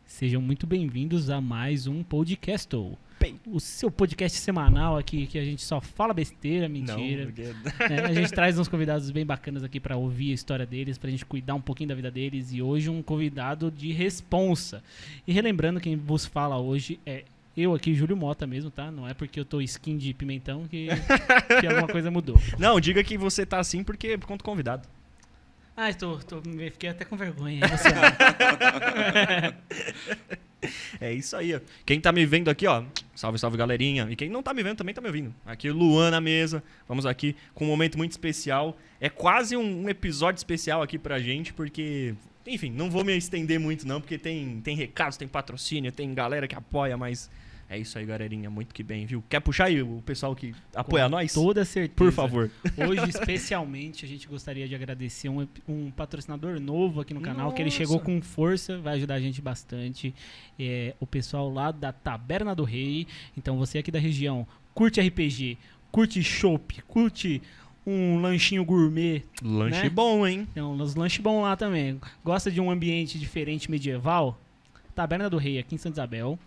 Sejam muito bem-vindos a mais um podcast. O seu podcast semanal aqui que a gente só fala besteira, mentira. Não, porque... A gente traz uns convidados bem bacanas aqui pra ouvir a história deles, pra gente cuidar um pouquinho da vida deles. E hoje um convidado de responsa. E relembrando, quem vos fala hoje é eu aqui, Júlio Mota mesmo, tá? Não é porque eu tô skin de pimentão que alguma coisa mudou. Não, diga que você tá assim porque é por conta do convidado. Ah, fiquei até com vergonha. É isso aí, ó. Quem tá me vendo aqui, ó, salve, salve, galerinha. E quem não tá me vendo também tá me ouvindo. Aqui o Luan na mesa. Vamos aqui com um momento muito especial. É quase um episódio especial aqui pra gente, porque... Enfim, não vou me estender muito não, porque tem recados, tem patrocínio, tem galera que apoia, mas... É isso aí, galerinha. Muito que bem, viu? Quer puxar aí o pessoal que apoia nós? Com toda certeza. Por favor. Hoje, especialmente, a gente gostaria de agradecer um patrocinador novo aqui no canal, que ele chegou com força, vai ajudar a gente bastante. É o pessoal lá da Taberna do Rei. Então, você aqui da região, curte RPG, curte chopp, curte um lanchinho gourmet. Lanche né? bom, hein? Tem uns lanches bons lá também. Gosta de um ambiente diferente, medieval? Taberna do Rei, aqui em Santa Isabel.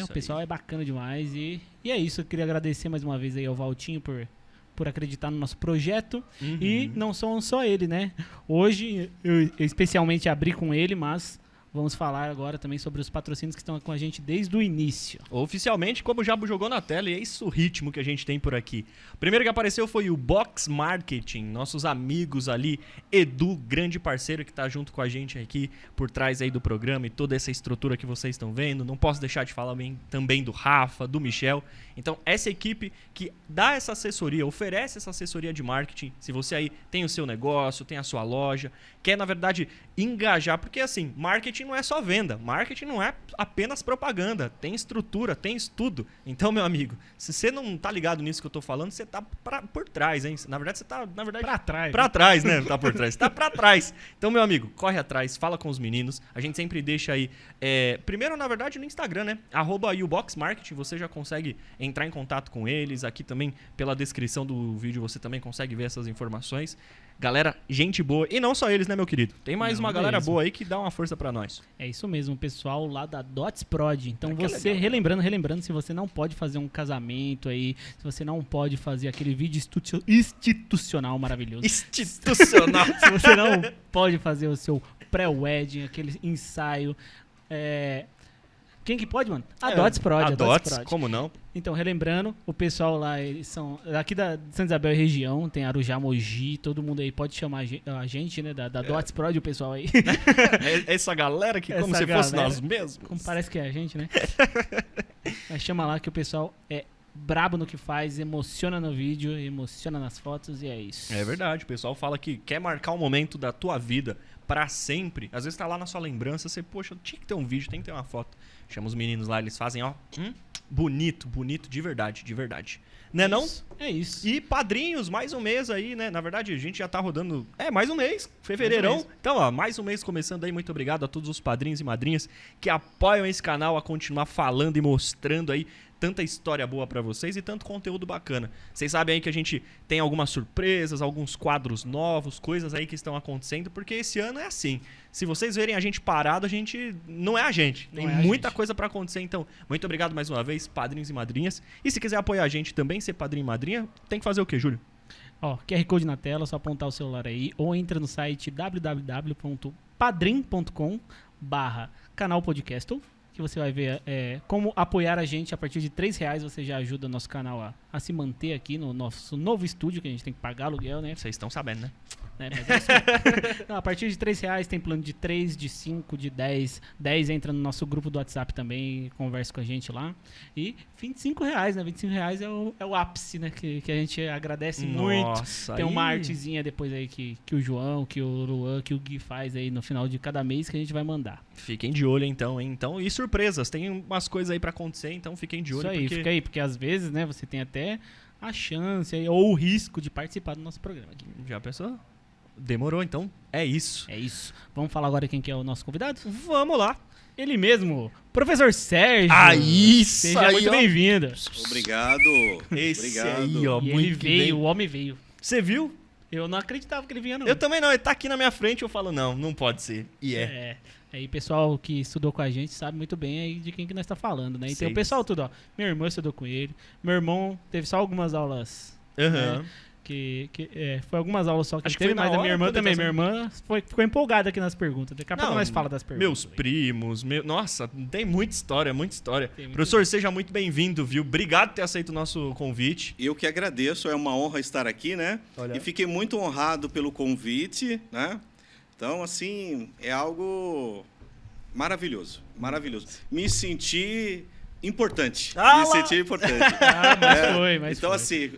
O pessoal é bacana demais. E é isso, eu queria agradecer mais uma vez aí ao Valtinho por acreditar no nosso projeto. Uhum. E não só ele, né? Hoje eu especialmente abri com ele, mas vamos falar agora também sobre os patrocínios que estão com a gente desde o início. Oficialmente, como o Jabo jogou na tela, e é isso o ritmo que a gente tem por aqui. O primeiro que apareceu foi o Box Marketing, nossos amigos ali, Edu, grande parceiro que tá junto com a gente aqui por trás aí do programa e toda essa estrutura que vocês estão vendo. Não posso deixar de falar também do Rafa, do Michel. Então, essa equipe que dá essa assessoria, oferece essa assessoria de marketing, se você aí tem o seu negócio, tem a sua loja, quer, na verdade, engajar, porque assim, marketing não é só venda, marketing não é apenas propaganda, tem estrutura, tem estudo. Então, meu amigo, se você não tá ligado nisso que eu tô falando, você tá por trás, hein? Na verdade, você tá, pra trás, né? Tá por trás, você tá pra trás. Então, meu amigo, corre atrás, fala com os meninos, a gente sempre deixa aí, primeiro, na verdade, no Instagram, né? @uboxmarketing, você já consegue entrar em contato com eles, aqui também, pela descrição do vídeo, você também consegue ver essas informações. Galera, gente boa. E não só eles, né, meu querido? Tem mais uma galera boa aí que dá uma força pra nós. É isso mesmo, o pessoal lá da Dots Prod. Então você, legal. relembrando, se você não pode fazer um casamento aí, se você não pode fazer aquele vídeo institucional maravilhoso. Institucional. Se você não pode fazer o seu pré-wedding, aquele ensaio... Quem que pode, mano? A Dots Prod. A Dots, como não? Então, relembrando, o pessoal lá, eles são daqui da Santa Isabel e região, tem Arujá, Mogi, todo mundo aí pode chamar a gente, né, da Dots Prod, o pessoal aí. Essa galera que como se fosse nós mesmos. Como parece que é a gente, né? Mas chama lá que o pessoal é brabo no que faz, emociona no vídeo, emociona nas fotos e é isso. É verdade, o pessoal fala que quer marcar um momento da tua vida pra sempre. Às vezes tá lá na sua lembrança, você, poxa, tinha que ter um vídeo, tem que ter uma foto. Chama os meninos lá, eles fazem, ó, bonito, de verdade, de verdade. Né não? É isso. E padrinhos, mais um mês aí, né? Na verdade, a gente já tá rodando, mais um mês, fevereirão. Mais um mês. Então, ó, mais um mês começando aí. Muito obrigado a todos os padrinhos e madrinhas que apoiam esse canal a continuar falando e mostrando aí tanta história boa pra vocês e tanto conteúdo bacana. Vocês sabem aí que a gente tem algumas surpresas, alguns quadros novos, coisas aí que estão acontecendo, porque esse ano é assim. Se vocês verem a gente parado, a gente não é a gente. Tem muita coisa pra acontecer, então muito obrigado mais uma vez, padrinhos e madrinhas. E se quiser apoiar a gente também, ser padrinho e madrinha, tem que fazer o quê, Júlio? Ó, QR Code na tela, só apontar o celular aí, ou entra no site www.padrim.com/canalpodcast, que você vai ver como apoiar a gente. A partir de R$3 você já ajuda o nosso canal a se manter aqui no nosso novo estúdio, que a gente tem que pagar aluguel, né? Vocês estão sabendo, né? Mas não, a partir de R$3 tem plano de 3, de 5, de 10. 10 entra no nosso grupo do WhatsApp também, conversa com a gente lá. E R$25, né? R$25 é o ápice, né? Que a gente agradece muito. Tem uma artezinha depois aí que o João, que o Luan, que o Gui faz aí no final de cada mês que a gente vai mandar. Fiquem de olho então, hein? Então, e surpresas, tem umas coisas aí pra acontecer, então fiquem de olho. Isso aí, fica aí, porque às vezes, né, você tem até a chance aí, ou o risco de participar do nosso programa aqui. Já pensou? Demorou, então é isso. É isso. Vamos falar agora quem que é o nosso convidado? Vamos lá. Ele mesmo, Professor Sérgio. Isso Seja aí, muito ó. bem-vindo. Obrigado. Esse Obrigado. aí, ó, E muito ele que veio, bem. o homem veio. Você viu? Eu não acreditava que ele vinha, não. Eu também não, ele tá aqui na minha frente, eu falo, não pode ser. E é. É. Aí o pessoal que estudou com a gente sabe muito bem aí de quem que nós tá falando, né? E tem Sei. o pessoal tudo, ó. Meu irmão estudou com ele. Meu irmão teve só algumas aulas. Aham. Foi algumas aulas só que Acho ele que teve, foi na mas a hora minha irmã quando ele também. tá Minha irmã ficou empolgada aqui nas perguntas. Daqui a pouco nós fala das perguntas. Meus primos, nossa, tem muita história, muita história. Tem muita Professor, seja muito bem-vindo, viu? Obrigado por ter aceito o nosso convite. Eu que agradeço, é uma honra estar aqui, né? Olha. E fiquei muito honrado pelo convite, né? Então, assim, é algo maravilhoso, maravilhoso. Me senti importante. Ah, me lá! senti importante. Mas Então, foi. assim,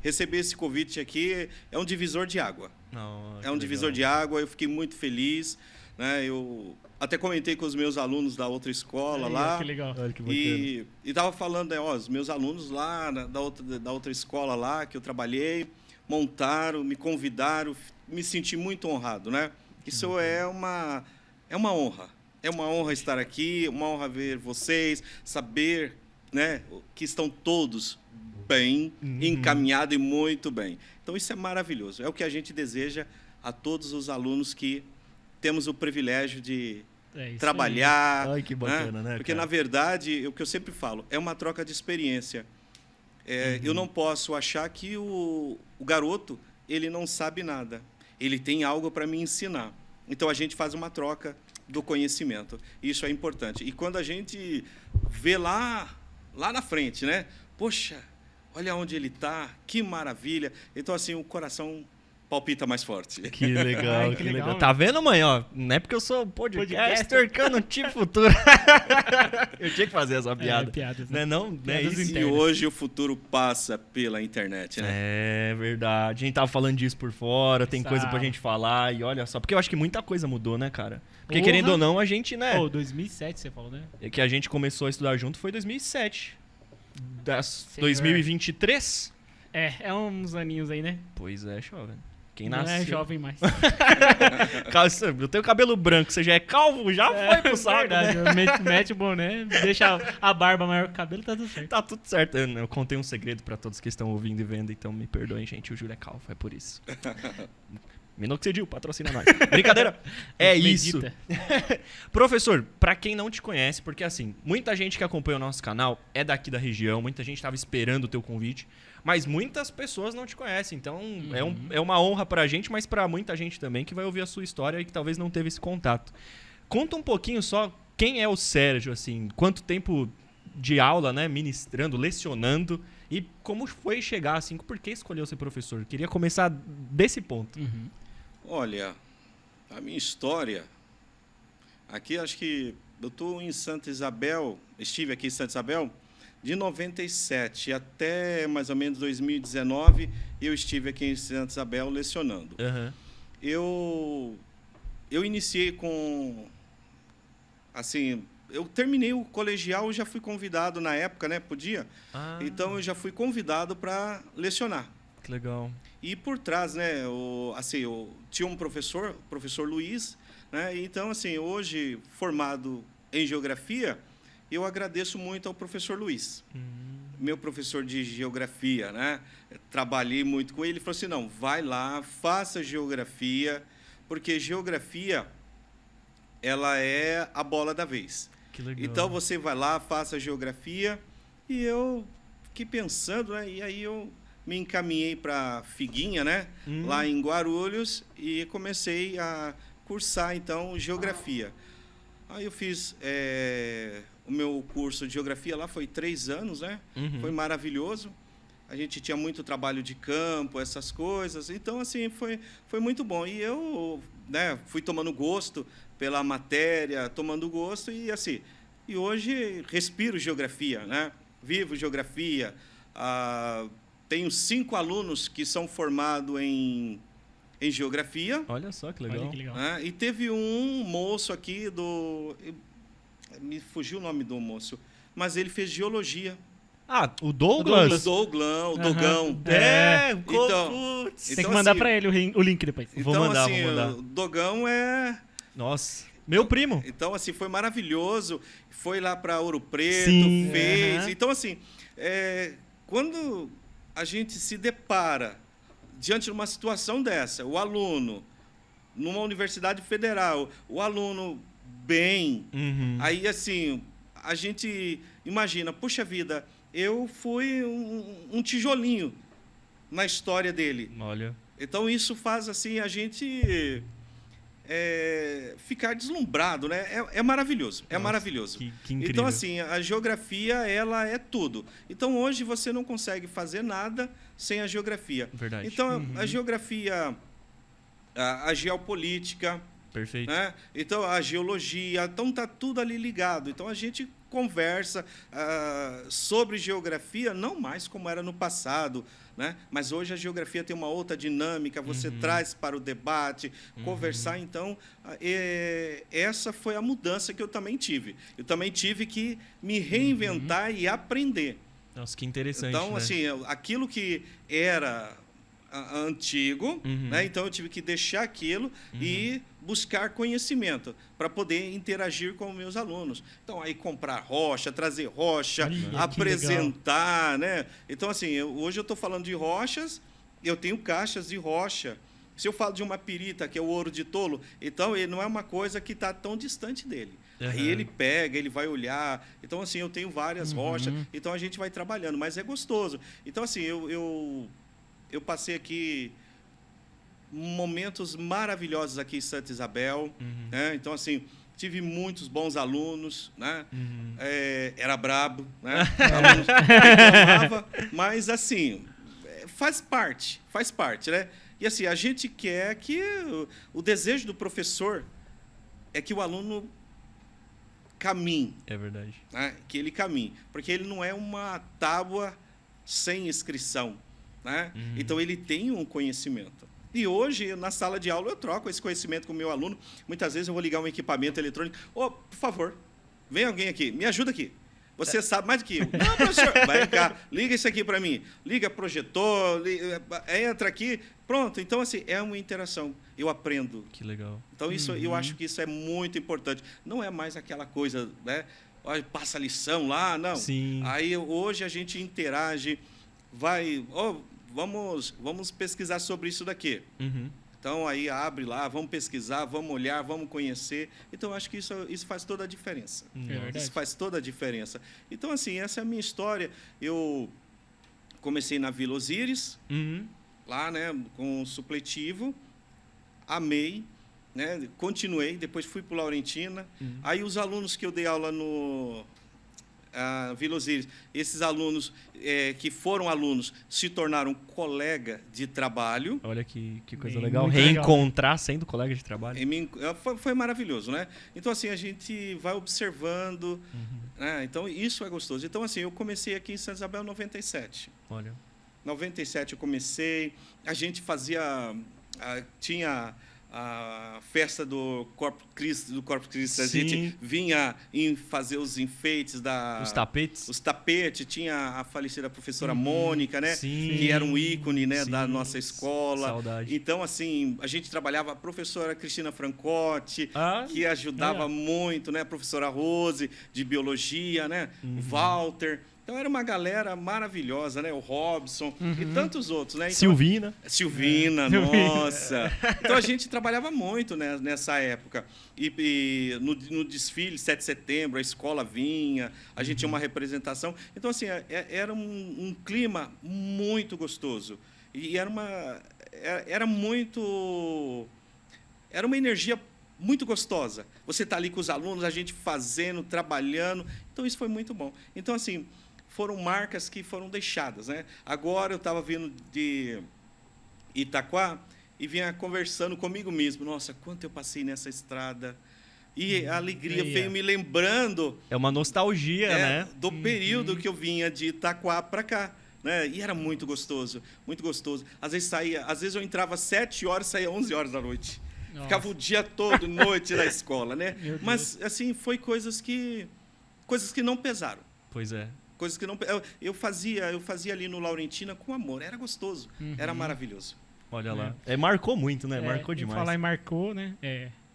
receber esse convite aqui é um divisor de água. Não, É um divisor de água, eu fiquei muito feliz, né? Eu até comentei com os meus alunos da outra escola Aí, lá. ó, que legal. Olha que bacana. E tava falando, né, ó, os meus alunos lá da outra escola lá que eu trabalhei, montaram, me convidaram, me senti muito honrado, né? Isso é uma honra. É uma honra estar aqui, uma honra ver vocês, saber, né, que estão todos bem, encaminhados e muito bem. Então isso é maravilhoso. É o que a gente deseja a todos os alunos que temos o privilégio de É isso trabalhar. Ai, que bacana, né, Porque, cara? na verdade, o que eu sempre falo, é uma troca de experiência. Eu não posso achar que o garoto ele não sabe nada. Ele tem algo para me ensinar. Então, a gente faz uma troca do conhecimento. Isso é importante. E quando a gente vê lá na frente, né? Poxa, olha onde ele está, que maravilha. Então, assim, o coração palpita mais forte. Que legal, Ai, que que legal, legal. mano. Tá vendo, mãe? Ó, não é porque eu sou podcaster que eu não tive futuro. Eu tinha que fazer essa piada. piadas, Né? né? Não é Piadas isso? E internas. hoje o futuro passa pela internet, né? É verdade. A gente tava falando disso por fora, tem coisa pra Sabe. gente falar e olha só. Porque eu acho que muita coisa mudou, né, cara? Porque Porra. querendo ou não, a gente, né? Pô, 2007 você falou, né? Que a gente começou a estudar junto foi 2007. Das Senhor. 2023? É uns aninhos aí, né? Pois é, jovem. Quem Não nasceu... é jovem mais. Eu tenho cabelo branco, você já é calvo, já foi pro saco, verdade. né? Mete o boné, deixa a barba maior que o cabelo, tá tudo certo. Tá tudo certo. Eu contei um segredo pra todos que estão ouvindo e vendo, então me perdoem, gente. O Júlio é calvo, é por isso. Minoxidil, patrocina nós. Brincadeira. É isso. Medita. Professor, pra quem não te conhece, porque assim, muita gente que acompanha o nosso canal é daqui da região, muita gente tava esperando o teu convite, mas muitas pessoas não te conhecem, então é uma honra pra gente, mas pra muita gente também que vai ouvir a sua história e que talvez não teve esse contato. Conta um pouquinho só quem é o Sérgio, assim, quanto tempo de aula, né, ministrando, lecionando e como foi chegar, assim, por que escolheu ser professor? Queria começar desse ponto. Olha, a minha história, aqui acho que eu estou em Santa Isabel, estive aqui em Santa Isabel, de 97 até mais ou menos 2019, eu estive aqui em Santa Isabel lecionando. Aham. Eu iniciei com, assim, eu terminei o colegial, eu já fui convidado na época, né, podia? Ah, Então eu já fui convidado para lecionar. que legal. E por trás, né, eu tinha um professor, o professor Luiz, né? Então, assim, hoje formado em geografia, eu agradeço muito ao professor Luiz, meu professor de geografia, né? Trabalhei muito com ele, ele falou assim, não, vai lá, faça geografia, porque geografia, ela é a bola da vez. Que legal. Então, você vai lá, faça geografia, e eu fiquei pensando, né? E aí eu me encaminhei para Figuinha, né? Lá em Guarulhos, e comecei a cursar, então, geografia. Aí eu fiz o meu curso de geografia lá, foi 3 anos, né? Foi maravilhoso. A gente tinha muito trabalho de campo, essas coisas. Então, assim, foi muito bom. E eu, né, fui tomando gosto pela matéria, tomando gosto, e assim, e hoje respiro geografia, né? Vivo geografia. Tenho 5 alunos que são formados em geografia. Olha só que legal. Olha que legal. Né? E teve um moço aqui me fugiu o nome do moço, mas ele fez geologia. Ah, o O Douglas? Dogão. É, Então, putz. Tem que então, mandar assim, pra ele o link depois. Vou Então, mandar, assim, vou mandar. o Dogão é... Nossa, meu primo. Então, assim, foi maravilhoso. Foi lá para Ouro Preto, Sim, fez. aham. Então, assim, quando a gente se depara diante de uma situação dessa, o aluno, numa universidade federal, o aluno bem, aí assim, a gente imagina, puxa vida, eu fui um tijolinho na história dele. Olha. Então isso faz assim a gente ficar deslumbrado, né? É maravilhoso, é maravilhoso. Que incrível. Então assim, a geografia ela é tudo. Então hoje você não consegue fazer nada sem a geografia. Verdade. Então a geografia, a geopolítica, Perfeito. né? Então a geologia, então tá tudo ali ligado. Então a gente conversa sobre geografia não mais como era no passado, né? Mas hoje a geografia tem uma outra dinâmica, você traz para o debate, conversar. Então, essa foi a mudança que eu também tive. Eu também tive que me reinventar e aprender. Nossa, que interessante. Então, né? assim, aquilo que era antigo, né? Então eu tive que deixar aquilo e buscar conhecimento para poder interagir com os meus alunos. Então, aí comprar rocha, trazer rocha, apresentar, né? Então, assim, hoje eu estou falando de rochas, eu tenho caixas de rocha. Se eu falo de uma pirita, que é o ouro de tolo, então ele não é uma coisa que está tão distante dele. Aí ele pega, ele vai olhar. Então, assim, eu tenho várias rochas, então a gente vai trabalhando, mas é gostoso. Então, assim, eu passei aqui momentos maravilhosos aqui em Santa Isabel, né? Então, assim, tive muitos bons alunos, né? Era brabo, né? Alunos reclamava, mas, assim, faz parte, né? E, assim, a gente quer que o desejo do professor é que o aluno caminhe. É verdade. Né? Que ele caminhe, porque ele não é uma tábua sem inscrição. Né? Então, ele tem um conhecimento. E hoje, na sala de aula, eu troco esse conhecimento com o meu aluno. Muitas vezes eu vou ligar um equipamento eletrônico. Por favor, vem alguém aqui, me ajuda aqui. Você sabe mais do que eu. Não, professor, vai cá, liga isso aqui para mim. Liga projetor, entra aqui. Pronto, então, assim, é uma interação. Eu aprendo. Que legal. Então, isso, eu acho que isso é muito importante. Não é mais aquela coisa, né? Passa a lição lá, não. Sim. Aí, hoje, a gente interage, vamos pesquisar sobre isso daqui. Então, aí abre lá, vamos pesquisar, vamos olhar, vamos conhecer. Então, eu acho que isso faz toda a diferença. Isso faz toda a diferença. Então, assim, essa é a minha história. Eu comecei na Vila Osíris, lá, né, com supletivo, amei, né, continuei, depois fui para o Laurentina. Aí, os alunos que eu dei aula no Vila Osíris, esses alunos que foram alunos se tornaram colega de trabalho. Olha que coisa legal. Reencontrar sendo colega de trabalho. Foi maravilhoso, né? Então, assim, a gente vai observando, né? Então, isso é gostoso. Então, assim, eu comecei aqui em Santa Isabel em 97. Olha. 97 eu comecei, a gente tinha a festa do Corpus Christi, a gente vinha fazer os enfeites os tapetes. Os tapetes, tinha a falecida professora Mônica, né? Sim. Que era um ícone, né, da nossa escola. Saudade. Então, assim, a gente trabalhava a professora Cristina Francotti, que ajudava muito, né? A professora Rose, de biologia, né? O Walter. Então, era uma galera maravilhosa, né? O Robson e tantos outros, né? Então, Silvina, nossa! Então, a gente trabalhava muito, né, nessa época. E no desfile, 7 de setembro, a escola vinha, a gente tinha uma representação. Então, assim, era um clima muito gostoso. E era uma energia muito gostosa. Você está ali com os alunos, a gente fazendo, trabalhando. Então, isso foi muito bom. Então, assim, foram marcas que foram deixadas, né? Agora eu estava vindo de Itaquá e vinha conversando comigo mesmo. Nossa, quanto eu passei nessa estrada. E a alegria veio me lembrando. É uma nostalgia, né? Do período que eu vinha de Itaquá para cá. Né? E era muito gostoso, muito gostoso. Às vezes eu entrava às 7 horas e saía às 11 horas da noite. Nossa. Ficava o dia todo, noite na escola, né? Mas, assim, foi coisas que não pesaram. Pois é. Coisas que não... Eu fazia ali no Laurentina com amor. Era gostoso. Era maravilhoso. Olha lá. Marcou muito, né? Marcou demais. Falar em marcou, né?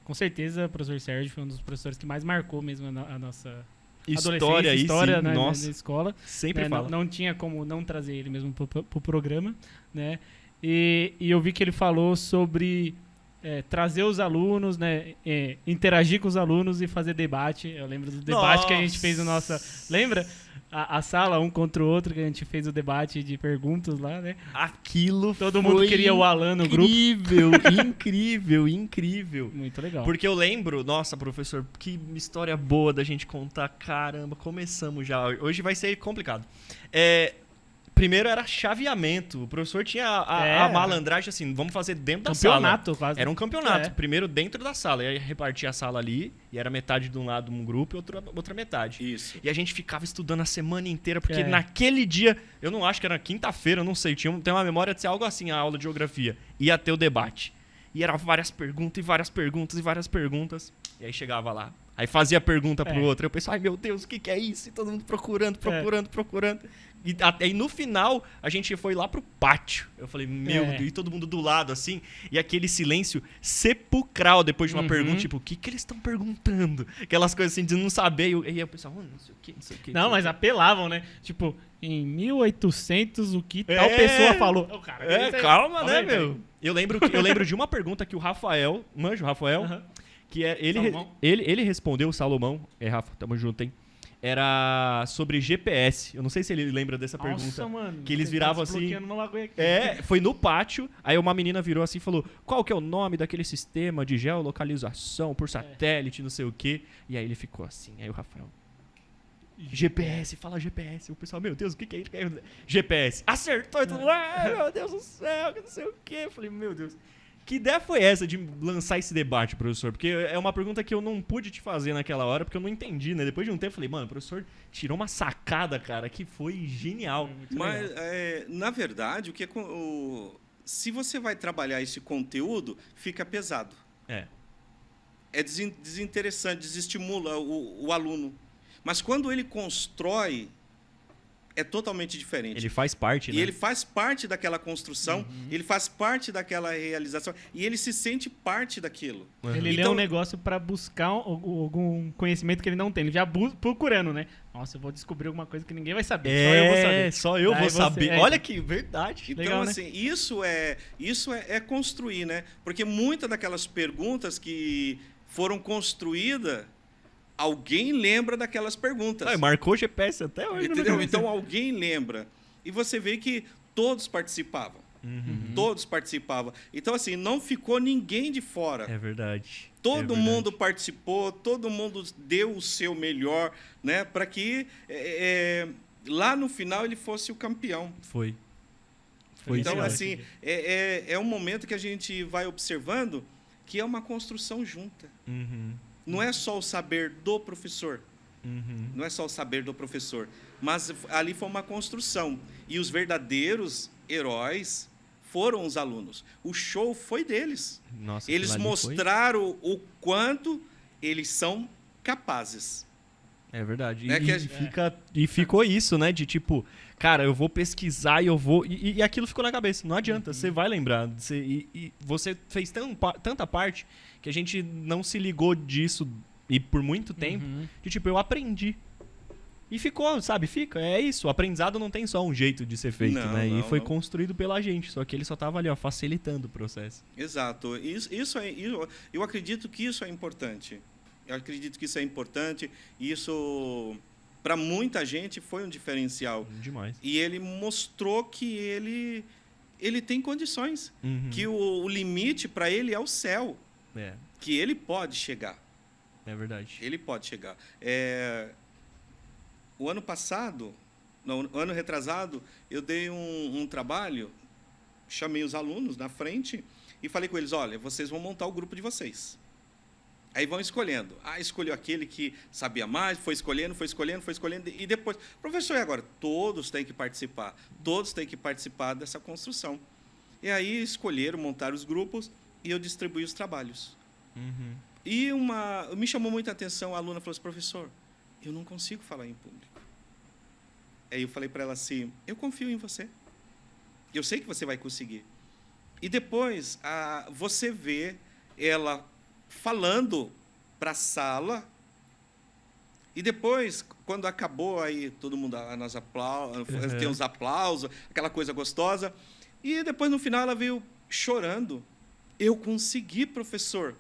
Com certeza o professor Sérgio foi um dos professores que mais marcou mesmo a nossa história, né, nossa. na escola. Sempre fala. Não tinha como não trazer ele mesmo pro programa, né? e eu vi que ele falou sobre trazer os alunos, né, interagir com os alunos e fazer debate. Eu lembro do debate que a gente fez no nossa... Lembra? A sala, um contra o outro, que a gente fez o debate de perguntas lá, né? Aquilo Todo mundo queria o Alan no grupo. Incrível. Muito legal. Porque eu lembro, nossa, professor, que história boa da gente contar. Caramba, começamos já. Hoje vai ser complicado. Primeiro era chaveamento. O professor tinha a malandragem assim, vamos fazer dentro da sala. Campeonato, quase. Era um campeonato. Primeiro dentro da sala. E aí repartia a sala ali, e era metade de um lado um grupo e outra metade. Isso. E a gente ficava estudando a semana inteira, porque naquele dia, eu não acho que era quinta-feira, eu não sei, tem uma memória de ser algo assim, a aula de geografia. Ia ter o debate. E era várias perguntas, e várias perguntas, e várias perguntas. E aí chegava lá. Aí fazia pergunta pro outro. Eu pensava, ai meu Deus, o que é isso? E todo mundo procurando. E aí no final, a gente foi lá pro pátio. Eu falei, meu Deus, e todo mundo do lado, assim. E aquele silêncio sepulcral depois de uma pergunta, tipo, o que eles estão perguntando? Aquelas coisas assim, de não saber. E aí o pessoal, não sei o que. Não, mas apelavam, né? Tipo, em 1800, o que tal pessoa falou? Oh, cara, calma, né, meu? Eu lembro de uma pergunta que o Rafael, manja o Rafael, que ele respondeu, o Salomão, Rafa, tamo junto, hein? Era sobre GPS. Eu não sei se ele lembra dessa pergunta. Nossa, mano. Que eles viravam assim. Aqui. Foi no pátio. Aí uma menina virou assim e falou: qual que é o nome daquele sistema de geolocalização por satélite, não sei o quê. E aí ele ficou assim. Aí o Rafael. GPS, fala GPS. O pessoal, meu Deus, o que é isso? GPS. Acertou. E todo mundo, meu Deus do céu, que não sei o quê. Eu falei, meu Deus. Que ideia foi essa de lançar esse debate, professor? Porque é uma pergunta que eu não pude te fazer naquela hora, porque eu não entendi, né? Depois de um tempo, eu falei, mano, o professor tirou uma sacada, cara, que foi genial. Mas, na verdade, se você vai trabalhar esse conteúdo, fica pesado. É desinteressante, desestimula o aluno. Mas quando ele constrói, é totalmente diferente. Ele faz parte, né? E ele faz parte daquela construção, ele faz parte daquela realização, e ele se sente parte daquilo. Ele lê um negócio para buscar algum conhecimento que ele não tem. Ele já procurando, né? Nossa, eu vou descobrir alguma coisa que ninguém vai saber. Só eu vou saber. Só eu vou saber. Olha que verdade. Então, legal, assim, né? Isso é construir, né? Porque muitas daquelas perguntas que foram construídas, alguém lembra daquelas perguntas. Marcou GPS até hoje. Entendeu? Então, alguém lembra. E você vê que todos participavam. Todos participavam. Então, assim, não ficou ninguém de fora. É verdade. Todo mundo participou, todo mundo deu o seu melhor, né? Para que lá no final ele fosse o campeão. Foi. Então, assim, é um momento que a gente vai observando que é uma construção junta. Não é só o saber do professor. Não é só o saber do professor. Mas ali foi uma construção. E os verdadeiros heróis foram os alunos. O show foi deles. Nossa, eles mostraram o quanto eles são capazes. É verdade. E ficou isso, né? De tipo, cara, eu vou pesquisar e eu vou... E aquilo ficou na cabeça. Não adianta. Você vai lembrar. E você fez tanta parte que a gente não se ligou disso e por muito tempo. De tipo, eu aprendi. E ficou, sabe? É isso. O aprendizado não tem só um jeito de ser feito, né? E foi construído pela gente. Só que ele só estava ali, ó, facilitando o processo. Exato. Eu acredito que isso é importante. Isso, para muita gente, foi um diferencial. Demais. E ele mostrou que ele tem condições. Que o limite para ele é o céu. Que ele pode chegar. É verdade. Ele pode chegar. O ano passado, ano retrasado, eu dei um trabalho, chamei os alunos na frente e falei com eles, olha, vocês vão montar o grupo de vocês. Aí vão escolhendo. Escolheu aquele que sabia mais, foi escolhendo, e depois... Professor, e agora? Todos têm que participar. Todos têm que participar dessa construção. E aí escolheram, montaram os grupos e eu distribuí os trabalhos. E me chamou muita atenção, a aluna falou assim, professor, eu não consigo falar em público. Aí eu falei para ela assim, eu confio em você. Eu sei que você vai conseguir. E depois você vê ela falando para a sala, e depois, quando acabou, aí todo mundo, nós tem uns aplausos, aquela coisa gostosa, E depois, no final, ela veio chorando. Eu consegui, professor.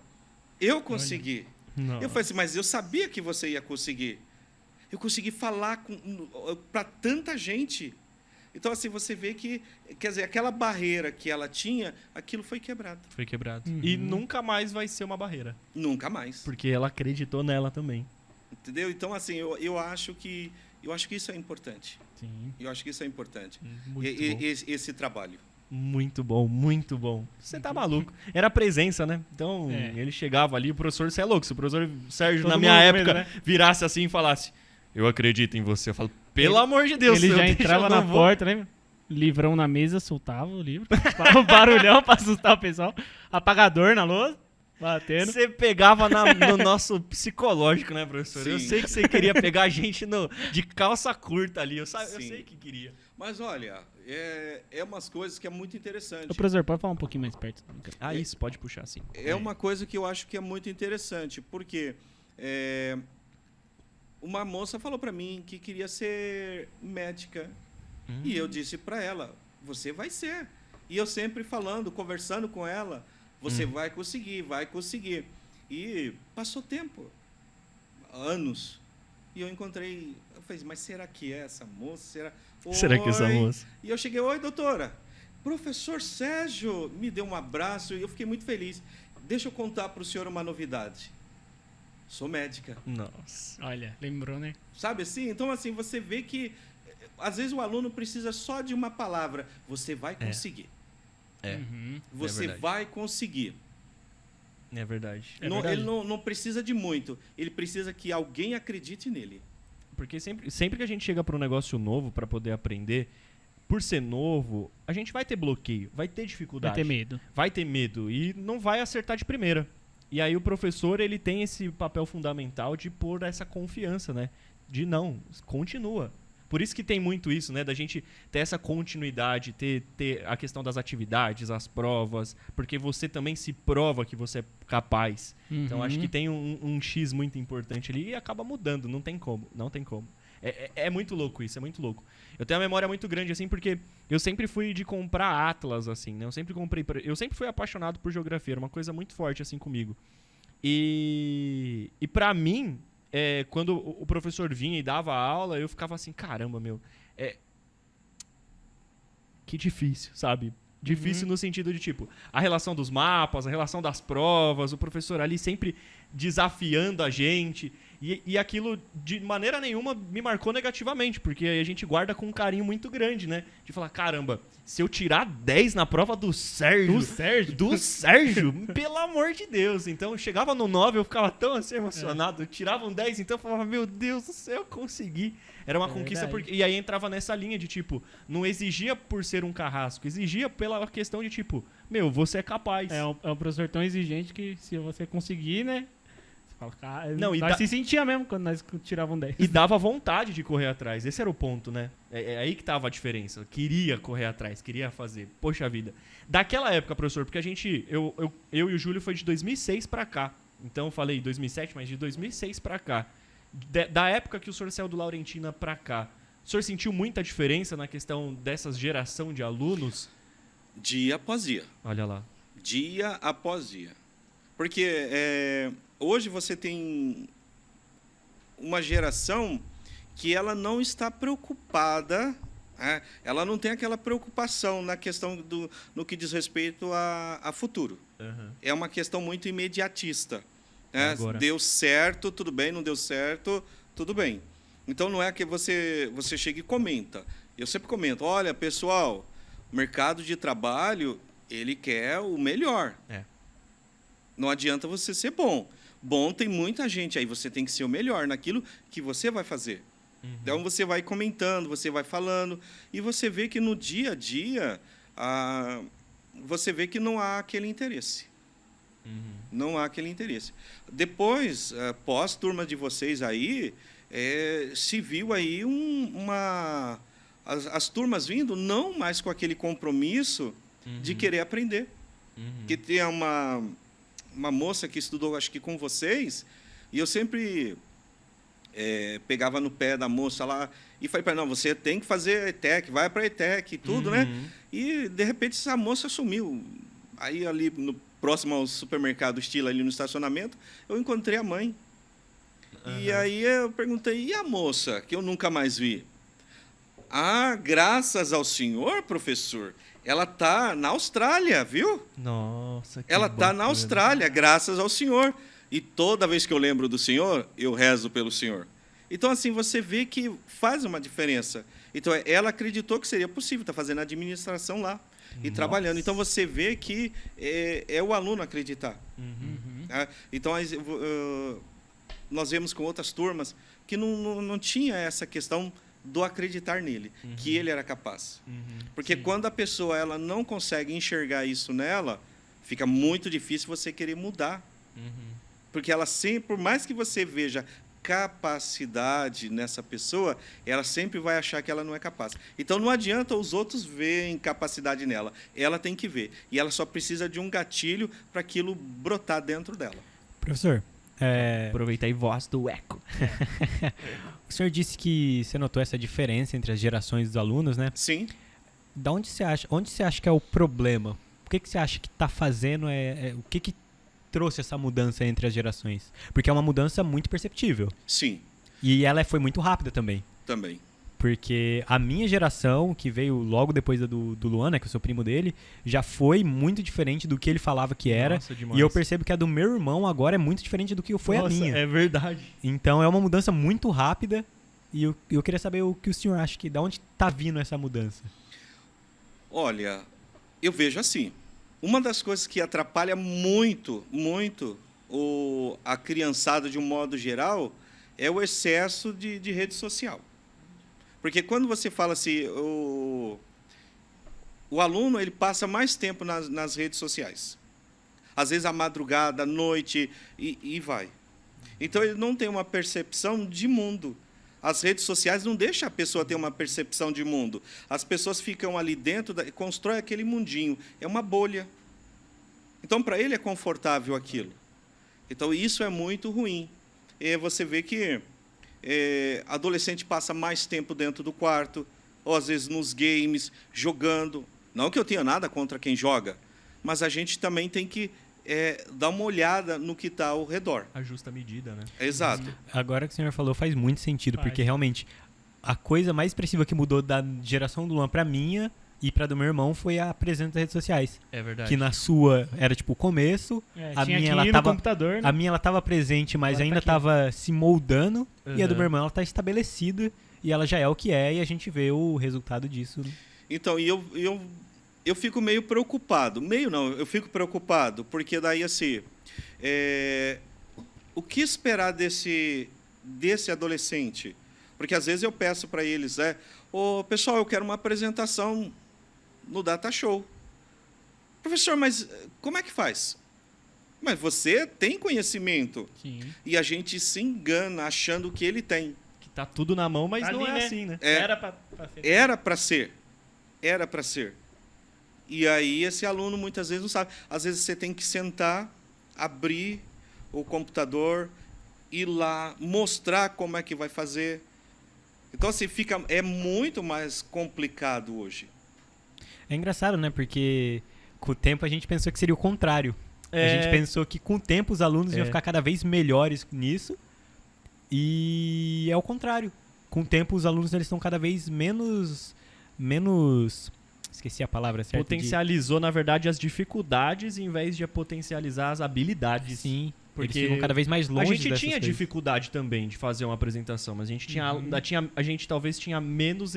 Eu consegui. Não. Eu falei assim, mas eu sabia que você ia conseguir. Eu consegui falar para tanta gente. Então, assim, você vê que, quer dizer, aquela barreira que ela tinha, aquilo foi quebrado. Foi quebrado. Uhum. E nunca mais vai ser uma barreira. Nunca mais. Porque ela acreditou nela também. Entendeu? Então, assim, eu acho que isso é importante. Sim. Eu acho que isso é importante. Muito bom. Esse trabalho. Muito bom, muito bom. Você tá maluco. Era a presença, né? Então, ele chegava ali, o professor, você é louco. Se o professor Sérgio, Todo na minha mundo com época, medo, né? virasse assim e falasse, eu acredito em você. Eu falo, pelo amor de Deus. Ele eu já deixo, entrava eu na não vou. porta, né? Livrão na mesa, soltava o livro. Um barulhão pra assustar o pessoal. Apagador na lousa, batendo. Você pegava no nosso psicológico, né, professor? Eu Sim. sei que você queria pegar a gente de calça curta ali. Eu Sim. sei que queria. Mas, olha, é umas coisas que é muito interessante. O professor, pode falar um pouquinho mais perto? Ah, isso, pode puxar, sim. É uma coisa que eu acho que é muito interessante, porque uma moça falou para mim que queria ser médica. E eu disse para ela, você vai ser. E eu sempre falando, conversando com ela, você vai conseguir, vai conseguir. E passou tempo, anos. E eu encontrei, eu falei, mas será que é essa moça? Será que é essa Oi. moça? E eu cheguei, oi, doutora. Professor Sérgio me deu um abraço e eu fiquei muito feliz. Deixa eu contar para o senhor uma novidade. Sou médica. Nossa. Olha, lembrou, né? Sabe assim? Então, assim, você vê que às vezes o aluno precisa só de uma palavra. Você vai conseguir. É. Uhum. Você verdade. vai conseguir. É verdade. Ele não precisa de muito. Ele precisa que alguém acredite nele. Porque sempre que a gente chega para um negócio novo para poder aprender, por ser novo, a gente vai ter bloqueio, vai ter Vai dificuldade. ter medo. Vai ter medo e não vai acertar de primeira. E aí o professor, ele tem esse papel fundamental de pôr essa confiança, né? De não, continua. Por isso que tem muito isso, né? Da gente ter essa continuidade, ter a questão das atividades, as provas, porque você também se prova que você é capaz. Então acho que tem um X muito importante ali e acaba mudando, não tem como. É muito louco isso, é muito louco. Eu tenho uma memória muito grande, assim, porque eu sempre fui de comprar atlas, assim, né? Eu sempre fui apaixonado por geografia, era uma coisa muito forte, assim, comigo. E pra mim, quando o professor vinha e dava aula, eu ficava assim, caramba, meu, que difícil, sabe? Difícil no sentido de, tipo, a relação dos mapas, a relação das provas, o professor ali sempre desafiando a gente. E aquilo, de maneira nenhuma, me marcou negativamente, porque a gente guarda com um carinho muito grande, né? De falar, caramba, se eu tirar 10 na prova do Sérgio... Do Sérgio? Pelo amor de Deus. Então, eu chegava no 9, eu ficava tão assim emocionado. Eu tirava um 10, então eu falava, meu Deus do céu, eu consegui. Era uma conquista, e aí entrava nessa linha de, tipo, não exigia por ser um carrasco, exigia pela questão de, tipo, meu, você é capaz. É um professor tão exigente que se você conseguir, né? Você fala, cara, Não, e nós se sentia mesmo quando nós tirávamos 10. E dava vontade de correr atrás. Esse era o ponto, né? É aí que tava a diferença. Eu queria correr atrás, queria fazer. Poxa vida. Daquela época, professor, porque a gente... Eu e o Júlio foi de 2006 pra cá. Então eu falei 2007, mas de 2006 pra cá. Da época que o senhor saiu do Laurentina pra cá, o senhor sentiu muita diferença na questão dessa geração de alunos? Dia após dia. Olha lá. Dia após dia. Porque hoje você tem uma geração que ela não está preocupada, ela não tem aquela preocupação na questão no que diz respeito a futuro. Uhum. É uma questão muito imediatista. Agora. Deu certo, tudo bem, não deu certo, tudo bem. Então não é que você chega e comenta. Eu sempre comento, olha, pessoal, o mercado de trabalho, ele quer o melhor. Não adianta você ser bom. Bom, tem muita gente aí, você tem que ser o melhor naquilo que você vai fazer. Então você vai comentando, você vai falando, e você vê que no dia a dia, você vê que não há aquele interesse. Não há aquele interesse. Depois, pós-turma de vocês aí, se viu aí as turmas vindo, não mais com aquele compromisso de querer aprender. Que tem uma moça que estudou, acho que com vocês, e eu sempre pegava no pé da moça lá e falei para ela, não, você tem que fazer ETEC, vai para ETEC e tudo, né? E, de repente, essa moça sumiu. Aí, ali, próximo ao supermercado Estilo, ali no estacionamento, eu encontrei a mãe. E aí eu perguntei, e a moça, que eu nunca mais vi? Ah, graças ao senhor, professor, ela está na Austrália, viu? Nossa, que Ela está na bacana. Austrália, graças ao senhor. E toda vez que eu lembro do senhor, eu rezo pelo senhor. Então, assim, você vê que faz uma diferença. Então, ela acreditou que seria possível, está fazendo administração lá e trabalhando. Então, você vê que é o aluno acreditar. Tá? Então, nós vemos com outras turmas que não tinha essa questão do acreditar nele, que ele era capaz. Porque quando a pessoa ela não consegue enxergar isso nela, fica muito difícil você querer mudar. Porque ela sempre, por mais que você veja capacidade nessa pessoa, ela sempre vai achar que ela não é capaz. Então, não adianta os outros verem capacidade nela. Ela tem que ver. E ela só precisa de um gatilho para aquilo brotar dentro dela. Professor, Aproveita aí, voz do eco. o senhor disse que você notou essa diferença entre as gerações dos alunos, né? Sim. Onde você acha que é o problema? O que você acha que está fazendo? O que trouxe essa mudança entre as gerações? Porque é uma mudança muito perceptível. Sim, E ela foi muito rápida também. também. Porque a minha geração, que veio logo depois do Luan, né, que eu sou primo dele, já foi muito diferente do que ele falava que era. Nossa, demais. E eu percebo que a do meu irmão agora é muito diferente do que foi a minha. É verdade. Então é uma mudança muito rápida. E eu queria saber o que o senhor acha, de onde está vindo essa mudança? Olha, eu vejo assim, uma das coisas que atrapalha muito, muito a criançada de um modo geral é o excesso de rede social. Porque quando você fala assim, o aluno ele passa mais tempo nas redes sociais. Às vezes à madrugada, à noite, e vai. Então, ele não tem uma percepção de mundo. As redes sociais não deixam a pessoa ter uma percepção de mundo. As pessoas ficam ali dentro, constrói aquele mundinho. É uma bolha. Então, para ele é confortável aquilo. Então, isso é muito ruim. E você vê que adolescente passa mais tempo dentro do quarto, ou às vezes nos games, jogando. Não que eu tenha nada contra quem joga, mas a gente também tem que dar uma olhada no que está ao redor. A justa medida, né? Exato. Agora que o senhor falou faz muito sentido, Faz. porque realmente a coisa mais expressiva que mudou da geração do Luan pra minha e pra do meu irmão foi a presença das redes sociais. É verdade. Que na sua era tipo o começo, a tinha minha que ela ir no tava computador, né? a minha ela tava presente, mas Agora ainda tá aqui. tava se moldando, e a do Uhum. meu irmão ela tá estabelecida e ela já é o que é e a gente vê o resultado disso. Então, e eu fico meio preocupado. Meio não, eu fico preocupado, porque daí, assim, o que esperar desse adolescente? Porque, às vezes, eu peço para eles, pessoal, eu quero uma apresentação no Data Show. Professor, mas como é que faz? Mas você tem conhecimento. Sim. E a gente se engana achando que ele tem. Que tá tudo na mão, mas Tá não ali, é né? assim, né? Era pra ser. Era para ser. Era para ser. E aí esse aluno muitas vezes não sabe. Às vezes você tem que sentar, abrir o computador, ir lá, mostrar como é que vai fazer. Então, assim, é muito mais complicado hoje. É engraçado, né? Porque com o tempo a gente pensou que seria o contrário. A gente pensou que com o tempo os alunos iam ficar cada vez melhores nisso. E é o contrário. Com o tempo os alunos eles estão cada vez menos esqueci a palavra certa. Potencializou, na verdade, as dificuldades em vez de potencializar as habilidades. Sim. Porque Eles ficam cada vez mais A longe gente dessas tinha coisas. dificuldade também de fazer uma apresentação, mas a gente tinha, a gente talvez tinha menos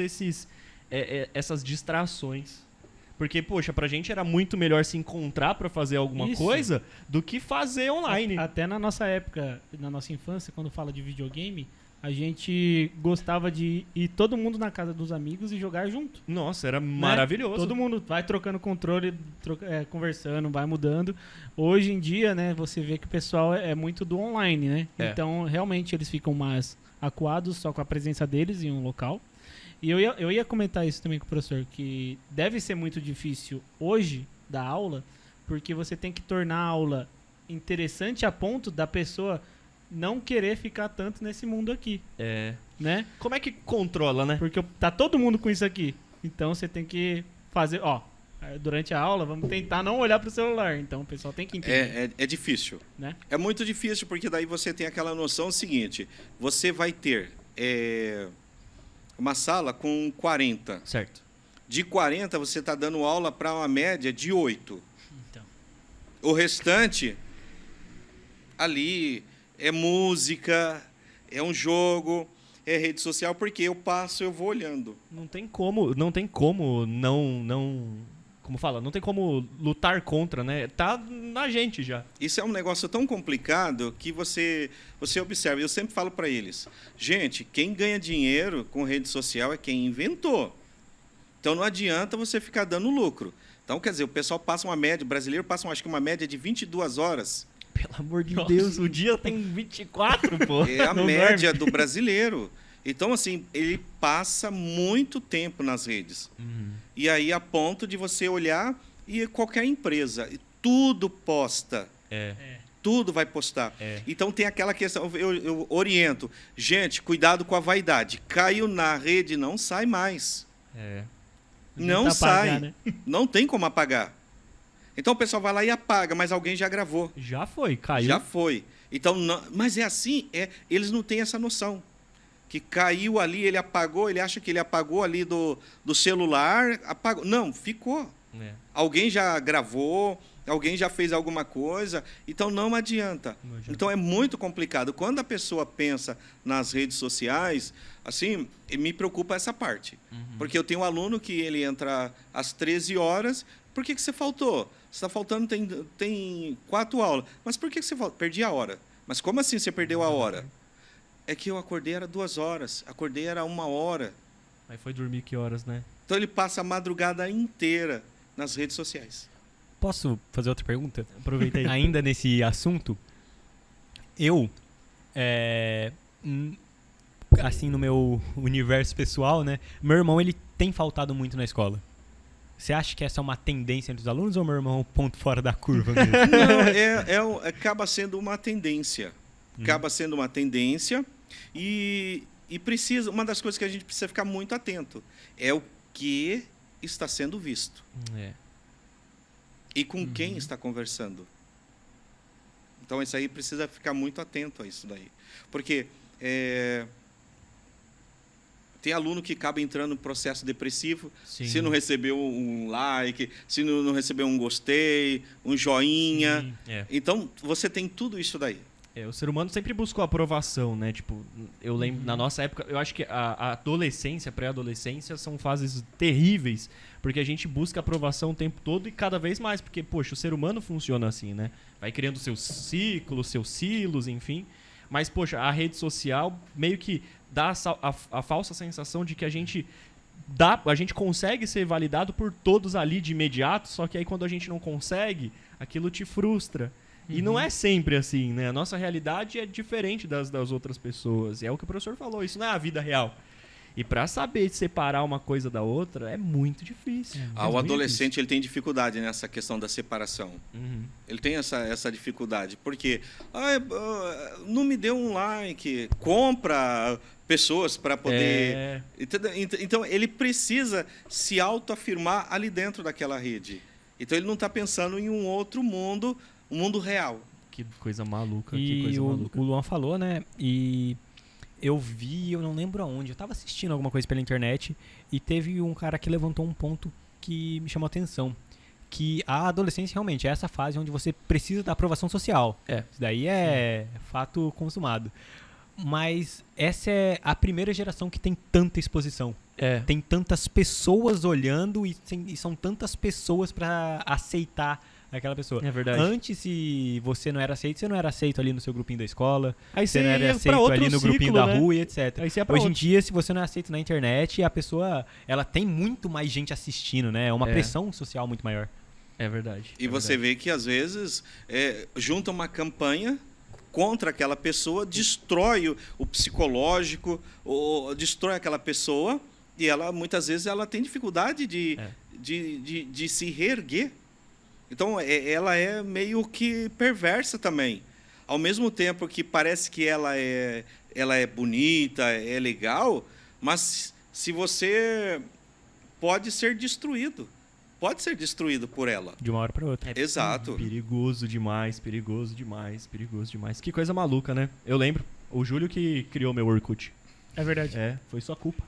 essas distrações. Porque, poxa, pra gente era muito melhor se encontrar pra fazer alguma Isso. coisa do que fazer online. Até na nossa época, na nossa infância, quando fala de videogame, a gente gostava de ir todo mundo na casa dos amigos e jogar junto. Nossa, era Né? maravilhoso. Todo mundo vai trocando controle, conversando, vai mudando. Hoje em dia, né, você vê que o pessoal é muito do online, né? É. Então, realmente, eles ficam mais acuados só com a presença deles em um local. E eu ia comentar isso também com o professor, que deve ser muito difícil hoje da aula, porque você tem que tornar a aula interessante a ponto da pessoa não querer ficar tanto nesse mundo aqui, né? Como é que controla, né? Porque tá todo mundo com isso aqui. Então você tem que fazer, durante a aula, vamos tentar não olhar pro celular. Então o pessoal tem que entender. É difícil. Né? É muito difícil, porque daí você tem aquela noção seguinte: você vai ter uma sala com 40. Certo. De 40, você está dando aula para uma média de 8. Então. O restante, ali, é música, é um jogo, é rede social, porque eu vou olhando. Não tem como não tem como lutar contra, né? Tá na gente já. Isso é um negócio tão complicado que você observa. Eu sempre falo para eles: gente, quem ganha dinheiro com rede social é quem inventou. Então não adianta você ficar dando lucro. Então, quer dizer, o pessoal passa uma média, o brasileiro passa, acho que uma média de 22 horas. Pelo amor de Deus, o dia tem 24, pô. É a Não média dorme. do brasileiro. Então, assim, ele passa muito tempo nas redes. E aí, a ponto de você olhar e qualquer empresa, tudo posta. Tudo vai postar. Então, tem aquela questão, eu oriento. Gente, cuidado com a vaidade. Caiu na rede, não sai mais. Não Tenta sai. apagar, né? Não tem como apagar. Então, o pessoal vai lá e apaga, mas alguém já gravou. Já foi, caiu. Já foi. Então, mas é assim, eles não têm essa noção. Que caiu ali, ele apagou, ele acha que ele apagou ali do celular, apagou. Não, ficou. Alguém já gravou, alguém já fez alguma coisa, então não adianta. Então é muito complicado. Quando a pessoa pensa nas redes sociais, assim, me preocupa essa parte. Porque eu tenho um aluno que ele entra às 13 horas, por que você faltou? Você está faltando, tem 4 aulas. Mas por que você faltou? Perdi a hora. Mas como assim você perdeu a hora? É que eu acordei era 2 horas, acordei era 1 hora. Aí foi dormir que horas, né? Então ele passa a madrugada inteira nas redes sociais. Posso fazer outra pergunta? Aproveitei. Ainda nesse assunto, eu, assim, no meu universo pessoal, né? Meu irmão, ele tem faltado muito na escola. Você acha que essa é uma tendência entre os alunos ou meu irmão é um ponto fora da curva mesmo? Não, acaba sendo uma tendência. Acaba sendo uma tendência e precisa, uma das coisas que a gente precisa ficar muito atento é o que está sendo visto. E com quem está conversando. Então, isso aí precisa ficar muito atento a isso daí. Porque tem aluno que acaba entrando no processo depressivo, se não recebeu um like, se não recebeu um gostei, um joinha. Então, você tem tudo isso daí. O ser humano sempre buscou aprovação, né? Tipo, eu lembro, na nossa época, eu acho que a adolescência, pré-adolescência são fases terríveis, porque a gente busca aprovação o tempo todo e cada vez mais, porque, poxa, o ser humano funciona assim, né? Vai criando seus ciclos, seus silos, enfim. Mas, poxa, a rede social meio que dá a falsa sensação de que a gente consegue ser validado por todos ali de imediato, só que aí quando a gente não consegue, aquilo te frustra. E não é sempre assim, né? A nossa realidade é diferente das outras pessoas. É o que o professor falou, isso não é a vida real. E para saber separar uma coisa da outra é muito difícil. O adolescente ele tem dificuldade nessa questão da separação. Ele tem essa dificuldade. Porque não me deu um like, compra pessoas para poder... Então, ele precisa se autoafirmar ali dentro daquela rede. Então, ele não está pensando em um outro mundo, um mundo real. Que coisa maluca, E o Luan falou, né? E eu vi, eu não lembro aonde, eu estava assistindo alguma coisa pela internet e teve um cara que levantou um ponto que me chamou a atenção. Que a adolescência realmente é essa fase onde você precisa da aprovação social. Isso daí é fato consumado. Mas essa é a primeira geração que tem tanta exposição. Tem tantas pessoas olhando e são tantas pessoas para aceitar aquela pessoa. É verdade. Antes, se você não era aceito, você não era aceito ali no seu grupinho da escola. Aí você não era ia pra aceito outro ali no grupinho ciclo, da né? rua e etc. Aí você ia pra Hoje em outro. dia, se você não é aceito na internet, a pessoa ela tem muito mais gente assistindo, né? É uma pressão social muito maior. É verdade. E você vê que, às vezes, junta uma campanha contra aquela pessoa, destrói o psicológico, ou destrói aquela pessoa, e ela, muitas vezes, ela tem dificuldade de se reerguer. Então, ela é meio que perversa também. ao mesmo tempo que parece que ela é bonita, é legal, mas se você pode ser destruído por ela. De uma hora para outra. Exato. Perigoso demais, perigoso demais, perigoso demais. Que coisa maluca, né? Eu lembro, o Júlio que criou meu Orkut. É verdade. Foi sua culpa.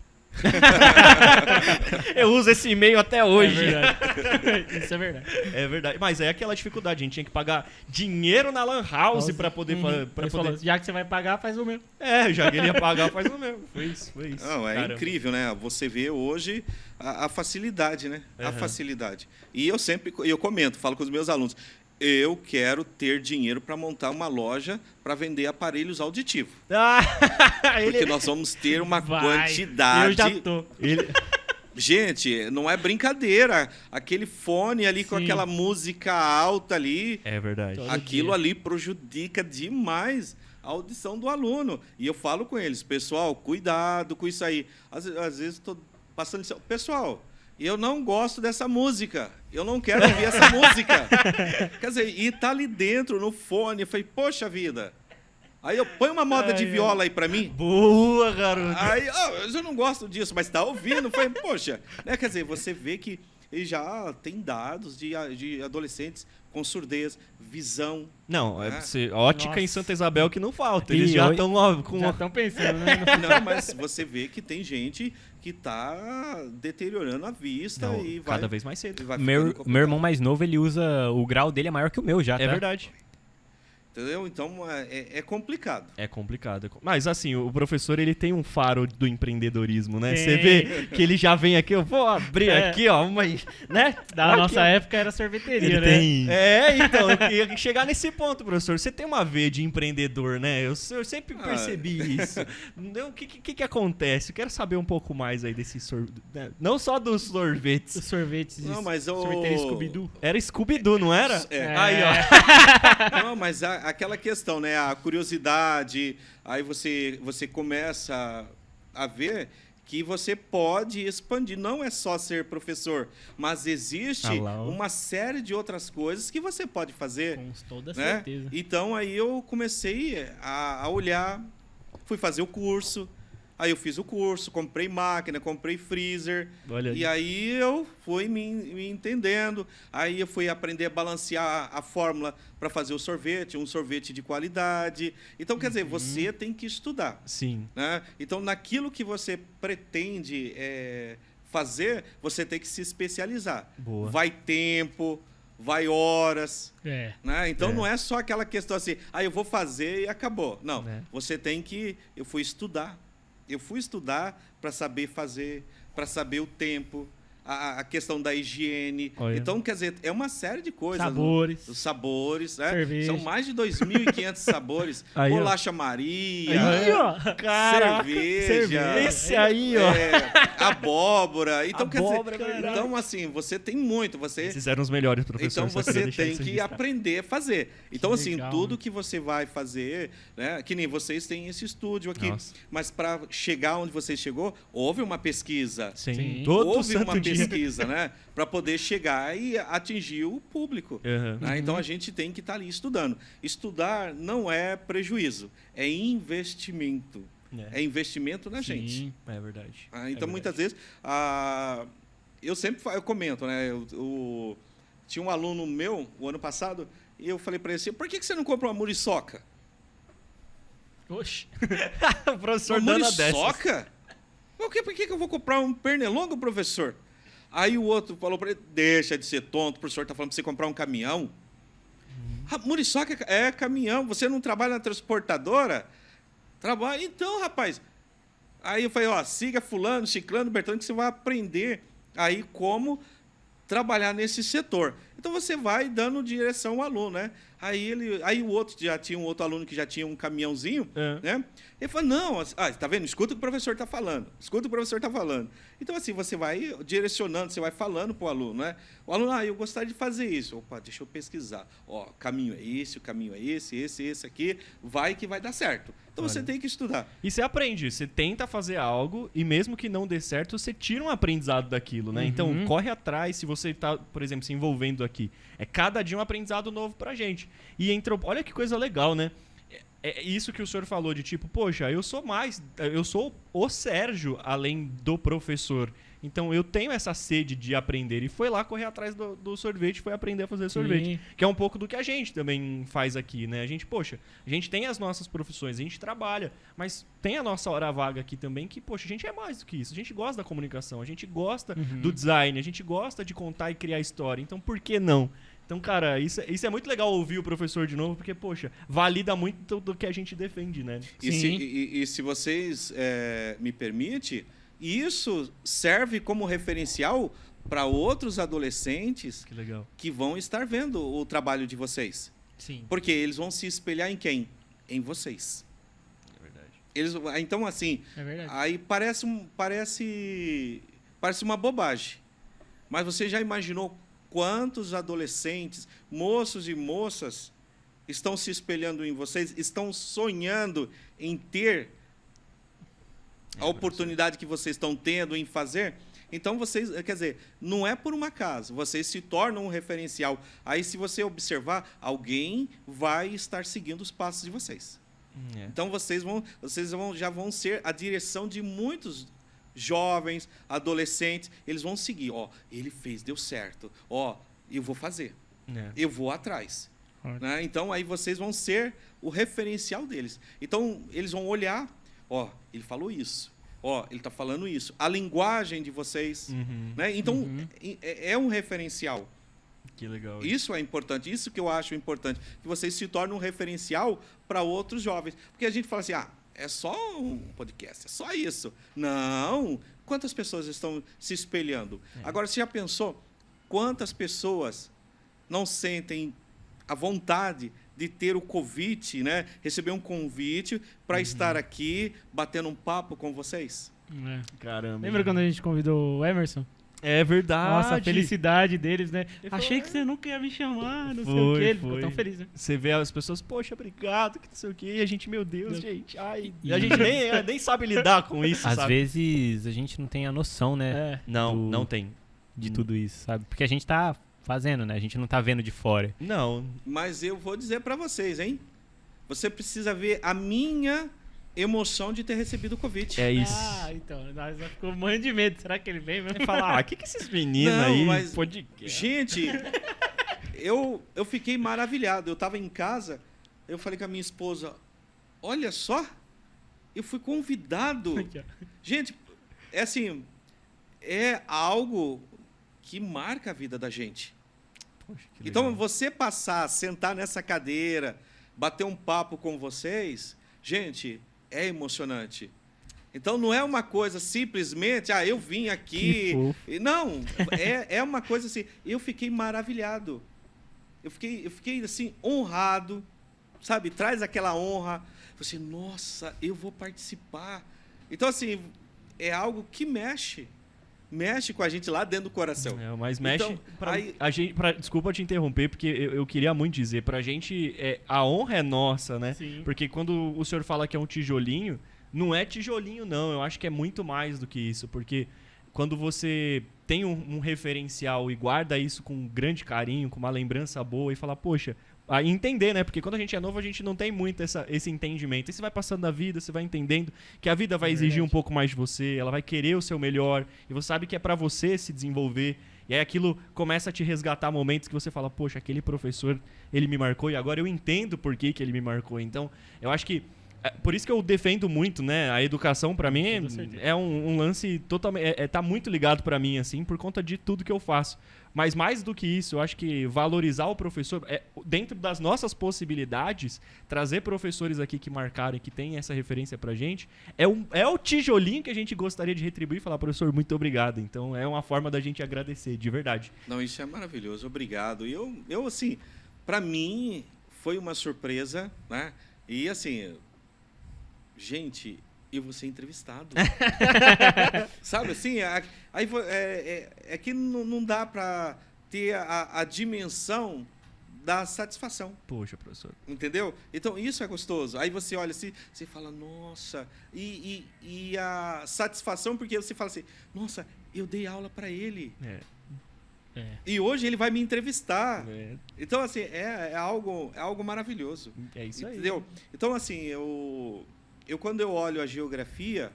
Eu uso esse e-mail até hoje. É verdade. Isso é verdade. É verdade. Mas é aquela dificuldade. A gente tinha que pagar dinheiro na Lan House pra poder... pra Ele poder... falou, já que você vai pagar, faz o meu. Já que ele ia pagar, faz o meu. Foi isso. Não, é Caramba. incrível, né? Você vê hoje a facilidade, né? A facilidade. E eu comento, falo com os meus alunos, eu quero ter dinheiro para montar uma loja para vender aparelhos auditivos. Porque nós vamos ter uma quantidade... Eu já tô. Gente, não é brincadeira. Aquele fone ali com Sim. aquela música alta ali, É verdade. Todo aquilo dia. ali prejudica demais a audição do aluno. E eu falo com eles, pessoal, cuidado com isso aí. Às vezes estou passando isso. Pessoal, eu não gosto dessa música. Eu não quero ouvir essa música. Quer dizer, e tá ali dentro, no fone. Eu falei, poxa vida. Aí eu põe uma moda de viola aí pra mim. Boa, garoto. Aí, eu não gosto disso, mas tá ouvindo. Foi, poxa. Né? Quer dizer, você vê que já tem dados de adolescentes com surdez, visão. Não, ótica Nossa. em Santa Isabel que não falta. E Eles já hoje- estão com... Já estão pensando, né? Não, mas você vê que tem gente que tá deteriorando a vista Não, e vai... cada vez mais cedo. e vai Meu ficando meu irmão mais novo, ele usa... O grau dele é maior que o meu já, tá? É verdade. Entendeu? Então, é complicado. É complicado. Mas assim, o professor ele tem um faro do empreendedorismo, né? Tem. Você vê que ele já vem aqui, eu vou abrir aqui, ó, né? Da Aqui, nossa ó. época era sorveteria, Ele né? tem... Então, eu queria chegar nesse ponto, professor. Você tem uma veia de empreendedor, né? Eu sempre percebi isso. O que acontece? Eu quero saber um pouco mais aí desse sorvete. Não só dos sorvetes. Os sorvetes. Não, mas o... Sorveteria Scooby-Doo. Era Scooby-Doo, não era? É. Aí, ó. Não, mas aquela questão, né? A curiosidade, aí você começa a ver que você pode expandir. Não é só ser professor, mas existe Ah lá, ó. uma série de outras coisas que você pode fazer. Com toda Né? certeza. Então, aí eu comecei a olhar, fui fazer o curso. Aí eu fiz o curso, comprei máquina, comprei freezer. Olha E aí eu fui me entendendo. Aí eu fui aprender a balancear a fórmula para fazer o sorvete, um sorvete de qualidade. Então, quer dizer, você tem que estudar. Sim. Né? Então, naquilo que você pretende fazer, você tem que se especializar. Boa. Vai tempo, vai horas. É. Né? Então, não é só aquela questão assim, eu vou fazer e acabou. Não, É. você tem que... Eu fui estudar para saber fazer, para saber o tempo, a questão da higiene. Olha. Então, quer dizer, é uma série de coisas. Sabores. Os sabores, né? Cerveja. São mais de 2.500 sabores. Aí, ó. Bolacha Maria, Aí, ó. Caraca, cerveja. Esse aí, ó. Abóbora. Então, Abóbora, quer dizer, verdade. então, assim, você tem muito. Esses eram os melhores professores. Então só queria você deixar tem isso que registrado. aprender a fazer. Então, assim, legal, tudo né? que você vai fazer, né? Que nem vocês têm esse estúdio aqui. Nossa. Mas para chegar onde você chegou, houve uma pesquisa. Sim. Sim. Todo Houve santo uma dia. pesquisa, né? Para poder chegar e atingir o público. Aham. Né? Então a gente tem que estar ali estudando. Estudar não é prejuízo, é investimento. É investimento na gente. Sim. É verdade. Então, muitas vezes, eu sempre eu comento, né? Tinha um aluno meu, o ano passado, e eu falei para ele assim, por que você não compra uma muriçoca? Oxi. O professor Uma dando a dessas. muriçoca? Por que eu vou comprar um pernilongo, professor? Aí o outro falou para ele, deixa de ser tonto, o professor está falando para você comprar um caminhão. A muriçoca é caminhão, você não trabalha na transportadora? Trabalha. Então, rapaz. Aí eu falei, siga fulano, ciclano, bertano, que você vai aprender aí como trabalhar nesse setor. Então você vai dando direção ao aluno, né? Aí o outro já tinha um outro aluno que já tinha um caminhãozinho, né? Ele falou, não, tá vendo? Escuta o que o professor está falando. Escuta o que o professor está falando. Então, assim, você vai direcionando, você vai falando para o aluno, né? O aluno, eu gostaria de fazer isso. Opa, deixa eu pesquisar. Ó, o caminho é esse, o caminho é esse aqui. Vai que vai dar certo. Então, você tem que estudar. E você aprende, você tenta fazer algo e mesmo que não dê certo, você tira um aprendizado daquilo, né? Então, corre atrás, se você está, por exemplo, se envolvendo aqui. É cada dia um aprendizado novo pra gente. E olha que coisa legal, né? é isso que o senhor falou de tipo, poxa, eu sou o Sérgio além do professor. Então eu tenho essa sede de aprender e foi lá correr atrás do sorvete, foi aprender a fazer sorvete, que é um pouco do que a gente também faz aqui, né? A gente tem as nossas profissões, a gente trabalha, mas tem a nossa hora vaga aqui também que, poxa, a gente é mais do que isso. A gente gosta da comunicação, a gente gosta do design, a gente gosta de contar e criar história. Então por que não? Então, cara, isso é muito legal ouvir o professor de novo, porque, poxa, valida muito do que a gente defende, né? E se vocês me permitem, isso serve como referencial para outros adolescentes que vão estar vendo o trabalho de vocês. Sim. Porque eles vão se espelhar em quem? Em vocês. É verdade. Então, assim, aí parece uma bobagem. Mas você já imaginou quantos adolescentes, moços e moças, estão se espelhando em vocês, estão sonhando em ter a oportunidade que vocês estão tendo em fazer? Então, vocês, quer dizer, não é por um acaso, vocês se tornam um referencial. Aí, se você observar, alguém vai estar seguindo os passos de vocês. Então, vocês já vão ser a direção de muitos jovens, adolescentes, eles vão seguir. Ele fez, deu certo. Eu vou fazer. Eu vou atrás. Né? Então, aí vocês vão ser o referencial deles. Então, eles vão olhar, ele falou isso. Ele está falando isso. A linguagem de vocês. Né? Então, é um referencial. Que legal. Isso é importante. Isso que eu acho importante. Que vocês se tornem um referencial para outros jovens. Porque a gente fala assim, é só um podcast, é só isso. Não. Quantas pessoas estão se espelhando? Agora, você já pensou quantas pessoas não sentem a vontade de ter o convite, né? Receber um convite para estar aqui batendo um papo com vocês? Caramba. Lembra quando a gente convidou o Emerson? É verdade. Nossa, a felicidade deles, né? Achei que você nunca ia me chamar, não sei o quê. Ele ficou tão feliz, né? Você vê as pessoas, poxa, obrigado, que não sei o quê. E a gente, meu Deus, gente. E a gente nem sabe lidar com isso, Às sabe? vezes a gente não tem a noção, né? Não tem. De tudo isso, sabe? Porque a gente tá fazendo, né? A gente não tá vendo de fora. Não. Mas eu vou dizer para vocês, hein? Você precisa ver a minha emoção de ter recebido o convite. É isso. Então, nós já ficou morrendo de medo. Será que ele vem mesmo? Falar, o que esses meninos Não, aí... mas, gente, eu fiquei maravilhado. Eu estava em casa, eu falei com a minha esposa, olha só, eu fui convidado. Gente, é assim, é algo que marca a vida da gente. Poxa, que então, legal. você sentar nessa cadeira, bater um papo com vocês, gente, é emocionante. Então, não é uma coisa simplesmente, eu vim aqui. Não, é uma coisa assim, eu fiquei maravilhado. Eu fiquei assim, honrado, sabe? Traz aquela honra. Você, nossa, eu vou participar. Então, assim, é algo que mexe com a gente lá dentro do coração. Mas mexe... Então, desculpa te interromper, porque eu queria muito dizer, pra gente, a honra é nossa, né? Sim. Porque quando o senhor fala que é um tijolinho, não é tijolinho, não. Eu acho que é muito mais do que isso, porque quando você tem um referencial e guarda isso com grande carinho, com uma lembrança boa e fala, poxa... A entender, né? Porque quando a gente é novo, a gente não tem muito esse entendimento. E você vai passando a vida, você vai entendendo que a vida vai exigir um pouco mais de você, ela vai querer o seu melhor, e você sabe que é pra você se desenvolver. E aí aquilo começa a te resgatar momentos que você fala, poxa, aquele professor, ele me marcou, e agora eu entendo por que ele me marcou. Então, eu acho que por isso que eu defendo muito, né? A educação, pra mim, é um lance totalmente... tá muito ligado pra mim, assim, por conta de tudo que eu faço. Mas mais do que isso, eu acho que valorizar o professor, dentro das nossas possibilidades, trazer professores aqui que marcaram e que tem essa referência pra gente, é o tijolinho que a gente gostaria de retribuir e falar, professor, muito obrigado. Então, é uma forma da gente agradecer, de verdade. Não, isso é maravilhoso, obrigado. E eu assim, pra mim, foi uma surpresa, né? E, assim... Gente, eu vou ser entrevistado. Sabe assim? Aí é que não dá para ter a dimensão da satisfação. Poxa, professor. Entendeu? Então, isso é gostoso. Aí você olha assim, você fala, nossa. E a satisfação, porque você fala assim, nossa, eu dei aula para ele. E hoje ele vai me entrevistar. É. Então, assim, é algo maravilhoso. É isso aí. Entendeu? Então, assim, eu quando eu olho a geografia,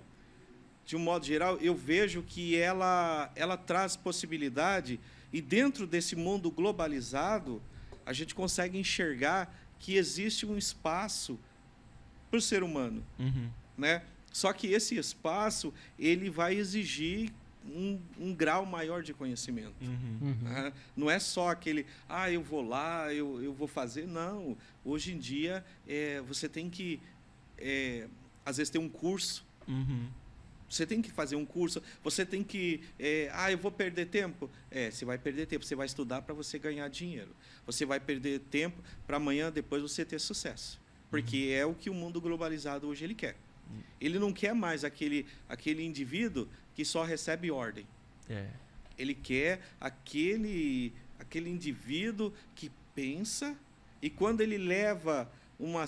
de um modo geral, eu vejo que ela traz possibilidade, e dentro desse mundo globalizado, a gente consegue enxergar que existe um espaço para o ser humano, Uhum. né? Só que esse espaço ele vai exigir um grau maior de conhecimento. Uhum. Né? Não é só aquele, eu vou lá, eu vou fazer. Não. Hoje em dia, você tem que, às vezes, ter um curso. Uhum. Você tem que fazer um curso. Você tem que, eu vou perder tempo. Você vai perder tempo. Você vai estudar para você ganhar dinheiro. Você vai perder tempo para amanhã, depois, você ter sucesso. Porque é o que o mundo globalizado hoje ele quer. Ele não quer mais aquele indivíduo que só recebe ordem. É. Ele quer aquele indivíduo que pensa, e quando ele leva uma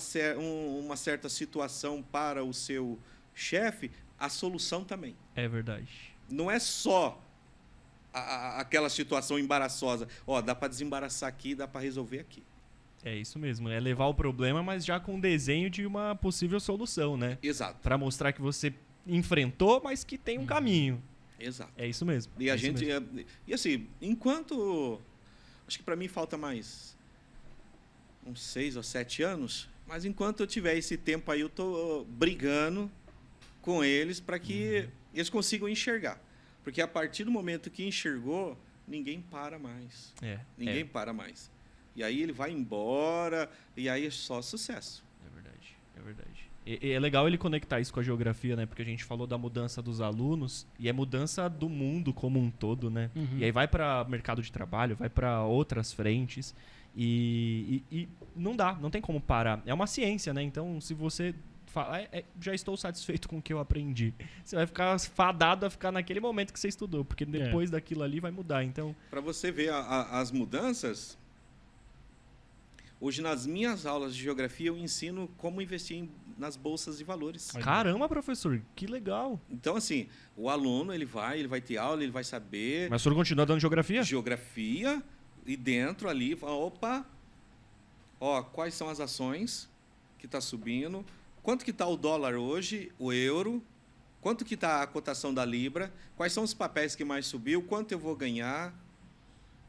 certa situação para o seu chefe, a solução também. É verdade. Não é só aquela situação embaraçosa. Dá para desembaraçar aqui, dá para resolver aqui. É isso mesmo. É levar o problema, mas já com desenho de uma possível solução, né? Exato. Para mostrar que você enfrentou, mas que tem um caminho. Exato. É isso mesmo. E é a isso gente. mesmo. E assim, enquanto. Acho que para mim falta mais uns 6 ou 7 anos, mas enquanto eu tiver esse tempo aí, eu tô brigando com eles para que eles consigam enxergar. Porque a partir do momento que enxergou, ninguém para mais. Ninguém para mais. E aí ele vai embora, e aí é só sucesso. É verdade, é verdade. E é legal ele conectar isso com a geografia, né? Porque a gente falou da mudança dos alunos e é mudança do mundo como um todo, né? Uhum. E aí vai para mercado de trabalho, vai para outras frentes e não tem como parar. É uma ciência, né? Então, se você fala, já estou satisfeito com o que eu aprendi, você vai ficar fadado a ficar naquele momento que você estudou, porque depois daquilo ali vai mudar. Então, para você ver as mudanças, hoje nas minhas aulas de geografia eu ensino como investir nas bolsas de valores. caramba, professor, que legal. Então, assim, o aluno ele vai ter aula, ele vai saber Mas o senhor continua dando geografia? geografia, e dentro ali, opa, quais são as ações que está subindo, quanto que está o dólar hoje, o euro, quanto que está a cotação da libra, quais são os papéis que mais subiu, quanto eu vou ganhar,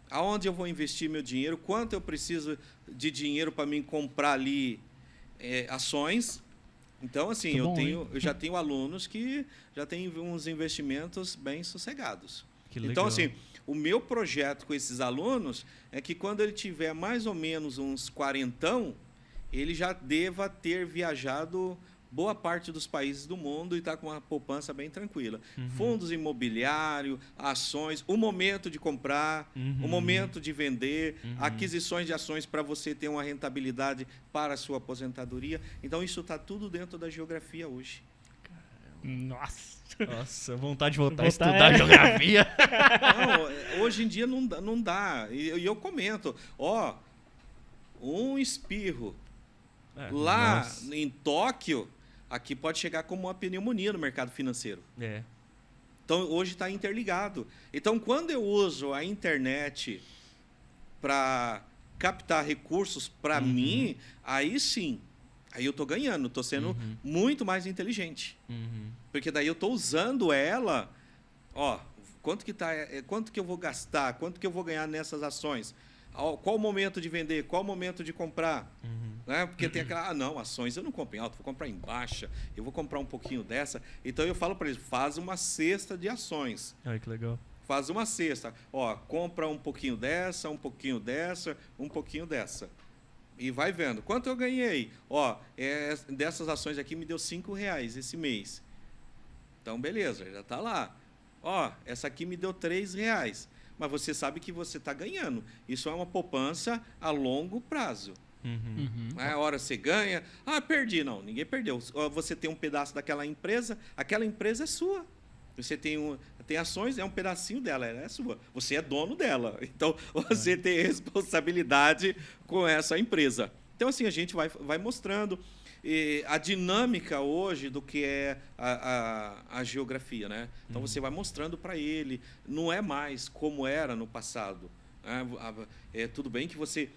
aonde eu vou investir meu dinheiro, quanto eu preciso de dinheiro para mim comprar ali ações. Então, assim, eu já tenho alunos que já têm uns investimentos bem sossegados. Que legal. Então, assim, o meu projeto com esses alunos é que quando ele tiver mais ou menos uns 40, ele já deva ter viajado boa parte dos países do mundo e está com uma poupança bem tranquila. Fundos imobiliários, ações, o momento de comprar, o momento de vender, aquisições de ações para você ter uma rentabilidade para a sua aposentadoria. Então, isso está tudo dentro da geografia hoje. Nossa, vontade de voltar a estudar geografia. Não, hoje em dia não dá. E eu comento, um espirro lá em Tóquio, aqui pode chegar como uma pneumonia no mercado financeiro. Então, hoje está interligado. Então, quando eu uso a internet para captar recursos para mim, aí sim, aí eu estou ganhando, estou sendo muito mais inteligente. Porque daí eu estou usando ela, quanto que eu vou gastar, quanto que eu vou ganhar nessas ações, qual o momento de vender, qual o momento de comprar. Né? Porque tem aquela, ações eu não compro em alta, vou comprar em baixa, eu vou comprar um pouquinho dessa. Então eu falo para eles, faz uma cesta de ações. Que legal. Faz uma cesta. Compra um pouquinho dessa, um pouquinho dessa, um pouquinho dessa. E vai vendo. Quanto eu ganhei? Dessas ações aqui me deu R$5 esse mês. Então, beleza, já está lá. Essa aqui me deu R$3. Mas você sabe que você está ganhando. Isso é uma poupança a longo prazo. A hora você ganha, perdi. Não, ninguém perdeu. Você tem um pedaço daquela empresa, aquela empresa é sua. Você tem ações, é um pedacinho dela, ela é sua. Você é dono dela. Então, você tem responsabilidade com essa empresa. Então, assim, a gente vai mostrando. a dinâmica hoje do que é a geografia, né? Então você vai mostrando para ele, não é mais como era no passado, né? Tudo bem que você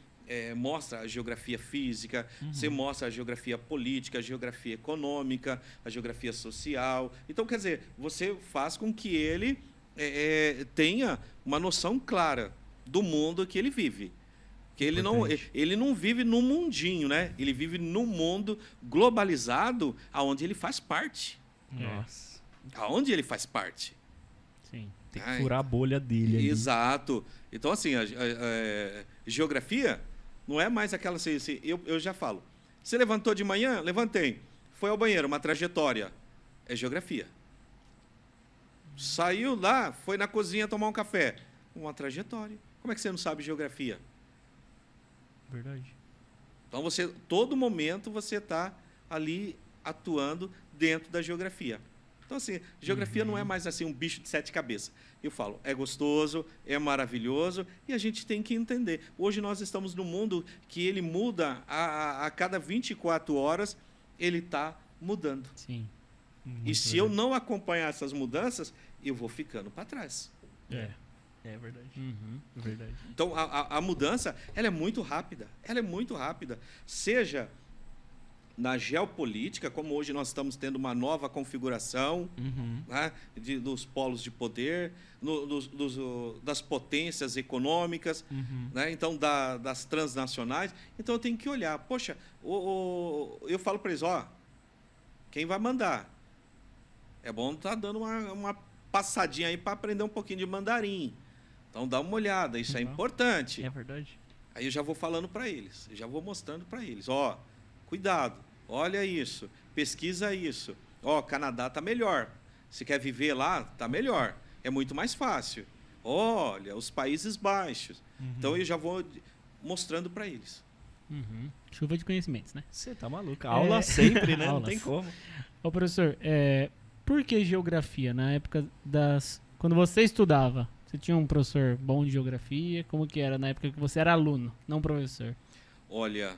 mostra a geografia física, você mostra a geografia política, a geografia econômica, a geografia social. Então, quer dizer, você faz com que ele tenha uma noção clara do mundo que ele vive. Que ele não vive num mundinho, né? Ele vive num mundo globalizado aonde ele faz parte. Nossa. Aonde ele faz parte. Sim. Tem que furar a bolha dele ali. Exato. Então, assim, a geografia não é mais aquela... eu já falo. Você levantou de manhã? Levantei. Foi ao banheiro, uma trajetória. É geografia. Saiu lá, foi na cozinha tomar um café. Uma trajetória. Como é que você não sabe geografia? Verdade. Então, todo momento você está ali atuando dentro da geografia. Então, assim, geografia não é mais assim um bicho de 7 cabeças. Eu falo, é gostoso, é maravilhoso e a gente tem que entender. Hoje nós estamos num mundo que ele muda a cada 24 horas, ele está mudando. Sim. E se eu não acompanhar essas mudanças, eu vou ficando para trás. É verdade. Verdade. Então, a mudança, ela é muito rápida. Ela é muito rápida. Seja na geopolítica, como hoje nós estamos tendo uma nova configuração, né, dos polos de poder, das potências econômicas, né, então das transnacionais. Então, eu tenho que olhar. Poxa, eu falo para eles, quem vai mandar? É bom estar dando uma passadinha aí para aprender um pouquinho de mandarim. Então, dá uma olhada, isso é importante. É verdade. Aí eu já vou falando para eles, eu já vou mostrando para eles. Cuidado, olha isso, pesquisa isso. Canadá está melhor. Se quer viver lá, está melhor. É muito mais fácil. Olha, os Países Baixos. Então, eu já vou mostrando para eles. Chuva de conhecimentos, né? Você tá maluco. Aula sempre, né? Não Aulas. tem como. Ô, professor, por que geografia? Na época quando você estudava, você tinha um professor bom de geografia? Como que era na época que você era aluno, não professor? Olha,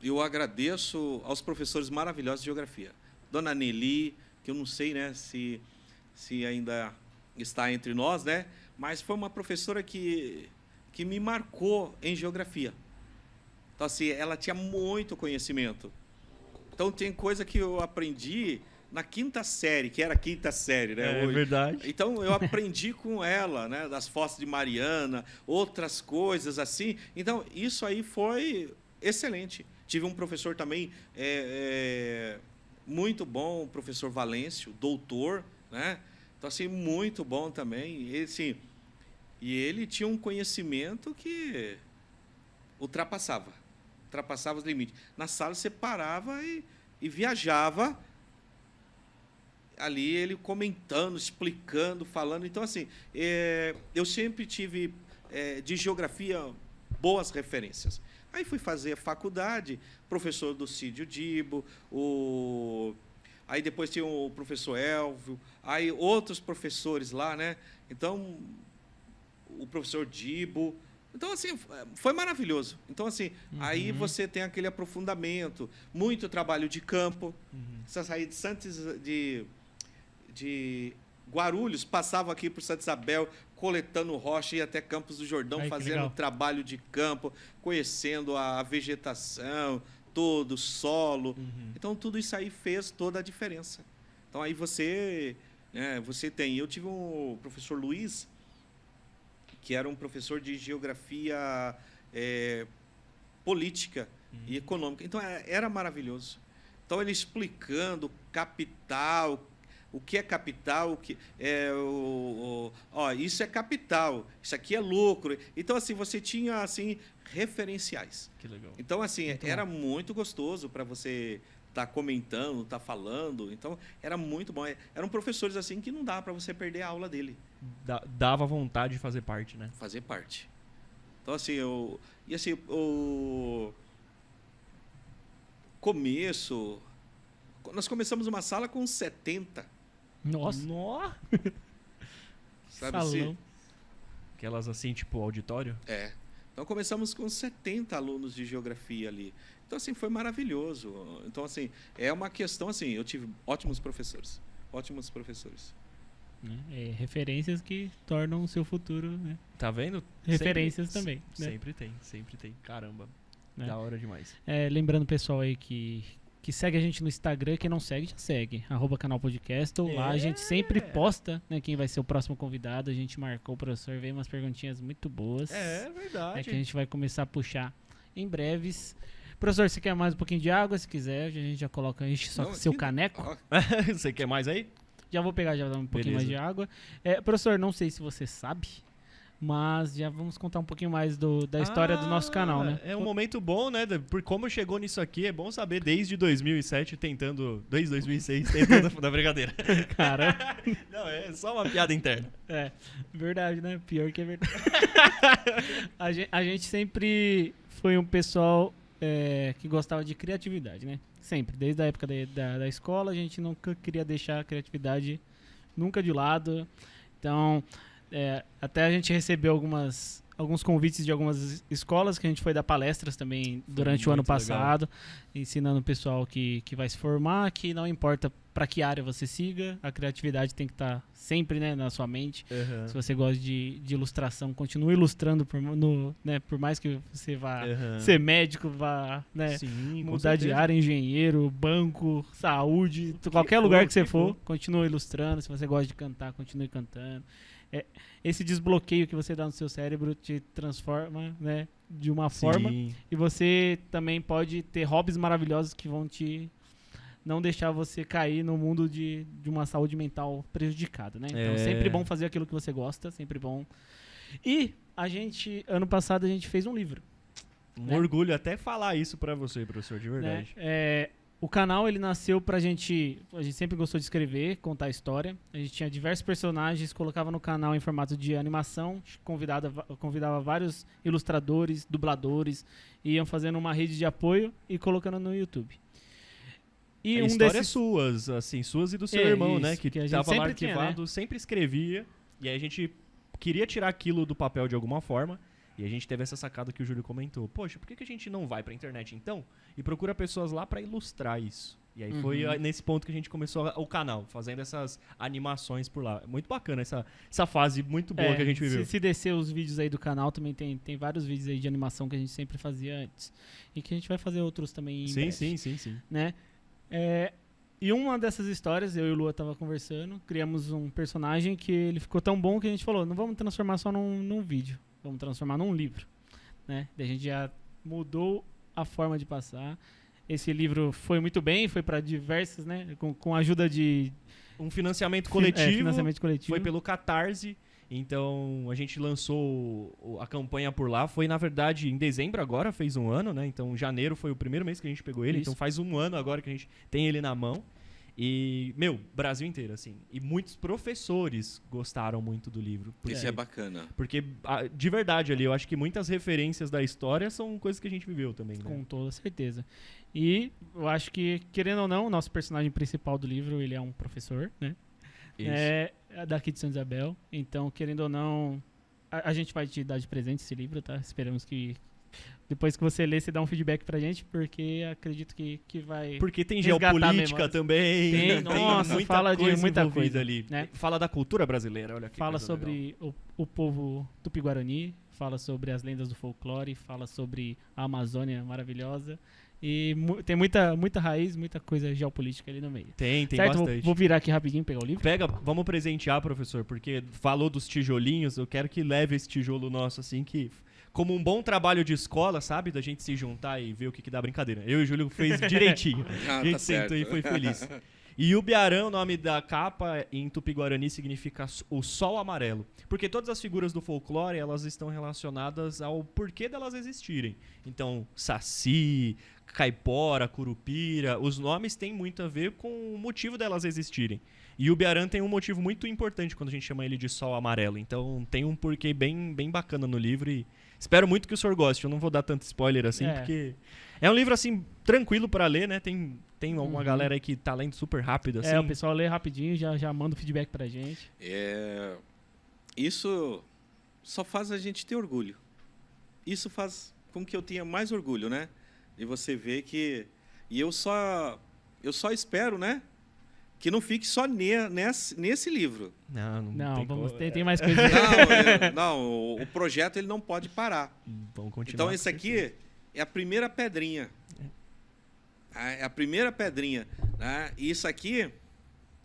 eu agradeço aos professores maravilhosos de geografia. Dona Nelly, que eu não sei, né, se ainda está entre nós, né? Mas foi uma professora que me marcou em geografia. Então, assim, ela tinha muito conhecimento. Então, tem coisa que eu aprendi na 5ª série, que era a 5ª série, né? É verdade. Então, eu aprendi com ela, né? Das fotos de Mariana, outras coisas assim. Então, isso aí foi excelente. Tive um professor também muito bom, o professor Valêncio, doutor, né? Então, assim, muito bom também. E ele tinha um conhecimento que ultrapassava os limites. Na sala você parava e viajava ali, ele comentando, explicando, falando. Então, assim, eu sempre tive de geografia boas referências. Aí fui fazer a faculdade, professor do Cídio Dibo, aí depois tinha o professor Elvio, aí outros professores lá, né? Então, o professor Dibo. Então, assim, foi maravilhoso. Então, assim, aí você tem aquele aprofundamento, muito trabalho de campo. Você saía de Santos, de Guarulhos, passava aqui por Santa Isabel, coletando rocha, ia até Campos do Jordão, fazendo trabalho de campo, conhecendo a vegetação, todo o solo. Então, tudo isso aí fez toda a diferença. Então, aí você tem... Eu tive um professor Luiz, que era um professor de geografia política e econômica. Então, era maravilhoso. Então, ele explicando capital, o que é capital, o que isso é capital, isso aqui é lucro. Então, assim, você tinha assim referenciais. Que legal. Então, assim, era muito gostoso para você estar comentando, estar falando. Então, era muito bom. Eram professores assim que não dava para você perder a aula dele. Dava vontade de fazer parte, né? Fazer parte. Então, assim, o começo... Nós começamos uma sala com 70. Nossa. Sabe Salão. assim? Aquelas assim, tipo auditório? Então, começamos com 70 alunos de geografia ali. Então, assim, foi maravilhoso. Então, assim, é uma questão, assim, eu tive ótimos professores. Ótimos professores. Né? Referências que tornam o seu futuro, né? Tá vendo? Referências também. Né? Sempre tem. Caramba. Né? Da hora demais. Lembrando, pessoal, aí que segue a gente no Instagram, quem não segue, já segue. @canal podcast. Lá a gente sempre posta, né, quem vai ser o próximo convidado. A gente marcou o professor, veio umas perguntinhas muito boas. É verdade. Que a gente vai começar a puxar em breves. Professor, você quer mais um pouquinho de água? Se quiser, a gente já coloca, enche só seu caneco. Você quer mais aí? Já vou pegar já um pouquinho mais de água. Professor, não sei se você sabe, mas já vamos contar um pouquinho mais da história do nosso canal, né? É um momento bom, né? Por como chegou nisso aqui, é bom saber desde 2007 desde 2006 tentando da brincadeira. Cara. Não, é só uma piada interna. Verdade, né? Pior que é verdade. a gente sempre foi um pessoal que gostava de criatividade, né? Sempre, desde a época da escola, a gente nunca queria deixar a criatividade nunca de lado. Então, até a gente recebeu alguns convites de algumas escolas que a gente foi dar palestras também durante o ano passado, ensinando o pessoal que vai se formar, que não importa para que área você siga, a criatividade tem que estar sempre, né, na sua mente. Se você gosta de ilustração, continue ilustrando por mais que você vá ser médico, vá, né, Sim, mudar de área, engenheiro, banco, saúde, qualquer lugar que você for, continue ilustrando. Se você gosta de cantar, continue cantando. Esse desbloqueio que você dá no seu cérebro te transforma, né, de uma forma, e você também pode ter hobbies maravilhosos que vão te não deixar você cair no mundo de uma saúde mental prejudicada, né? Então, sempre bom fazer aquilo que você gosta, sempre bom. E ano passado, a gente fez um livro. Orgulho até falar isso pra você, professor, de verdade. O canal, ele nasceu a gente sempre gostou de escrever, contar história. A gente tinha diversos personagens, colocava no canal em formato de animação, convidava vários ilustradores, dubladores, iam fazendo uma rede de apoio e colocando no YouTube. E histórias suas, assim, suas e do seu irmão, né? Que a gente tava lá sempre arquivado, tinha, né? sempre escrevia, e aí a gente queria tirar aquilo do papel de alguma forma. E a gente teve essa sacada que o Júlio comentou. Poxa, por que a gente não vai pra internet então e procura pessoas lá pra ilustrar isso? E aí foi nesse ponto que a gente começou o canal, fazendo essas animações por lá. Muito bacana essa fase muito boa que a gente viveu. Se descer os vídeos aí do canal, também tem vários vídeos aí de animação que a gente sempre fazia antes. E que a gente vai fazer outros também em breve. Sim. Né? E uma dessas histórias, eu e o Lua tava conversando, criamos um personagem que ele ficou tão bom que a gente falou, não vamos transformar só num vídeo. Vamos transformar num livro, né? Daí a gente já mudou a forma de passar. Esse livro foi muito bem, foi para diversas, né? Com a ajuda de... Um financiamento coletivo. Financiamento coletivo. Foi pelo Catarse. Então, a gente lançou a campanha por lá. Foi, na verdade, em dezembro agora, fez um ano, né? Então, janeiro foi o primeiro mês que a gente pegou ele. Isso. Então, faz um ano agora que a gente tem ele na mão. E, Brasil inteiro, assim. E muitos professores gostaram muito do livro. Isso é bacana. Porque, de verdade, ali, eu acho que muitas referências da história são coisas que a gente viveu também, né? Com toda certeza. E eu acho que, querendo ou não, o nosso personagem principal do livro, ele é um professor, né? Isso. É daqui de Santa Isabel. Então, querendo ou não, a gente vai te dar de presente esse livro, tá? Esperamos que depois que você ler, você dá um feedback pra gente, porque acredito que vai... Porque tem resgatar geopolítica também. Tem, nossa, muita fala coisa de muita envolvida coisa ali. né? Fala da cultura brasileira, olha aqui. Fala sobre o povo tupi-guarani, fala sobre as lendas do folclore, fala sobre a Amazônia maravilhosa. E tem muita raiz, muita coisa geopolítica ali no meio. Tem certo? bastante. Vou virar aqui rapidinho pegar o livro. Vamos presentear, professor, porque falou dos tijolinhos, eu quero que leve esse tijolo nosso, assim, que... Como um bom trabalho de escola, sabe? Da gente se juntar e ver o que dá brincadeira. Eu e o Júlio fez direitinho. A gente sentou e foi feliz. E o Biarã, o nome da capa em Tupi-Guarani significa o sol amarelo. Porque todas as figuras do folclore, elas estão relacionadas ao porquê delas existirem. Então, Saci, Caipora, Curupira, os nomes têm muito a ver com o motivo delas existirem. E o Biarã tem um motivo muito importante quando a gente chama ele de sol amarelo. Então, tem um porquê bem bacana no livro e espero muito que o senhor goste. Eu não vou dar tanto spoiler assim, porque é um livro, assim, tranquilo para ler, né? Tem uma galera aí que tá lendo super rápido, assim. O pessoal lê rapidinho, já manda o feedback pra gente. Isso só faz a gente ter orgulho. Isso faz com que eu tenha mais orgulho, né? E você vê que... E eu só espero, né? Que não fique só nesse livro. Não, como- tem mais coisas. Não, o projeto ele não pode parar. Vamos continuar. Então, esse aqui é a primeira pedrinha. É a primeira pedrinha. Né? E isso aqui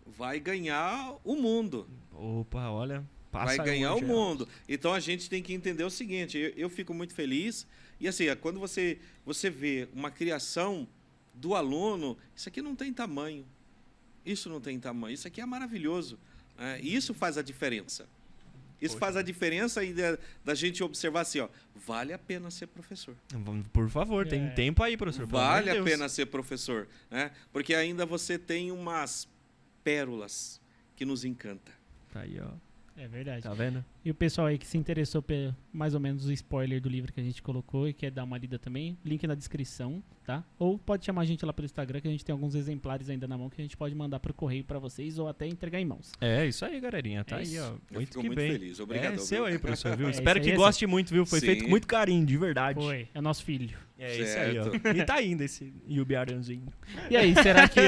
vai ganhar o mundo. Opa, olha. Vai ganhar o mundo. Então, a gente tem que entender o seguinte. Eu fico muito feliz. E assim, quando você vê uma criação do aluno, isso aqui não tem tamanho. Isso não tem tamanho. Isso aqui é maravilhoso. Né? E isso faz a diferença. Isso faz a diferença aí da gente observar assim, ó, vale a pena ser professor. Por favor, tem tempo aí, professor. Vale a pena ser professor, né? Porque ainda você tem umas pérolas que nos encanta. Tá aí, ó. É verdade. Tá vendo? E o pessoal aí que se interessou pelo mais ou menos o spoiler do livro que a gente colocou e quer dar uma lida também, link na descrição, tá? Ou pode chamar a gente lá pelo Instagram, que a gente tem alguns exemplares ainda na mão que a gente pode mandar pro correio pra vocês ou até entregar em mãos. É, isso aí, galerinha. Tá É aí, isso. ó. Eu fico muito bem. feliz. Obrigado. É seu aí, professor, viu? É, Espero isso que aí, goste muito, viu? Foi Sim. feito com muito carinho, de verdade. Foi, é nosso filho. É isso aí, ó. E tá indo esse Yubi Aranzinho. E aí, será que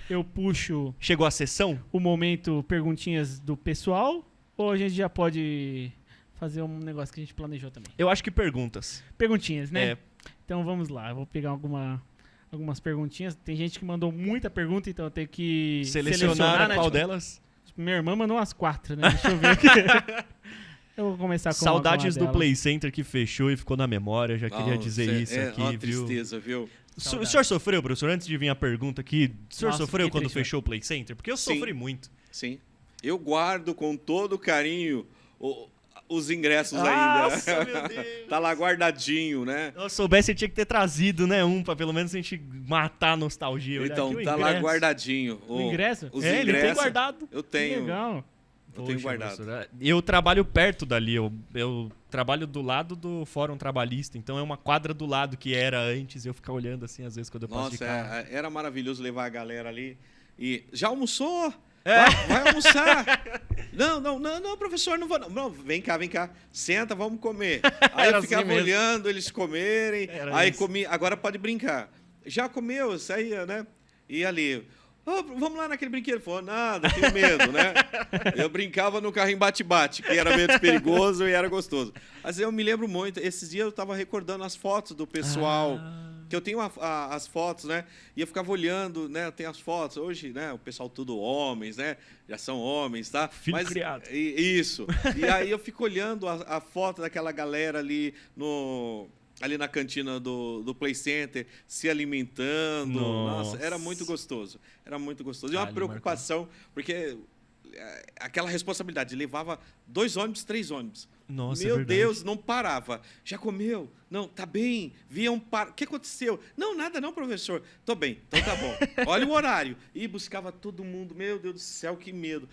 eu puxo Chegou a sessão? o momento perguntinhas do pessoal ou a gente já pode fazer um negócio que a gente planejou também? Eu acho que perguntas. Perguntinhas, né? É. Então vamos lá, eu vou pegar algumas perguntinhas. Tem gente que mandou muita pergunta, então eu tenho que Selecionar né? qual Tipo, delas? minha irmã mandou umas 4, né? Deixa eu ver aqui. Eu vou começar com Saudades uma do delas. Play Center que fechou e ficou na memória. Já queria dizer isso aqui, uma viu? tristeza, viu? O Saudades. senhor sofreu, professor? Antes de vir a pergunta aqui, o senhor Nossa, sofreu fiquei quando triste, fechou o Play Center? Porque eu Sim. sofri muito. Sim. Eu guardo com todo carinho os ingressos ainda. Nossa, meu Deus! Tá lá guardadinho, né? Se eu soubesse, eu tinha que ter trazido, né? Pra pelo menos a gente matar a nostalgia. Olha Então, aqui o tá lá ingresso. guardadinho. O ingresso? Os Ele tem ingressos. guardado. Eu Que tenho. legal. Eu tenho Poxa, guardado. professor, eu trabalho perto dali, eu trabalho do lado do Fórum Trabalhista, então é uma quadra do lado que era antes, eu ficar olhando assim, às vezes, quando eu passo de Nossa, carro. era maravilhoso levar a galera ali. E já almoçou? É. Vai almoçar. Não, professor, não vou. Não, vem cá. Senta, vamos comer. Aí Era eu ficava assim mesmo. olhando eles comerem. Era Aí isso. comi, agora pode brincar. Já comeu? Saía, né? E ali. "Ô, vamos lá naquele brinquedo." Falou, nada, tenho medo, né? Eu brincava no carrinho bate-bate, que era menos perigoso e era gostoso. Mas eu me lembro muito, esses dias eu estava recordando as fotos do pessoal, que eu tenho as fotos, né? E eu ficava olhando, né? Eu tenho as fotos. Hoje, né? O pessoal tudo homens, né? Já são homens, tá? Filho criado. Isso. E aí eu fico olhando a foto daquela galera ali na cantina do Play Center, se alimentando. Nossa, era muito gostoso. Era muito gostoso. E uma Ali preocupação, porque aquela responsabilidade, levava 2 ônibus, 3 ônibus. Nossa, Meu é verdade. Deus, não parava. Já comeu? Não, tá bem. Via um par. O que aconteceu? Não, nada não, professor. Tô bem, então tá bom. Olha o horário. E buscava todo mundo. Meu Deus do céu, que medo.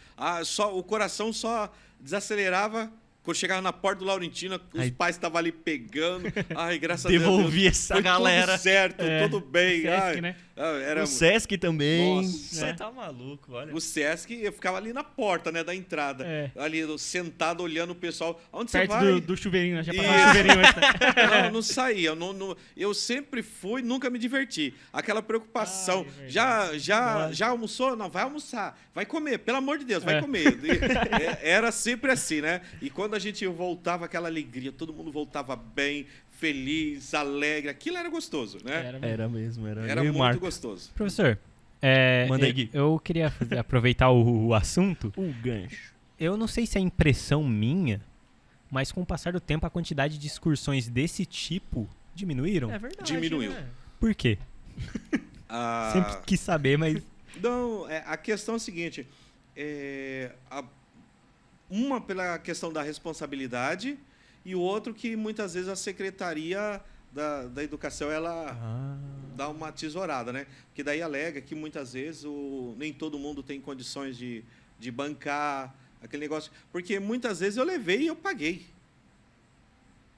O coração só desacelerava quando chegava na porta do Laurentino, os Aí- pais estavam ali pegando. Ai, graças a Deus. Devolvi essa foi galera. Tudo certo, tudo bem. Sesc, Ai, né? era O Sesc também. Nossa, Você é. tá maluco, olha. o Sesc, eu ficava ali na porta, né, da entrada. É. Ali, sentado, olhando o pessoal. Aonde você Perto vai? do chuveirinho, né? Já passou Isso. o chuveirinho antes, né? Não saía. Eu sempre fui, nunca me diverti. Aquela preocupação. Ai, Já almoçou? Não, vai almoçar. Vai comer, pelo amor de Deus, vai É. comer. Era sempre assim, né? E quando a gente voltava, aquela alegria, todo mundo voltava bem, feliz, alegre. Aquilo era gostoso, né? Era mesmo, era. Era Eu e o muito Marco. gostoso. Professor, Manda aí, Gui. eu queria aproveitar o assunto. O gancho. Eu não sei se é impressão minha, mas com o passar do tempo a quantidade de excursões desse tipo diminuíram. É verdade. Diminuiu. né? Por quê? Ah, Sempre quis saber, mas Não, a questão é a seguinte: uma pela questão da responsabilidade e o outro que muitas vezes a secretaria da educação ela dá uma tesourada, né? Porque daí alega que muitas vezes nem todo mundo tem condições de bancar aquele negócio, porque muitas vezes eu levei e eu paguei.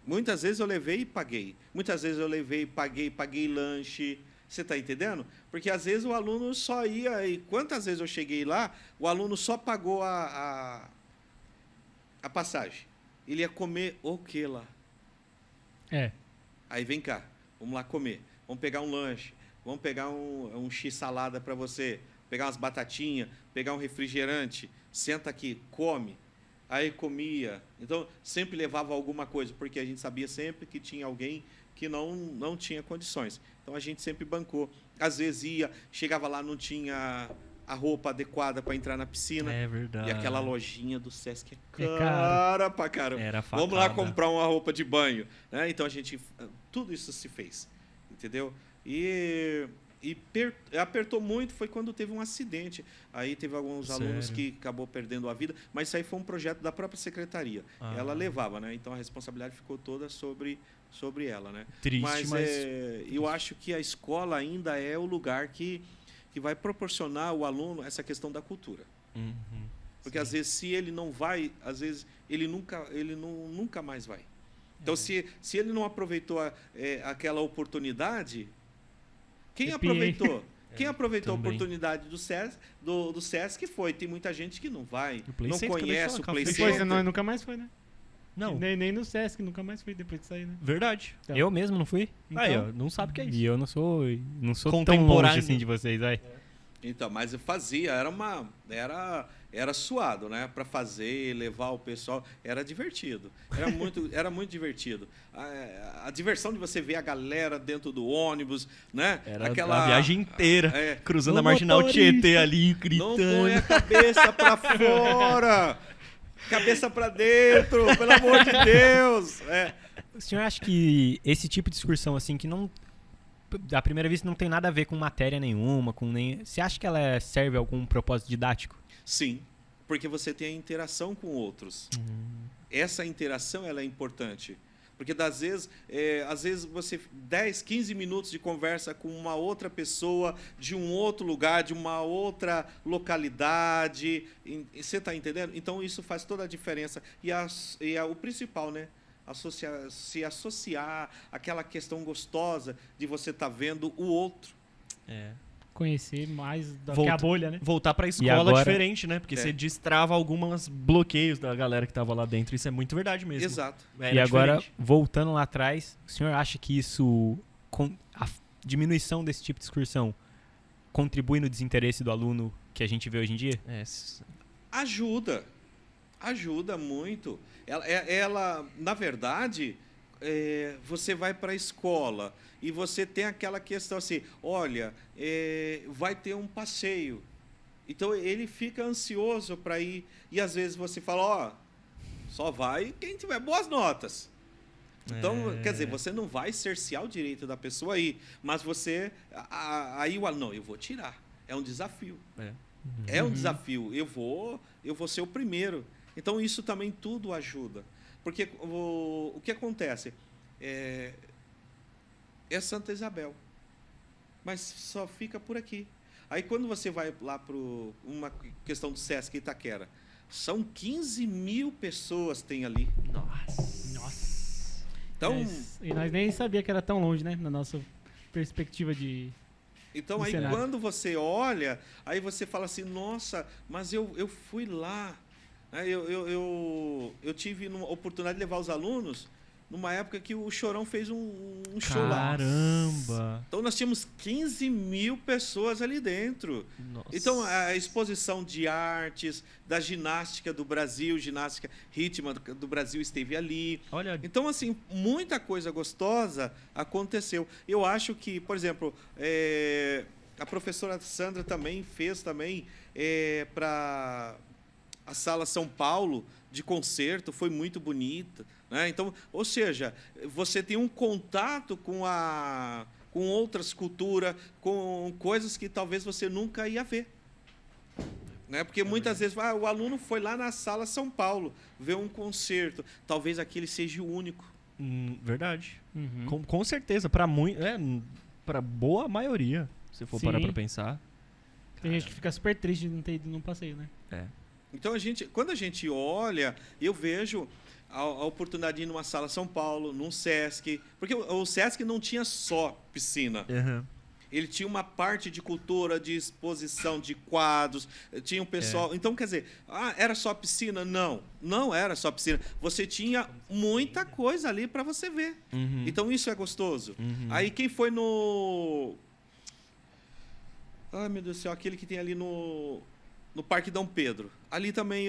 Muitas vezes eu levei e paguei. Muitas vezes eu levei e paguei lanche. Você está entendendo? Porque às vezes o aluno só ia. E quantas vezes eu cheguei lá, o aluno só pagou a passagem. Ele ia comer o que lá? É. Aí vem cá, vamos lá comer. vamos pegar um lanche, vamos pegar um x-salada para você, pegar umas batatinhas, pegar um refrigerante, senta aqui, come. Aí comia. Então, sempre levava alguma coisa, porque a gente sabia sempre que tinha alguém que não tinha condições. Então, a gente sempre bancou. Às vezes ia, chegava lá, não tinha a roupa adequada para entrar na piscina. É verdade. E aquela lojinha do Sesc É cara pra caramba. Era facada. Vamos lá comprar uma roupa de banho. Né? Então, tudo isso se fez. Entendeu? E apertou muito foi quando teve um acidente. Aí teve alguns alunos que acabou perdendo a vida, mas isso aí foi um projeto da própria secretaria. Ela levava, né? Então a responsabilidade ficou toda sobre ela, né? Triste, mas eu acho que a escola ainda é o lugar que vai proporcionar ao aluno essa questão da cultura. Porque às vezes se ele não vai, às vezes ele nunca mais vai. Então se ele não aproveitou aquela oportunidade, quem aproveitou? Quem aproveitou a oportunidade do Sesc foi. Tem muita gente que não vai, não conhece o Play Depois Center. não, nunca mais foi, né? Não. Nem no Sesc, nunca mais foi depois de sair, né? Verdade. Então. Eu mesmo não fui. Então, Aí, ó, não sabe o que é isso. E eu não sou tão Contemporâneo. longe assim de vocês, vai. Então, mas eu fazia, era suado, né? Para fazer, levar o pessoal, era divertido. Era muito divertido. A diversão de você ver a galera dentro do ônibus, né? Era a viagem inteira, cruzando a Marginal Tietê ali, gritando. Não põe a cabeça para fora! Cabeça para dentro, pelo amor de Deus! O senhor acha que esse tipo de excursão, assim, que não... à primeira vista não tem nada a ver com matéria nenhuma, você acha que ela serve a algum propósito didático? Sim, porque você tem a interação com outros. Essa interação ela é importante. Porque às vezes você 10, 15 minutos de conversa com uma outra pessoa de um outro lugar, de uma outra localidade. Você está entendendo? Então isso faz toda a diferença. E o principal, né? Se associar àquela questão gostosa de você estar vendo o outro. Conhecer mais do que a bolha, né? Voltar pra escola agora... diferente, né? Porque você destrava alguns bloqueios da galera que tava lá dentro. Isso é muito verdade mesmo. Exato. E agora, voltando lá atrás, o senhor acha que a diminuição desse tipo de excursão contribui no desinteresse do aluno que a gente vê hoje em dia? Ajuda muito. Ela na verdade, você vai para a escola e você tem aquela questão assim, olha, vai ter um passeio. Então, ele fica ansioso para ir. E, às vezes, você fala, só vai quem tiver boas notas. Então, quer dizer, você não vai cercear o direito da pessoa aí, mas você... Aí o aluno, não, eu vou tirar. É um desafio. É um desafio. Eu vou ser o primeiro. Então, isso também tudo ajuda. Porque o que acontece? É Santa Isabel. Mas só fica por aqui. Aí, quando você vai lá para uma questão do Sesc Itaquera, são 15 mil pessoas tem ali. Nossa. Então, E nós nem sabia que era tão longe, né? Na nossa perspectiva de... Então, do aí cenário. quando você olha, aí você fala assim, nossa, mas eu fui lá. Eu tive a oportunidade de levar os alunos numa época que o Chorão fez um show lá. Caramba! Então, nós tínhamos 15 mil pessoas ali dentro. Nossa. Então, a exposição de artes, da ginástica do Brasil, ginástica rítmica do Brasil esteve ali. Olha, Então, assim, muita coisa gostosa aconteceu. Eu acho que, por exemplo, a professora Sandra também fez para a Sala São Paulo de concerto, foi muito bonita. Né? Então, ou seja, você tem um contato com outras culturas, com coisas que talvez você nunca ia ver. Né? Porque muitas vezes o aluno foi lá na Sala São Paulo ver um concerto. Talvez aquele seja o único. verdade. Uhum. Com certeza, para boa maioria, se for Sim. parar pra pensar. Tem gente que fica super triste de não ter ido num passeio, né? Então, quando a gente olha, eu vejo a oportunidade de ir numa Sala São Paulo, num Sesc, porque o Sesc não tinha só piscina. Ele tinha uma parte de cultura, de exposição de quadros, tinha um pessoal... Então, quer dizer, era só piscina? Não, não era só piscina. Você tinha muita coisa ali para você ver. Então, isso é gostoso. Aí, quem foi no... Ai, meu Deus do céu, aquele que tem ali no Parque Dom Pedro. Ali também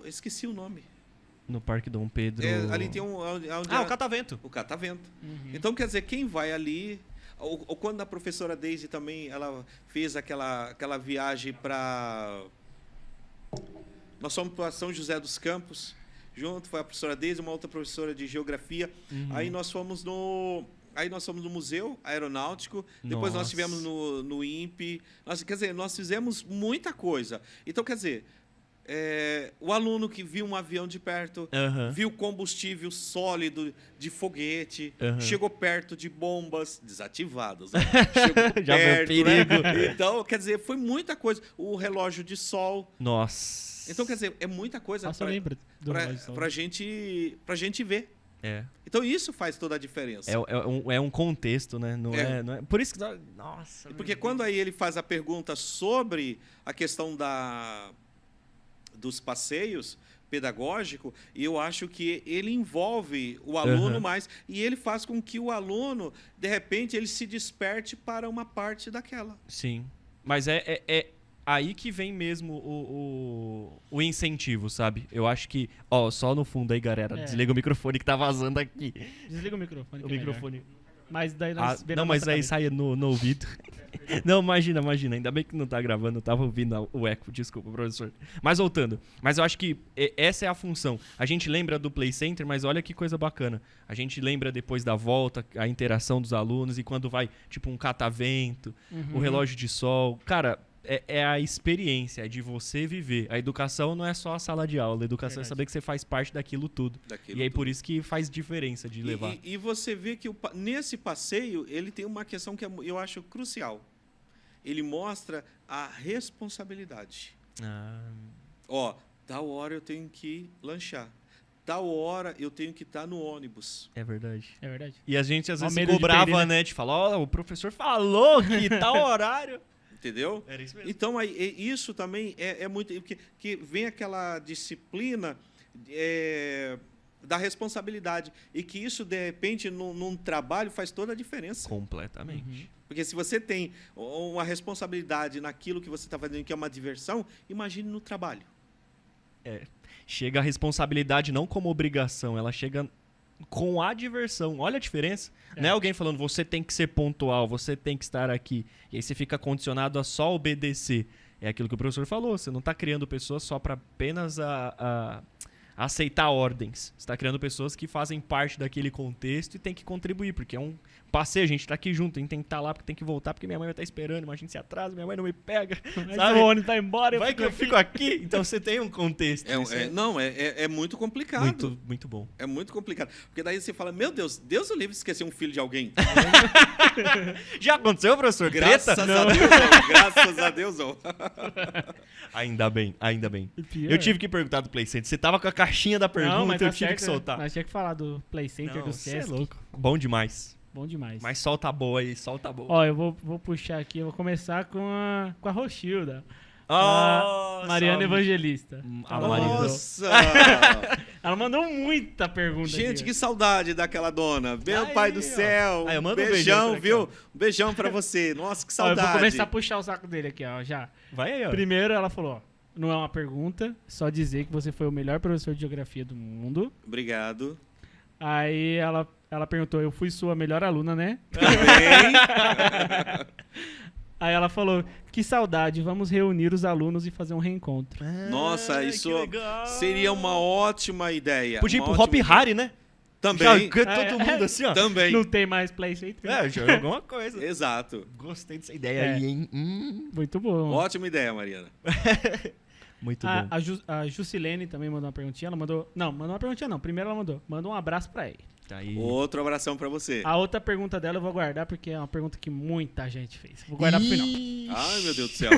esqueci o nome. No Parque Dom Pedro... ali tem um... o Catavento. O Catavento. Então, quer dizer, quem vai ali... Ou quando a professora Daisy também ela fez aquela viagem para... Nós fomos para São José dos Campos, junto, foi a professora Daisy, uma outra professora de geografia. Aí nós fomos no Museu Aeronáutico, depois nós estivemos no INPE. Quer dizer, nós fizemos muita coisa. Então, quer dizer... o aluno que viu um avião de perto, viu combustível sólido de foguete, chegou perto de bombas desativadas. Né? Chegou Já perto, viu perigo. né? Então, quer dizer, foi muita coisa. O relógio de sol. Nossa. Então, quer dizer, é muita coisa pra gente ver. Então, isso faz toda a diferença. É um contexto, né? Não é. Por isso que... Nossa. Porque quando aí ele faz a pergunta sobre a questão dos passeios pedagógicos, eu acho que ele envolve o aluno mais e ele faz com que o aluno, de repente, ele se desperte para uma parte daquela. Sim. Mas é aí que vem mesmo o incentivo, sabe? Eu acho que... Ó, só no fundo aí, galera. Desliga o microfone que tá vazando aqui. Desliga o microfone. O microfone. Mas daí não, mas aí sai no ouvido. Não, imagina. Ainda bem que não tá gravando, eu tava ouvindo o eco. Desculpa, professor. Mas voltando. Mas eu acho que essa é a função. A gente lembra do Play Center, mas olha que coisa bacana. A gente lembra depois da volta, a interação dos alunos e quando vai, tipo, um catavento, o relógio de sol. Cara, é a experiência, é de você viver. A educação não é só a sala de aula. A educação é saber que você faz parte daquilo tudo. E aí por isso que faz diferença de levar. E você vê que nesse passeio, ele tem uma questão que eu acho crucial. Ele mostra a responsabilidade. Tal hora eu tenho que lanchar. Tal hora eu tenho que estar no ônibus. É verdade. É verdade. E a gente às vezes se cobrava, né? De falar, o professor falou que tal horário... Entendeu? Era isso mesmo. Então, isso também é muito... Que vem aquela disciplina da responsabilidade. E que isso, de repente, num trabalho, faz toda a diferença. Completamente. Porque se você tem uma responsabilidade naquilo que você está fazendo, que é uma diversão, imagine no trabalho. Chega a responsabilidade não como obrigação, ela chega... com a diversão. Olha a diferença. Não é alguém falando, você tem que ser pontual, você tem que estar aqui. E aí você fica condicionado a só obedecer. É aquilo que o professor falou. Você não está criando pessoas só para apenas aceitar ordens. Você está criando pessoas que fazem parte daquele contexto e tem que contribuir, porque é um passeio, a gente está aqui junto, a gente tem que estar lá porque tem que voltar, porque minha mãe vai estar esperando, imagina se atrasa, minha mãe não me pega, sabe? O ônibus vai embora, vai que eu fico aqui. Então você tem um contexto. É muito complicado. Muito bom. É muito complicado. Porque daí você fala, meu Deus o livre esquecer um filho de alguém. Já aconteceu, professor? Graças a Deus, não. Graças a Deus, não. Ainda bem. Eu tive que perguntar do Play Center. Você tava com a caixinha da pergunta, eu tive que soltar. Nós tinha que falar do Play Center, do Sesc. É louco. Bom demais. Mas solta boa aí, solta boa. Ó, eu vou puxar aqui, eu vou começar com a Rochilda. Mariana Evangelista. Nossa! Ela mandou muita pergunta. Gente, aqui. Que saudade daquela dona. Meu pai do céu. Eu mando beijão, viu? Um beijão pra você. Nossa, que saudade. Eu vou começar a puxar o saco dele aqui, ó, já. Vai aí, ó. Primeiro ela falou, ó, não é uma pergunta, só dizer que você foi o melhor professor de geografia do mundo. Obrigado. Aí ela perguntou, eu fui sua melhor aluna, né? Também. Aí ela falou, que saudade, vamos reunir os alunos e fazer um reencontro. Nossa, isso seria uma ótima ideia. Podia ir pro Hop Hari, né? Também. Todo mundo assim, ó. Também. Não tem mais Play Center. Joga alguma coisa. Exato. Gostei dessa ideia aí, hein? Muito bom. Ótima ideia, Mariana. Muito bom. A Jusilene também mandou uma perguntinha. Ela mandou... Não, mandou uma perguntinha não. Primeiro ela mandou um abraço pra ele. Tá aí. Outro abração pra você. A outra pergunta dela eu vou guardar porque é uma pergunta que muita gente fez. Vou guardar pro final. Ai, meu Deus do céu.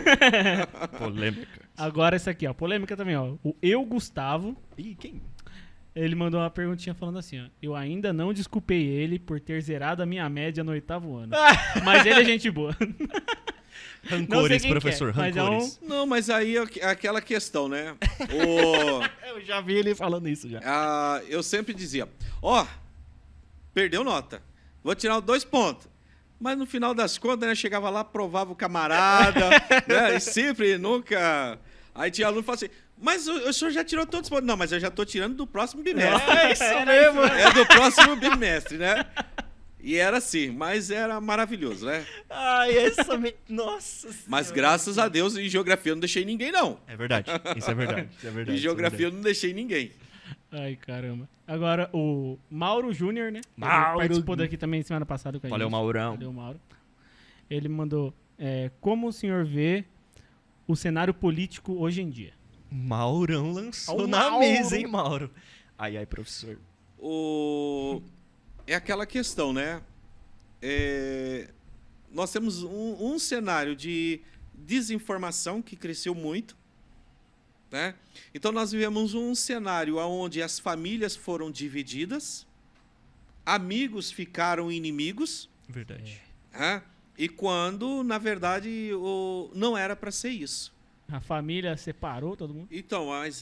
Polêmica. Agora essa aqui, ó. Polêmica também, ó. O Eu Gustavo. Ih, quem? Ele mandou uma perguntinha falando assim, ó. Eu ainda não desculpei ele por ter zerado a minha média no 8º ano. Mas ele é gente boa. Rancores, professor, mas rancores. Não, mas aí é aquela questão, né? Eu já vi ele falando isso já. Eu sempre dizia, perdeu nota, vou tirar 2 pontos. Mas no final das contas, né, chegava lá, provava o camarada, né? E sempre, nunca... Aí tinha aluno que falava assim, mas o senhor já tirou todos os pontos. Não, mas eu já estou tirando do próximo bimestre. É isso mesmo. É do próximo bimestre, né? E era assim, mas era maravilhoso, né? Ai, nossa senhora. Mas graças a Deus, em geografia eu não deixei ninguém, não. É verdade, isso é verdade. Isso é verdade Em geografia eu não deixei ninguém. Ai, caramba. Agora, o Mauro Júnior, né? Ele Mauro. participou daqui também semana passada com a Valeu, gente. Maurão. Valeu, Mauro. Ele mandou, como o senhor vê o cenário político hoje em dia? Maurão lançou Ó, o na Mauro. mesa, hein, Mauro? Ai, professor. É aquela questão, né? Nós temos um cenário de desinformação que cresceu muito, né? Então nós vivemos um cenário onde as famílias foram divididas, amigos ficaram inimigos, Verdade. né? E quando, na verdade, não era para ser isso. A família separou todo mundo? Então, mas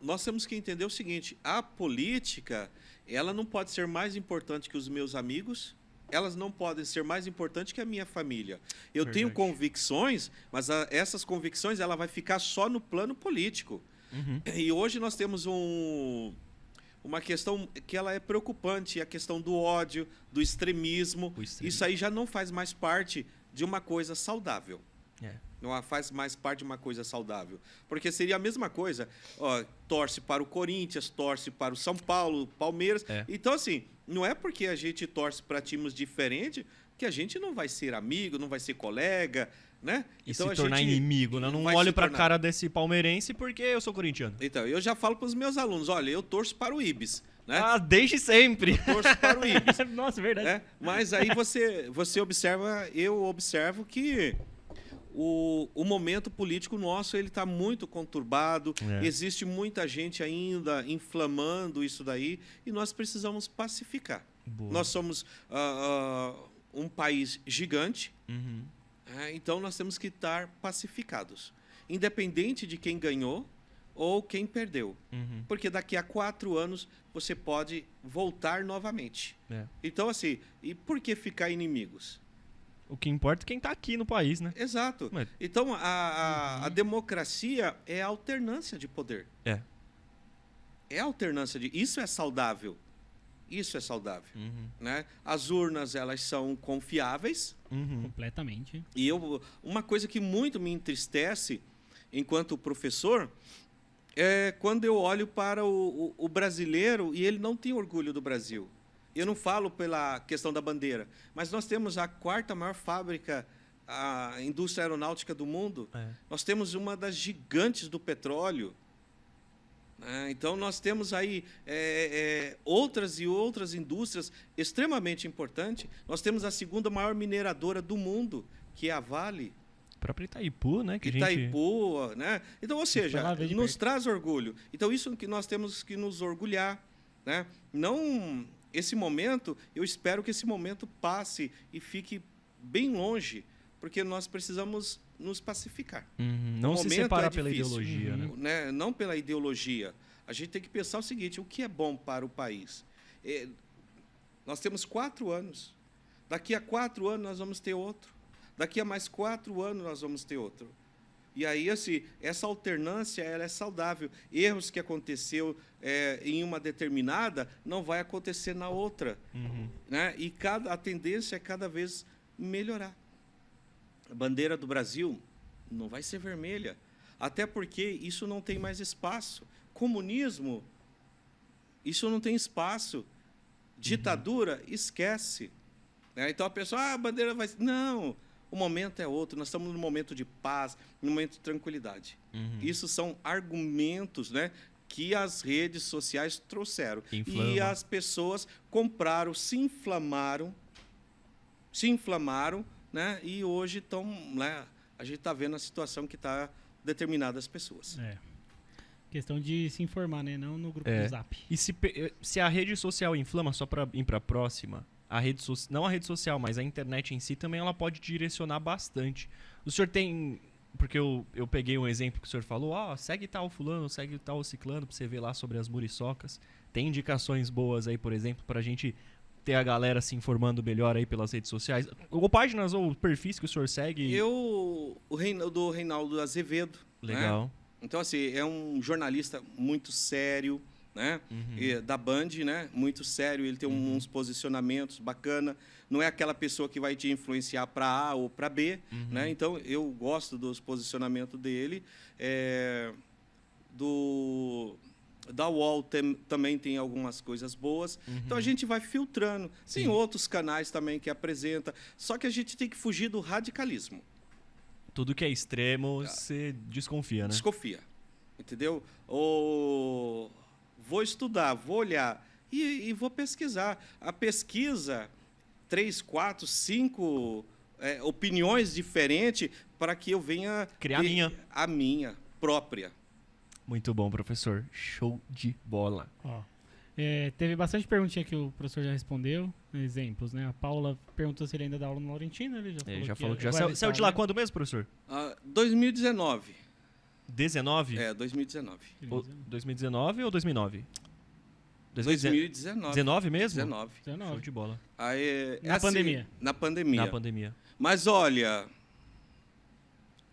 nós temos que entender o seguinte, a política, ela não pode ser mais importante que os meus amigos, elas não podem ser mais importantes que a minha família. Eu Verdade. tenho convicções, mas essas convicções ela vai ficar só no plano político. Uhum. E hoje nós temos uma questão que ela é preocupante, a questão do ódio, do extremismo. Isso aí já não faz mais parte de uma coisa saudável. Não faz mais parte de uma coisa saudável. Porque seria a mesma coisa, torce para o Corinthians, torce para o São Paulo, Palmeiras. Então, assim, não é porque a gente torce para times diferentes que a gente não vai ser amigo, não vai ser colega, né? E então, se tornar inimigo, né? Não olho pra cara desse palmeirense porque eu sou corintiano. Então, eu já falo para os meus alunos, olha, eu torço para o Ibis, né? Desde sempre. Eu torço para o Ibis. Nossa, verdade. Né? Mas aí você observa, eu observo que o momento político nosso ele está muito conturbado, existe muita gente ainda inflamando isso daí e nós precisamos pacificar. Boa. Nós somos um país gigante, Uhum. então nós temos que estar pacificados, independente de quem ganhou ou quem perdeu. Uhum. Porque daqui a 4 anos você pode voltar novamente. Então, assim, e por que ficar inimigos? O que importa é quem tá aqui no país, né? Exato. Mas- Então, a democracia é a alternância de poder. É a alternância de... Isso é saudável. Isso é saudável. Uhum. Né? As urnas, elas são confiáveis. Uhum. Completamente. E uma coisa que muito me entristece, enquanto professor, é quando eu olho para o brasileiro e ele não tem orgulho do Brasil. Eu não falo pela questão da bandeira, mas nós temos a 4ª maior fábrica, a indústria aeronáutica do mundo. Nós temos uma das gigantes do petróleo. Então, nós temos aí outras e outras indústrias extremamente importantes. Nós temos a 2ª maior mineradora do mundo, que é a Vale. O próprio Itaipu, né? Itaipu, né? Então, ou seja, lá ver de nos perto. traz orgulho. Então, isso que nós temos que nos orgulhar, né? Não... Esse momento, eu espero que esse momento passe e fique bem longe, porque nós precisamos nos pacificar. Uhum. Não se momento separar é pela difícil. ideologia, né? Não pela ideologia. A gente tem que pensar o seguinte, o que é bom para o país? Nós temos 4 anos. Daqui a 4 anos nós vamos ter outro. Daqui a mais 4 anos nós vamos ter outro. E aí, assim, essa alternância ela é saudável. Erros que aconteceu em uma determinada não vai acontecer na outra. Uhum. Né? E a tendência é cada vez melhorar. A bandeira do Brasil não vai ser vermelha. Até porque isso não tem mais espaço. Comunismo, isso não tem espaço. Ditadura, esquece. Né? Então a pessoa, a bandeira vai... Não, o momento é outro. Nós estamos num momento de paz, num momento de tranquilidade. Uhum. Isso são argumentos, né, que as redes sociais trouxeram. Inflama. E as pessoas compraram, se inflamaram, né, e hoje estão... Né, a gente está vendo a situação que está determinada às pessoas. Questão de se informar, né? Não no grupo É. do Zap. E se a rede social inflama, só pra ir pra próxima, não a rede social, mas a internet em si também, ela pode direcionar bastante. O senhor tem... Porque eu peguei um exemplo que o senhor falou, segue tal fulano, segue tal ciclano, pra você ver lá sobre as muriçocas. Tem indicações boas aí, por exemplo, pra gente ter a galera se informando melhor aí pelas redes sociais? Ou páginas ou perfis que o senhor segue? Do Reinaldo Azevedo. Legal. Né? Então, assim, é um jornalista muito sério, né? Da Band, né? Muito sério, ele tem uns posicionamentos bacana. Não é aquela pessoa que vai te influenciar para A ou para B, né? Então, eu gosto dos posicionamentos dele. Da UOL também tem algumas coisas boas. Então, a gente vai filtrando. Tem outros canais também que apresenta. Só que a gente tem que fugir do radicalismo. Tudo que é extremo, você desconfia, né? Desconfia, entendeu? Ou vou estudar, vou olhar e vou pesquisar. A pesquisa, 3, 4, 5 opiniões diferentes para que eu venha... Criar a minha própria. Muito bom, professor. Show de bola. Ó, teve bastante perguntinha que o professor já respondeu. Exemplos, né? A Paula perguntou se ele ainda dá aula no Laurentino. Ele Já falou que já vai saiu de lá né? quando mesmo, professor? 2019. 19? 2019. 2019 ou 2009? 2019. 19 mesmo? 19. Show de bola. Aí, Na pandemia. Na pandemia. Na pandemia. Mas olha,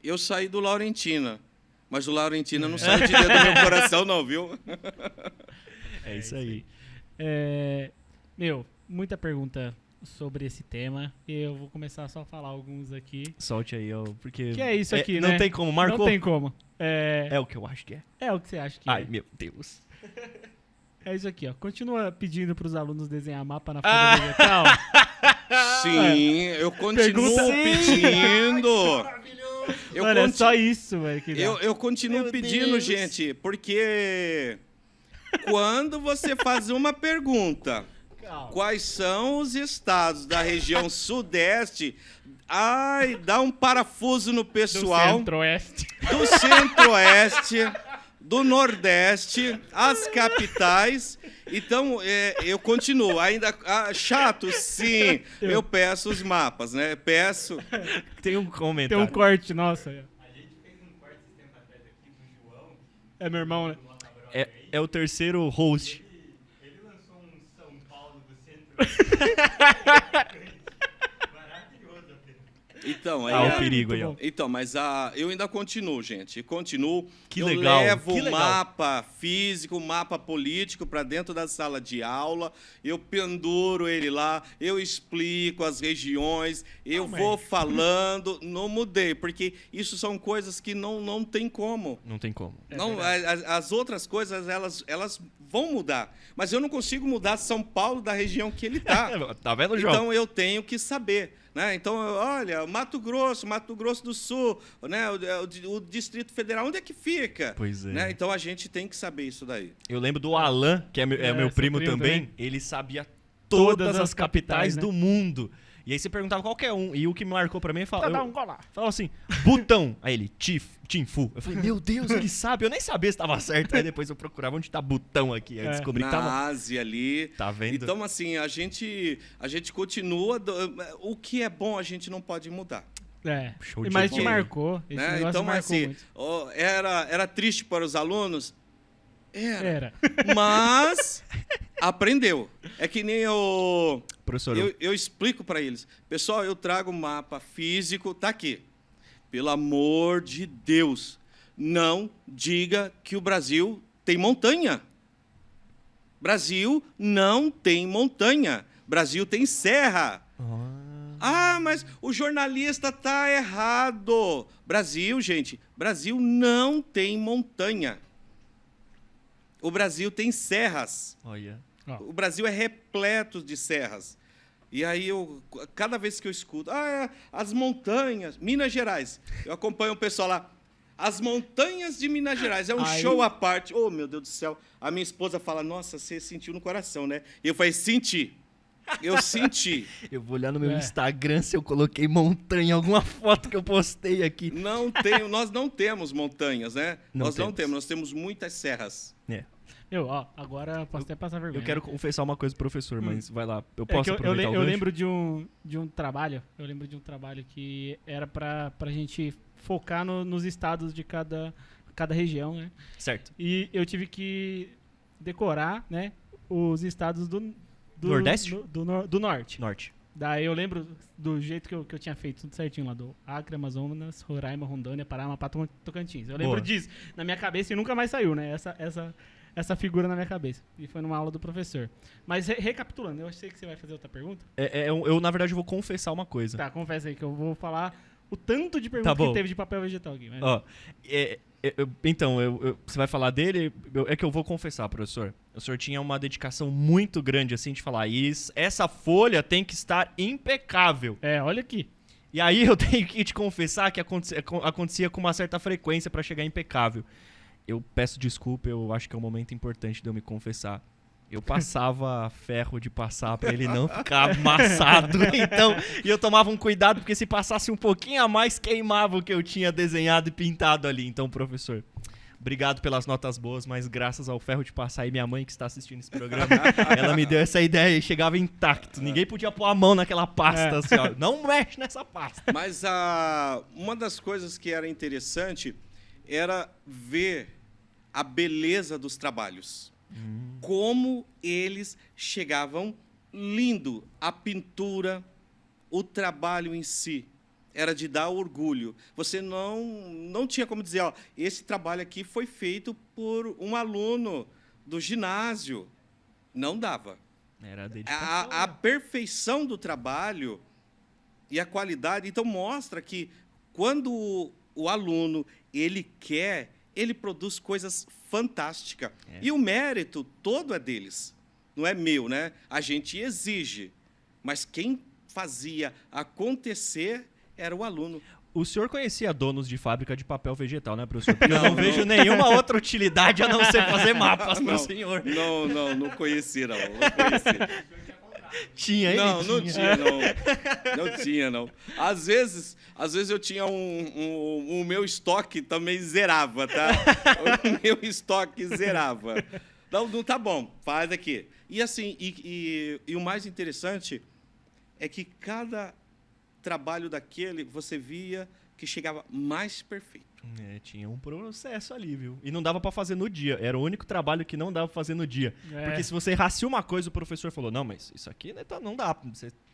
eu saí do Laurentina, mas o Laurentina não saiu de dentro do meu coração não, viu? É isso aí. Muita pergunta sobre esse tema. Eu vou começar só a falar alguns aqui. Solte aí, porque... Que é isso aqui, né? Não tem como, marcou? Não tem como. É o que eu acho que é. É o que você acha que Ai, é. meu Deus. É isso aqui, ó. Continua pedindo pros alunos desenhar mapa na folha vegetal. Sim, eu continuo pedindo. Mano, é só isso, velho. Eu continuo Meu pedindo, Deus. gente, porque quando você faz uma pergunta, quais são os estados da região sudeste, dá um parafuso no pessoal. Centro-Oeste. Do centro-oeste, do nordeste, as capitais. Então, eu continuo. Ainda chato, sim. Eu peço os mapas, né? Peço. Tem um Tem comentário. um corte, nossa. A gente fez um corte esse tempo atrás aqui do João. É meu irmão, né? É o terceiro host. Ele lançou um São Paulo do centro. Maravilhoso, Pedro. Então, O perigo aí, ó. Então, mas eu ainda continuo, gente. Continuo. Que eu legal, levo que o legal. mapa físico, o mapa político para dentro da sala de aula. Eu penduro ele lá, eu explico as regiões, eu vou falando. Não mudei, porque isso são coisas que não tem como. Não tem como. Não, as outras coisas, elas vão mudar. Mas eu não consigo mudar São Paulo da região que ele está. Tá vendo, João? Então eu tenho que saber, né? Então, olha, Mato Grosso do Sul, né? O Distrito Federal, onde é que fica? Pois é. Né? Então a gente tem que saber isso daí. Eu lembro do Alan, que é meu seu primo primo também. também. Ele sabia todas as capitais né? do mundo. E aí você perguntava qualquer um. E o que me marcou pra mim, Pra dar um gol lá. falava assim, Butão. Aí ele, Tinfu. Eu falei, meu Deus, ele sabe. Eu nem sabia se tava certo. Aí depois eu procurava onde tá Butão aqui. Aí eu descobri que Na tava... Ásia ali. Tá vendo? Então, assim, a gente continua. O que é bom a gente não pode mudar. Show de Mas bola. te marcou. Esse Né? negócio Então, marcou assim, muito. era triste para os alunos? Era. Mas aprendeu. É que nem Professor, eu explico para eles. Pessoal, eu trago um mapa físico, tá aqui. Pelo amor de Deus, não diga que o Brasil tem montanha. Brasil não tem montanha. Brasil tem serra. Mas o jornalista tá errado. Brasil, gente, Brasil não tem montanha. O Brasil tem serras. olha. O Brasil é repleto de serras. E aí, cada vez que eu escuto, as montanhas, Minas Gerais, eu acompanho o pessoal lá, as montanhas de Minas Gerais, é um show à parte. Oh, meu Deus do céu. A minha esposa fala, nossa, você sentiu no coração, né? E eu falei, senti. Eu senti. Eu vou olhar no meu É. Instagram se eu coloquei montanha, alguma foto que eu postei aqui. Nós não temos montanhas, né? Não Nós não temos. temos, nós temos muitas serras. É. Eu, ó, agora posso até passar vergonha. Eu quero confessar uma coisa pro professor, mas vai lá. Eu É posso que aproveitar o eu gancho? lembro de um trabalho. Eu lembro de um trabalho que era pra gente focar nos estados de cada região, né? Certo. E eu tive que decorar, né, os estados do Nordeste? do norte. Norte. Daí eu lembro do jeito que eu tinha feito tudo certinho lá, do Acre, Amazonas, Roraima, Rondônia, Pará, Amapá, Tocantins. Eu lembro Boa. disso na minha cabeça e nunca mais saiu, né, essa figura na minha cabeça. E foi numa aula do professor. Mas recapitulando, eu achei que você vai fazer outra pergunta. Eu, na verdade, vou confessar uma coisa. Tá, confessa aí que eu vou falar o tanto de perguntas Tá bom. que teve de papel vegetal aqui. Mas... Ó, então, você vai falar dele? É que eu vou confessar, professor. O senhor tinha uma dedicação muito grande, assim, de falar, essa folha tem que estar impecável. olha aqui. E aí eu tenho que te confessar que acontecia com uma certa frequência pra chegar impecável. Eu peço desculpa, eu acho que é um momento importante de eu me confessar. Eu passava ferro de passar pra ele não ficar amassado. Então, e eu tomava um cuidado, porque se passasse um pouquinho a mais, queimava o que eu tinha desenhado e pintado ali. Então, professor, obrigado pelas notas boas, mas graças ao ferro de passar e minha mãe que está assistindo esse programa, ela me deu essa ideia e chegava intacto. Ninguém podia pôr a mão naquela pasta, assim, ó. Não mexe nessa pasta. Mas uma das coisas que era interessante era ver a beleza dos trabalhos. Como eles chegavam lindo. A pintura, o trabalho em si, era de dar orgulho. Você não tinha como dizer, ó, esse trabalho aqui foi feito por um aluno do ginásio. Não dava. Era a dedicação. A perfeição do trabalho e a qualidade, então mostra que quando o aluno ele quer, ele produz coisas fantásticas. E o mérito todo é deles, não é meu, né? A gente exige, mas quem fazia acontecer era o aluno. O senhor conhecia donos de fábrica de papel vegetal, né, professor? Porque eu não vejo nenhuma outra utilidade a não ser fazer mapas pro senhor. Não conheci, não conheci. Tinha, ele Não tinha. Não tinha, não. Às vezes eu tinha o meu estoque também zerava, tá? O meu estoque zerava. Não tá bom, faz aqui. E assim, e o mais interessante é que cada trabalho daquele, você via que chegava mais perfeito. Tinha um processo ali, viu? E não dava pra fazer no dia. Era o único trabalho que não dava pra fazer no dia. Porque se você errasse uma coisa, o professor falou, não, mas isso aqui não dá.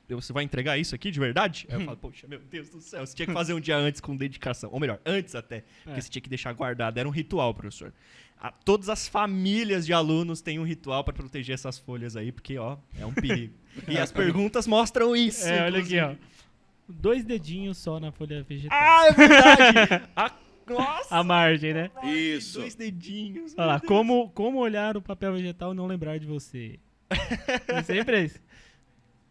Você vai entregar isso aqui de verdade? Aí eu falo, poxa, meu Deus do céu, você tinha que fazer um dia antes com dedicação. Ou melhor, antes até. Porque você tinha que deixar guardado. Era um ritual, professor. Todas as famílias de alunos têm um ritual pra proteger essas folhas aí, porque, ó, é um perigo. E as perguntas mostram isso. Olha aqui, ó. 2 dedinhos só na folha vegetal. Ah, é verdade! Nossa! A margem, né? Isso. 2 dedinhos. Olha lá, como olhar o papel vegetal e não lembrar de você? Sempre é isso.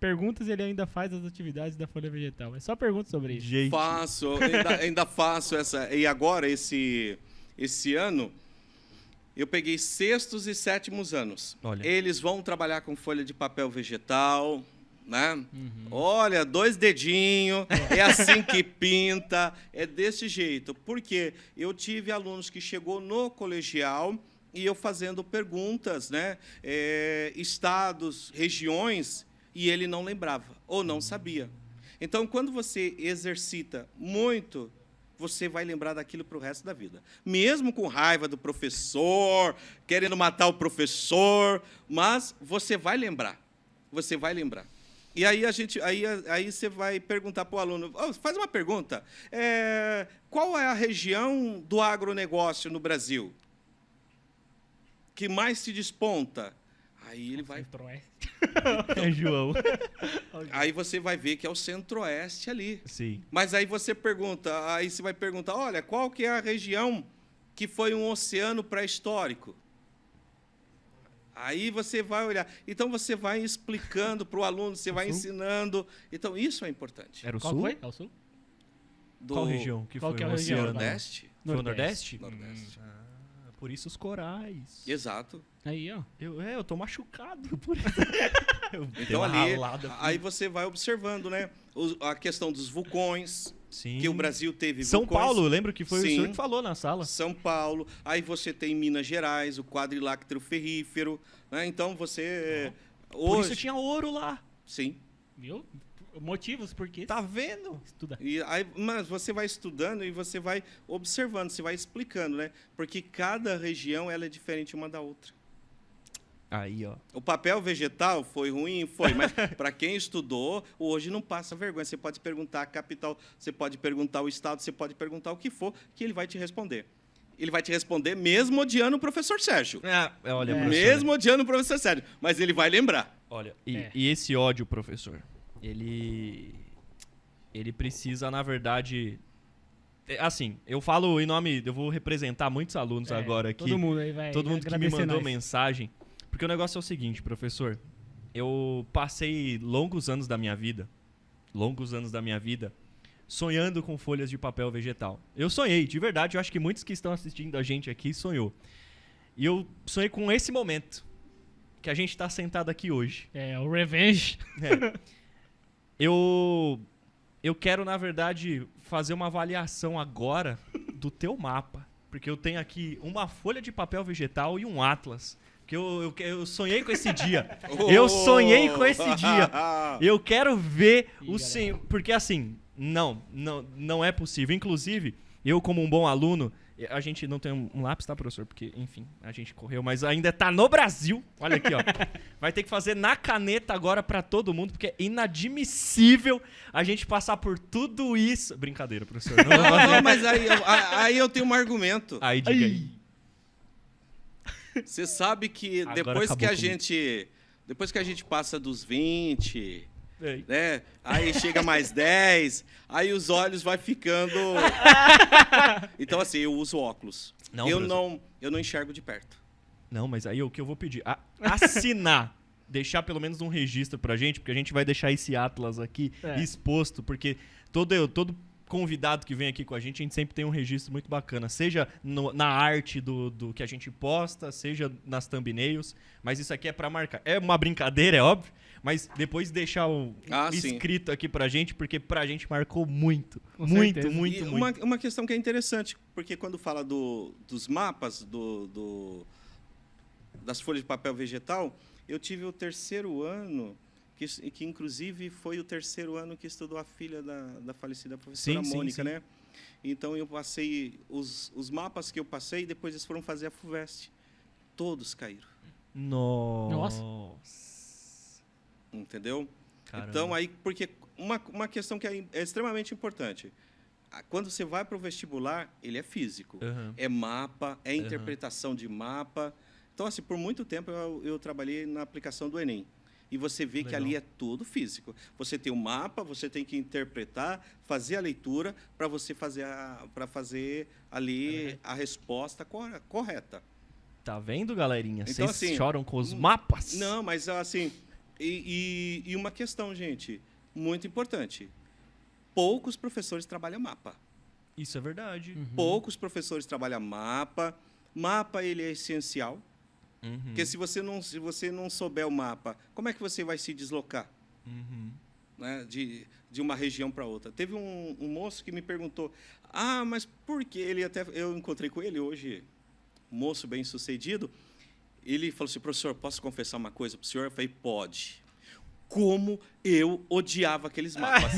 Perguntas, ele ainda faz as atividades da folha vegetal. É só perguntas sobre isso. Gente. Faço, ainda faço essa. E agora, esse ano, eu peguei 6º e 7º anos. Olha. Eles vão trabalhar com folha de papel vegetal, né? Olha, 2 dedinhos, é assim que pinta, é desse jeito. Porque eu tive alunos que chegou no colegial e eu fazendo perguntas, né? Estados, regiões, e ele não lembrava ou não sabia. Então, quando você exercita muito, você vai lembrar daquilo para o resto da vida. Mesmo com raiva do professor, querendo matar o professor, mas você vai lembrar. Você vai lembrar. E aí aí você vai perguntar para o aluno, faz uma pergunta, qual é a região do agronegócio no Brasil que mais se desponta? Aí ele vai... Centro-Oeste. É João. Aí você vai ver que é o Centro-Oeste ali. Sim. Mas aí você vai perguntar, olha, qual que é a região que foi um oceano pré-histórico? Aí você vai olhar. Então, você vai explicando para o aluno, você vai ensinando. Então, isso é importante. Era o Qual Sul? foi? É o Sul? Qual região que Qual foi que é a o região? oceano? Nordeste? Foi o Nordeste? Nordeste. Por isso os corais. Exato. Aí, ó. Eu tô machucado por isso. Então ali, aí você vai observando, né? A questão dos vulcões, Sim. que o Brasil teve São vulcões. Paulo, eu lembro que foi Sim. o senhor que falou na sala. São Paulo. Aí você tem Minas Gerais, o quadrilátero ferrífero, né? Então você... Por hoje... isso tinha ouro lá. Sim. Viu? Motivos por quê? Tá vendo? Estuda. E aí, mas você vai estudando e você vai observando, você vai explicando, né? Porque cada região ela é diferente uma da outra. Aí, ó. O papel vegetal foi ruim? Foi, mas para quem estudou, hoje não passa vergonha. Você pode perguntar a capital, você pode perguntar o estado, você pode perguntar o que for, que ele vai te responder. Ele vai te responder mesmo odiando o professor Sérgio. Olha, É. professor. Mesmo odiando o professor Sérgio, mas ele vai lembrar. Olha, É. e esse ódio, professor, ele precisa, na verdade... Assim, eu falo em nome... Eu vou representar muitos alunos agora aqui. Todo mundo aí vai Todo mundo que me agradecer mandou nós. mensagem. Porque o negócio é o seguinte, professor. Eu passei longos anos da minha vida, sonhando com folhas de papel vegetal. Eu sonhei, de verdade. Eu acho que muitos que estão assistindo a gente aqui sonhou. E eu sonhei com esse momento, que a gente está sentado aqui hoje. É, o Revenge. Eu quero, na verdade, fazer uma avaliação agora do teu mapa. Porque eu tenho aqui uma folha de papel vegetal e um atlas. Porque eu sonhei com esse dia. Eu sonhei com esse dia. Eu quero ver o senhor. Porque assim, não é possível. Inclusive, eu como um bom aluno, a gente não tem um lápis, tá, professor? Porque, enfim, a gente correu, mas ainda tá no Brasil. Olha aqui, ó. Vai ter que fazer na caneta agora pra todo mundo, porque é inadmissível a gente passar por tudo isso. Brincadeira, professor. Não vou fazer. Não, mas aí eu tenho um argumento. Aí, diga aí. Você sabe que Agora depois acabou que a gente passa dos 20, Ei. né? Aí chega mais 10, aí os olhos vai ficando. Então assim, eu uso óculos. Não, eu professor. não enxergo de perto. Não, mas aí o que eu vou pedir? Assinar. Deixar pelo menos um registro pra gente, porque a gente vai deixar esse atlas aqui exposto, porque todo convidado que vem aqui com a gente sempre tem um registro muito bacana, seja na arte do que a gente posta, seja nas thumbnails, mas isso aqui é pra marcar. É uma brincadeira, é óbvio, mas depois deixar Sim. escrito aqui pra gente, porque pra gente marcou muito, Com muito, certeza. muito, E muito. uma questão que é interessante, porque quando fala dos mapas, das folhas de papel vegetal, eu tive o terceiro ano, que inclusive foi o terceiro ano que estudou a filha da falecida professora Sim, Mônica, sim. né? Então eu passei, os mapas que eu passei, depois eles foram fazer a FUVEST. Todos caíram, Nossa. entendeu? Caramba. Então aí, porque uma questão que é extremamente importante, quando você vai para o vestibular, ele é físico, Uhum. é mapa, é interpretação de mapa. Então assim, por muito tempo eu trabalhei na aplicação do Enem. E você vê que Legal. ali é tudo físico. Você tem o mapa, você tem que interpretar, fazer a leitura para você fazer ali a resposta correta. Tá vendo, galerinha? Então, Vocês assim, choram com os mapas? Não, mas assim, e uma questão, gente, muito importante. Poucos professores trabalham mapa. Isso é verdade. Poucos professores trabalham mapa. Mapa, ele é essencial. Uhum. Porque se você não souber o mapa, como é que você vai se deslocar? Uhum. Né, de uma região para outra. Teve um moço que me perguntou, mas por que eu encontrei com ele hoje, moço bem-sucedido, ele falou assim, professor, posso confessar uma coisa para o senhor? Eu falei, pode. Como eu odiava aqueles mapas.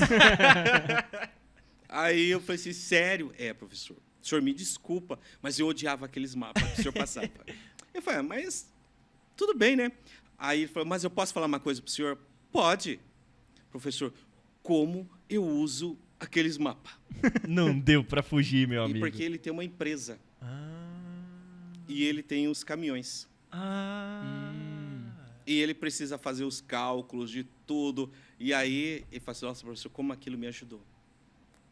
Aí eu falei assim, sério? Professor, o senhor me desculpa, mas eu odiava aqueles mapas que o senhor passava. Eu falei, mas tudo bem, né? Aí ele falou, mas eu posso falar uma coisa para o senhor? Pode. Professor, como eu uso aqueles mapas? Não deu pra fugir, meu E amigo. porque ele tem uma empresa Ah. e ele tem os caminhões. E ele precisa fazer os cálculos de tudo. E aí ele fala assim, nossa, professor, como aquilo me ajudou?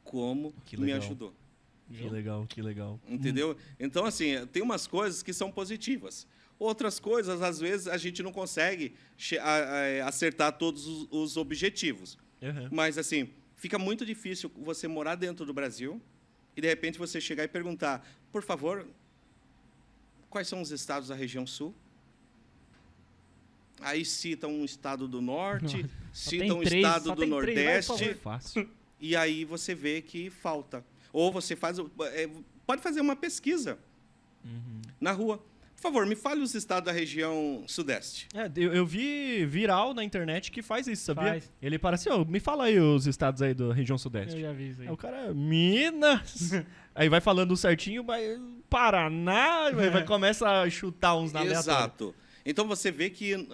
Como Que me legal. ajudou? Que legal, que legal. Entendeu? Então, assim, tem umas coisas que são positivas. Outras coisas, às vezes, a gente não consegue acertar todos os objetivos. Uhum. Mas, assim, fica muito difícil você morar dentro do Brasil e, de repente, você chegar e perguntar, por favor, quais são os estados da região sul? Aí cita um estado do norte, Nossa, cita tem um três, estado só do tem três, vai, por nordeste, Fácil. e aí você vê que falta. Ou você pode fazer uma pesquisa na rua. Por favor, me fale os estados da região sudeste. Eu vi viral na internet que faz isso, sabia? Faz. Ele para assim, me fala aí os estados aí da região sudeste. Eu já vi isso aí. Aí o cara, Minas. Aí vai falando certinho, vai Paraná, vai começa a chutar uns na aleatória. Exato. Então você vê que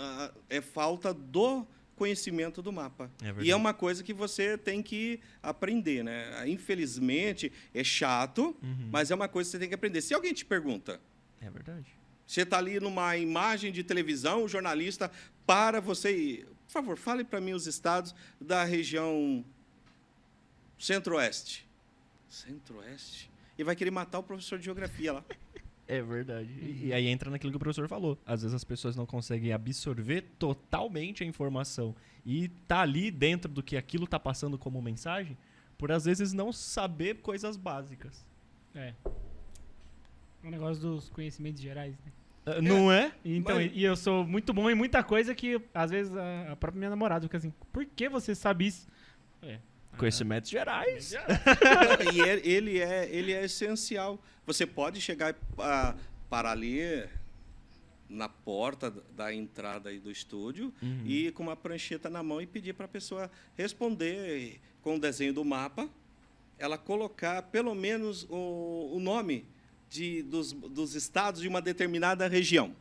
é falta do conhecimento do mapa. É verdade. E é uma coisa que você tem que aprender, né? Infelizmente, é chato, mas é uma coisa que você tem que aprender. Se alguém te pergunta, É verdade. você está ali numa imagem de televisão, o jornalista para você ir. Por favor, fale para mim os estados da região centro-oeste. Centro-oeste? E vai querer matar o professor de geografia lá. É verdade. E aí entra naquilo que o professor falou. Às vezes as pessoas não conseguem absorver totalmente a informação e tá ali dentro do que aquilo tá passando como mensagem, por às vezes não saber coisas básicas. É. O negócio dos conhecimentos gerais, né? Não é? Então, Mas- e eu sou muito bom em muita coisa que, às vezes, a própria minha namorada fica assim, por que você sabe isso? Conhecimentos gerais. E ele é essencial. Você pode chegar para ali na porta da entrada aí do estúdio e ir com uma prancheta na mão e pedir para a pessoa responder com o desenho do mapa, ela colocar pelo menos o nome dos estados de uma determinada região.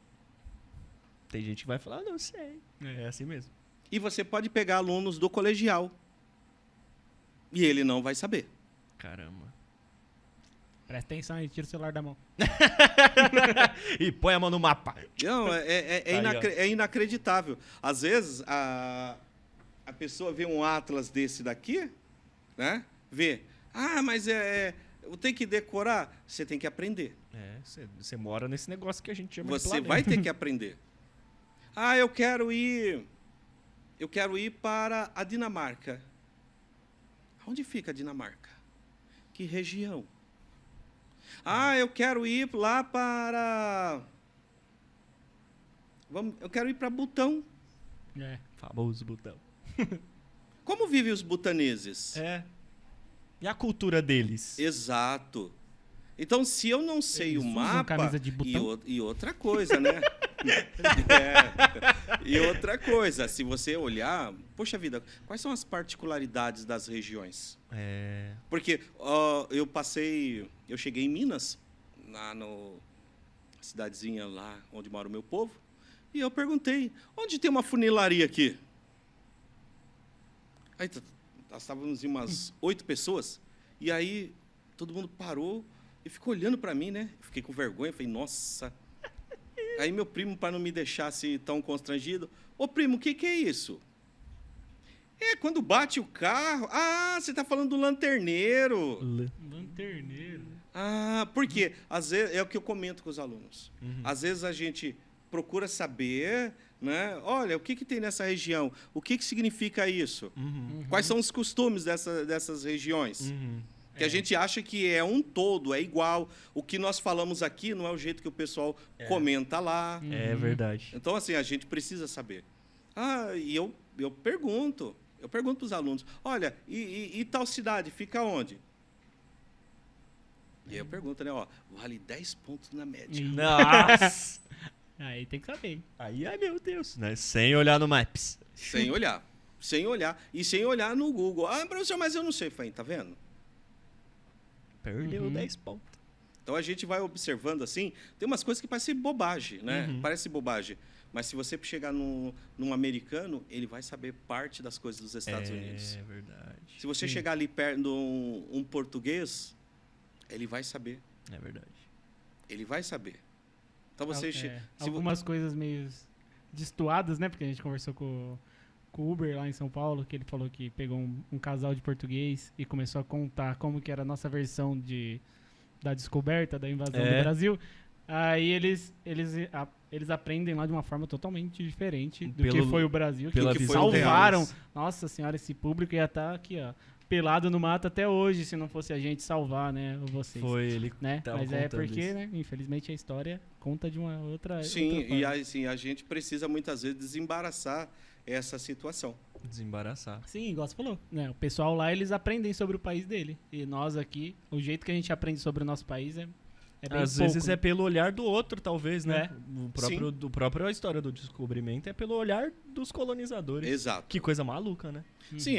Tem gente que vai falar, não sei. É assim mesmo. E você pode pegar alunos do colegial e ele não vai saber. Caramba. Presta atenção e tira o celular da mão. E põe a mão no mapa. Não, Aí, ó. é inacreditável. Às vezes, a pessoa vê um atlas desse daqui, né? Vê, mas eu tenho que decorar. Você tem que aprender. Você mora nesse negócio que a gente chama de Você planeta. vai ter que aprender. Eu quero ir para a Dinamarca. Onde fica a Dinamarca? Que região? Eu quero ir lá para... Eu quero ir para Butão. É. Famoso botão. Como vivem os butaneses? E a cultura deles? Exato. Então, se eu não sei Eles o usam mapa... camisa de botão? E outra coisa, né? E outra coisa, se você olhar... Poxa vida, quais são as particularidades das regiões? Porque eu cheguei em Minas, lá no cidadezinha lá onde mora o meu povo, e eu perguntei, onde tem uma funilaria aqui? Aí nós estávamos em umas 8 pessoas, e aí todo mundo parou e ficou olhando para mim, né? Eu fiquei com vergonha, falei, nossa. Aí meu primo, para não me deixar assim tão constrangido, ô primo, o que é isso? Quando bate o carro. Você está falando do lanterneiro. Lanterneiro. Por quê? Às vezes, é o que eu comento com os alunos. Às vezes a gente procura saber, né? Olha, o que tem nessa região? O que significa isso? Quais são os costumes dessas regiões? Que a gente acha que é um todo, é igual. O que nós falamos aqui não é o jeito que o pessoal comenta lá. É verdade. Então, assim, a gente precisa saber. E eu pergunto para os alunos, olha, e tal cidade fica onde? E aí eu pergunto, né? Vale 10 pontos na média. Nossa! Aí tem que saber, hein? Aí, ai meu Deus. Né? Sem olhar no Maps. Sem olhar. Sem olhar. E sem olhar no Google. Professor, mas eu não sei. Falei, tá vendo? Perdeu 10 pontos. Então a gente vai observando assim. Tem umas coisas que parecem bobagem, né? Parece bobagem. Mas se você chegar num americano, ele vai saber parte das coisas dos Estados Unidos. É verdade. Se você chegar ali perto de um português, ele vai saber. É verdade. Ele vai saber. Então você... Algumas coisas meio destoadas, né? Porque a gente conversou com o Uber lá em São Paulo, que ele falou que pegou um casal de português e começou a contar como que era a nossa versão da descoberta, da invasão do Brasil. Aí eles aprendem lá de uma forma totalmente diferente do que foi o Brasil. Que foi salvaram. reais. Nossa senhora, esse público ia estar aqui, ó. pelado no mato até hoje, se não fosse a gente salvar, né, vocês. Foi ele Né? tava Mas é contando porque, isso. né, infelizmente a história conta de uma outra Sim, outra e forma. assim, a gente precisa muitas vezes desembaraçar essa situação. Desembaraçar. Sim, igual você falou, né? O pessoal lá, eles aprendem sobre o país dele. E nós aqui, o jeito que a gente aprende sobre o nosso país é bem Às pouco, vezes né? é pelo olhar do outro, talvez, né? É. O próprio a história do descobrimento é pelo olhar dos colonizadores. Exato. Que coisa maluca, né? Sim,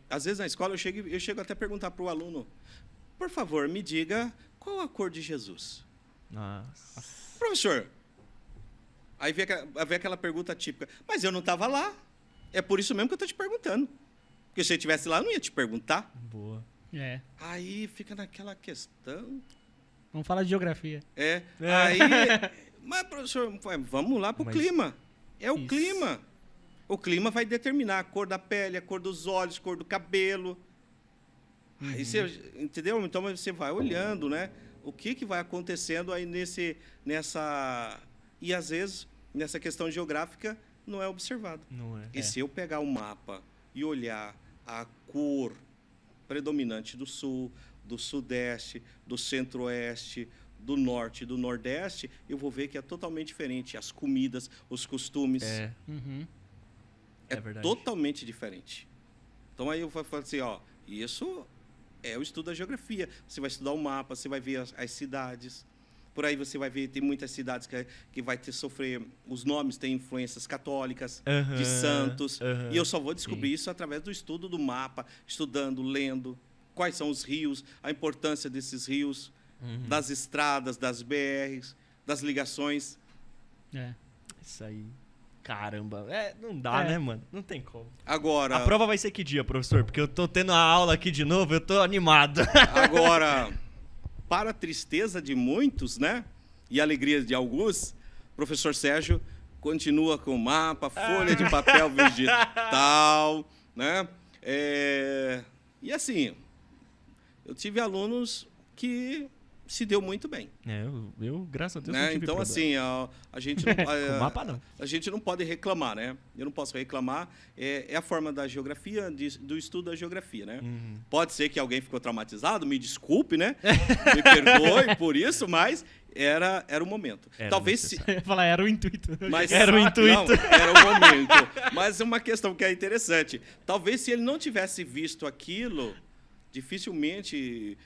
às vezes na escola eu chego até a perguntar para o aluno, por favor, me diga qual a cor de Jesus. Nossa. Professor, aí vem aquela pergunta típica, mas eu não estava lá. É por isso mesmo que eu estou te perguntando. Porque se eu estivesse lá, eu não ia te perguntar. Boa. É. Aí fica naquela questão. Vamos falar de geografia. Aí, mas professor, vamos lá para o Mas- clima. É o Isso. clima. O clima vai determinar a cor da pele, a cor dos olhos, a cor do cabelo. Aí você, entendeu? Então você vai olhando, né? O que vai acontecendo aí nessa... E às vezes, nessa questão geográfica, não é observado. Não é? E se eu pegar o mapa e olhar a cor predominante do sul, do sudeste, do centro-oeste, do norte e do nordeste, eu vou ver que é totalmente diferente. As comidas, os costumes, É, Uhum. é verdade. totalmente diferente. Então aí eu vou falar assim, ó, isso é o estudo da geografia. Você vai estudar o mapa, você vai ver as cidades. Por aí você vai ver, tem muitas cidades que vai ter sofrer, os nomes têm influências católicas, Aham, de santos. aham. E eu só vou descobrir isso através do estudo do mapa, estudando, lendo, quais são os rios, a importância desses rios, das estradas, das BRs, das ligações. É. Isso aí. Caramba. Não dá, É. né, mano? Não tem como. Agora, A prova vai ser que dia, professor? Porque eu tô tendo a aula aqui de novo, eu tô animado. agora, para a tristeza de muitos, né? E a alegria de alguns, o professor Sérgio continua com mapa, folha de papel vegetal, né? E assim, eu tive alunos que se deu muito bem, Eu graças a Deus, né? não tive Então problema. assim, a gente não, Com mapa, não. a gente não pode reclamar, né? Eu não posso reclamar. É a forma da geografia, do estudo da geografia, né? Pode ser que alguém ficou traumatizado, me desculpe, né? Me perdoe por isso, mas era o momento. Era Talvez se, Eu ia falar, era o intuito. mas, Era o intuito. Não, era o momento. Mas é uma questão que é interessante. Talvez se ele não tivesse visto aquilo, dificilmente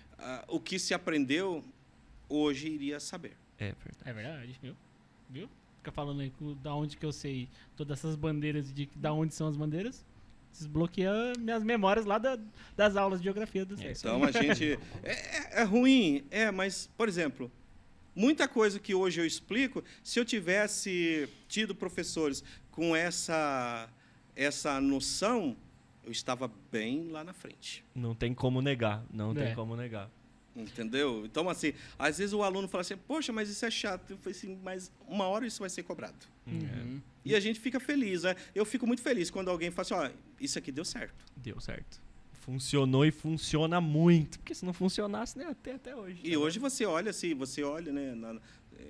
o que se aprendeu hoje iria saber. É verdade. É verdade, viu? Fica falando aí da onde que eu sei todas essas bandeiras, da onde são as bandeiras. Desbloqueia minhas memórias lá das aulas de geografia do Sérgio. Então a gente... É ruim, mas, por exemplo, muita coisa que hoje eu explico, se eu tivesse tido professores com essa noção, eu estava bem lá na frente. Não tem como negar. Não tem É. como negar. Entendeu? Então, assim, às vezes o aluno fala assim, poxa, mas isso é chato. Eu falei assim, mas uma hora isso vai ser cobrado. Uhum. E a gente fica feliz, né? Eu fico muito feliz quando alguém fala assim, ó, isso aqui deu certo. Deu certo. Funcionou e funciona muito. Porque se não funcionasse, né, até hoje. E hoje você olha assim, né?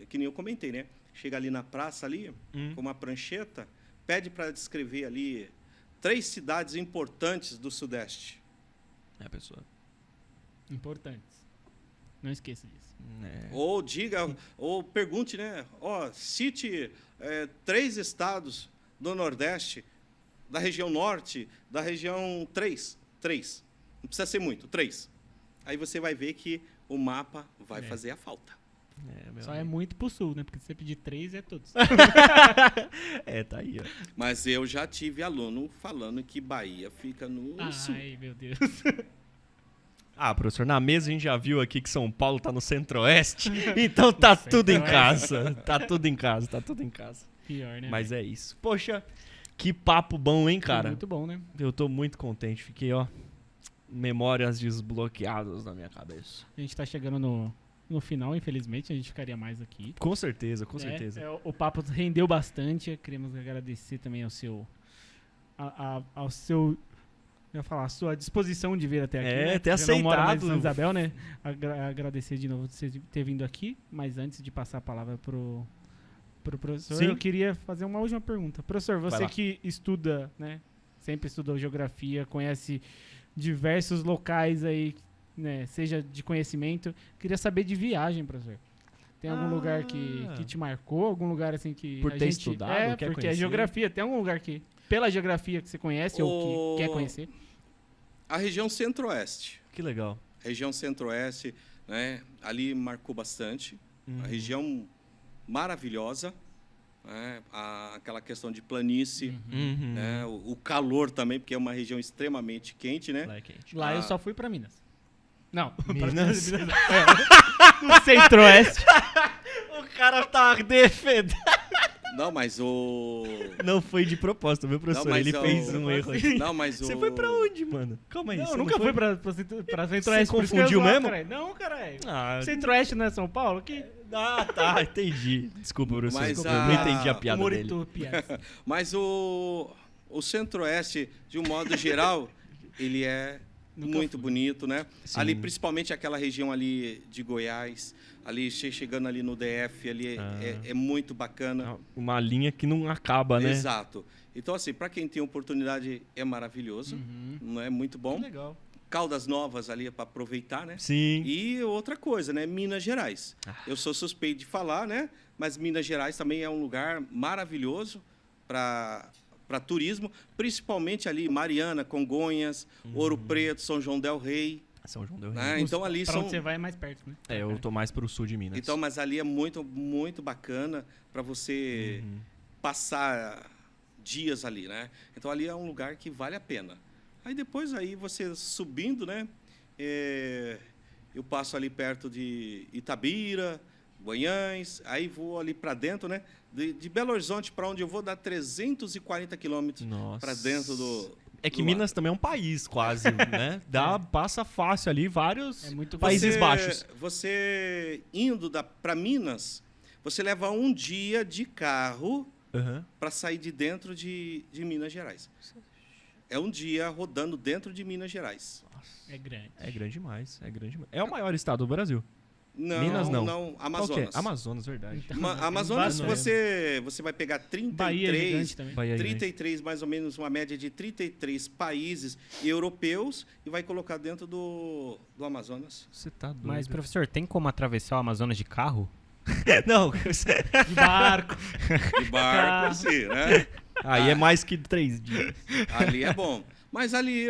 Que nem eu comentei, né? Chega ali na praça ali, com uma prancheta, pede para descrever ali 3 cidades importantes do Sudeste. É, pessoa. Importantes. Não esqueça disso. Ou diga, ou pergunte, né? Ó, cite 3 estados do Nordeste, da região Norte, da região 3. Não precisa ser muito, 3. Aí você vai ver que o mapa vai fazer a falta. Meu Só é amigo. muito pro sul, né? Porque se você pedir 3, é todos. Tá aí, ó. Mas eu já tive aluno falando que Bahia fica no sul. Ai, meu Deus. Ah, professor, na mesa a gente já viu aqui que São Paulo tá no centro-oeste, então tá tudo em casa. Tá tudo em casa. Pior, né? Mas é isso. Poxa, que papo bom, hein, cara? Muito bom, né? Eu tô muito contente. Fiquei, ó, memórias desbloqueadas na minha cabeça. A gente tá chegando no final, infelizmente. A gente ficaria mais aqui. Com certeza, com certeza. O papo rendeu bastante. Queremos agradecer também ao seu... ao seu... Eu ia falar, a sua disposição de vir até aqui. É, né? ter Você não mora mais em aceitado. São Isabel, né? Agradecer de novo você ter vindo aqui. Mas antes de passar a palavra pro professor, Sim. eu queria fazer uma última pergunta. Professor, Vai você lá. que estuda, né? Sempre estudou geografia, conhece diversos locais aí, né, seja de conhecimento. Queria saber de viagem, professor. Tem algum lugar que te marcou? Algum lugar assim que Por a ter gente... estudado, quer porque conhecer? é geografia. Tem algum lugar que, pela geografia que você conhece ou que quer conhecer? A região centro-oeste. Que legal. Região centro-oeste, né? Ali marcou bastante. A região maravilhosa, né? Aquela questão de planície, né? O calor também, porque é uma região extremamente quente, né? Lá é quente. Lá eu só fui pra Minas. Não. Minas? No centro-oeste. O cara tá defendendo. Não, mas o... Não foi de propósito, viu, professor? Não, mas Ele fez um erro aqui. Não, mas o... Você foi pra onde, mano? Calma aí. Não, você eu nunca foi fui pra centro-oeste. Você por isso que eu confundiu ia zoar, mesmo? caralho. Não, caralho. Ah, Centro-oeste não é São Paulo? Que tá, entendi. Desculpa, professor. Mas Desculpa, eu não entendi a piada dele. humorito piada. Mas o centro-oeste, de um modo geral, ele é muito bonito, né? Sim. Ali, principalmente aquela região ali de Goiás, ali chegando ali no DF, ali é muito bacana. Uma linha que não acaba, né? Exato. Então, assim, para quem tem oportunidade, é maravilhoso, não é muito bom. Que legal. Caldas Novas ali é para aproveitar, né? Sim. E outra coisa, né? Minas Gerais. Eu sou suspeito de falar, né? Mas Minas Gerais também é um lugar maravilhoso para turismo, principalmente ali Mariana, Congonhas, Ouro Preto, São João del Rei. São João del Rei. Né? Então ali Pra são... onde você vai é mais perto, né? Eu tô mais pro sul de Minas. Então, mas ali é muito, muito bacana para você passar dias ali, né? Então ali é um lugar que vale a pena. Aí depois aí você subindo, né? Eu passo ali perto de Itabira, Guanhães, aí vou ali para dentro, né? De Belo Horizonte para onde eu vou dar 340 quilômetros para dentro do... É que do Minas também é um país, quase, né? Passa fácil ali vários muito Países Baixos. Você indo para Minas, você leva um dia de carro para sair de dentro de Minas Gerais. É um dia rodando dentro de Minas Gerais. É grande. É grande demais, é grande demais. É o maior estado do Brasil. Não, Minas não. Amazonas. Qual que é? Amazonas, verdade. Então, Amazonas, tem você vai pegar Bahia é gigante também. Bahia é grande. 33, mais ou menos, uma média de 33 países europeus e vai colocar dentro do Amazonas. Você tá doido. Mas, professor, tem como atravessar o Amazonas de carro? Não, De barco. De barco, sim, né? aí é mais que 3 dias. Ali é bom. Mas ali,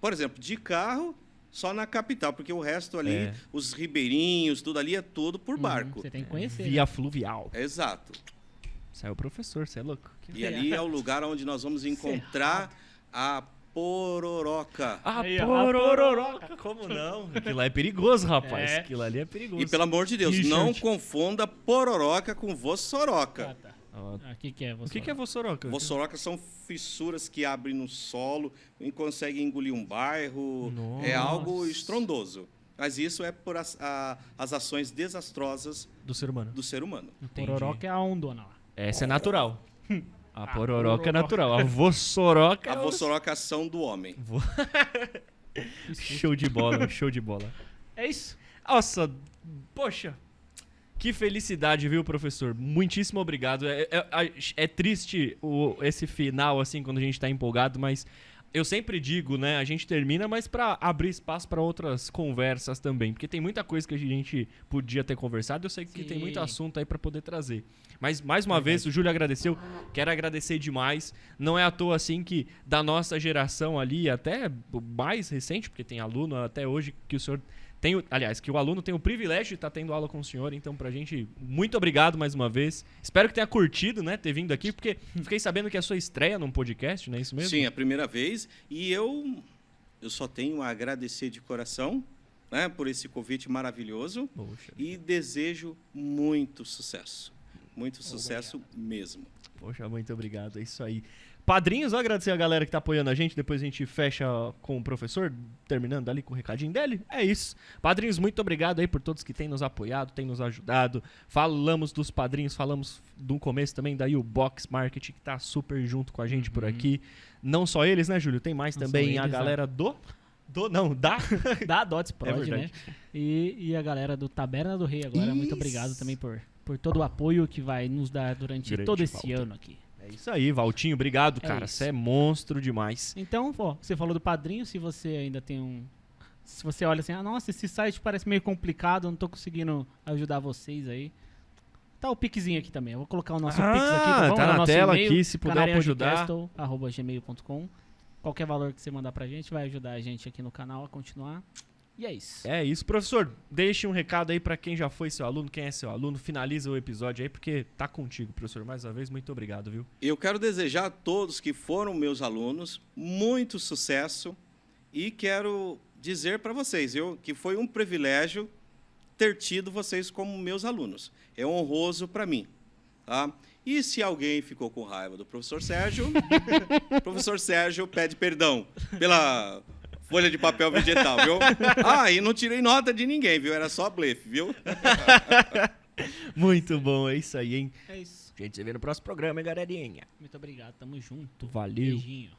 por exemplo, de carro, só na capital, porque o resto ali, os ribeirinhos, tudo ali é tudo por barco. Você tem que conhecer. Via fluvial. Exato. Saiu o professor, você é louco. E ali é o lugar onde nós vamos encontrar a pororoca. Aí, ó, a pororoca. Como não? Aquilo lá é perigoso, rapaz. É. Aquilo ali é perigoso. E pelo amor de Deus, Richard. não confunda pororoca com vossoroca. Tá. Ó, O que é você? o que é vossoroca? Vossoroca são fissuras que abrem no solo e conseguem engolir um bairro. Nossa. É algo estrondoso. Mas isso é por as ações desastrosas Do ser humano. do ser humano. Pororoca é a ondona lá. Essa é natural. A pororoca pororoca. é natural. A vossoroca A é vossoroca ação do homem. Show de bola, show de bola. É isso. Nossa, poxa. Que felicidade, viu, professor? Muitíssimo obrigado. É triste esse final, assim, quando a gente tá empolgado, mas eu sempre digo, né? A gente termina, mas pra abrir espaço pra outras conversas também. Porque tem muita coisa que a gente podia ter conversado. Eu sei que tem muito assunto aí pra poder trazer. Mas, mais uma vez, o Júlio agradeceu. Quero agradecer demais. Não é à toa, assim, que da nossa geração ali, até mais recente, porque tem aluno até hoje que o senhor... que o aluno tem o privilégio de estar tendo aula com o senhor, então pra gente, muito obrigado mais uma vez. Espero que tenha curtido, né, ter vindo aqui, porque fiquei sabendo que é a sua estreia num podcast, não é isso mesmo? Sim, é a primeira vez. E eu só tenho a agradecer de coração, né, por esse convite maravilhoso. Poxa, E desejo muito sucesso. Muito sucesso mesmo. poxa, muito obrigado, é isso aí. Padrinhos, vou agradecer a galera que tá apoiando a gente, depois a gente fecha com o professor, terminando ali com o recadinho dele. É isso. Padrinhos, muito obrigado aí por todos que têm nos apoiado, têm nos ajudado. Falamos dos padrinhos, falamos do começo também, daí o Box Marketing, que tá super junto com a gente por aqui. Não só eles, né, Júlio? Tem mais Não também só a eles, galera Da Dots Prod, verdade. né? E a galera do Taberna do Rei agora. Muito Isso. obrigado também por todo o apoio que vai nos dar durante Grande todo esse falta. ano aqui. É É isso aí, Valtinho. Obrigado, É cara. isso. Você é monstro demais. Então, ó, você falou do padrinho, se você ainda tem um... Se você olha assim, nossa, esse site parece meio complicado, eu não tô conseguindo ajudar vocês aí. Tá o Pixzinho aqui também. Eu vou colocar o nosso Pix aqui, tá bom? Tá É o na nosso tela e-mail, aqui, se puder ajudar. canarinhopodcastle@gmail.com. Qualquer valor que você mandar pra gente vai ajudar a gente aqui no canal a continuar. E é isso. É isso, professor. Deixe um recado aí pra quem já foi seu aluno, quem é seu aluno. Finaliza o episódio aí, porque tá contigo, professor. Mais uma vez, muito obrigado, viu? Eu quero desejar a todos que foram meus alunos muito sucesso e quero dizer para vocês que foi um privilégio ter tido vocês como meus alunos. É honroso para mim. Tá? E se alguém ficou com raiva do professor Sérgio, o professor Sérgio pede perdão pela folha de papel vegetal, viu? E não tirei nota de ninguém, viu? Era só blefe, viu? Muito bom, é isso aí, hein? É isso. Gente, você vê no próximo programa, hein, galerinha? Muito obrigado, tamo junto. Valeu. Beijinho.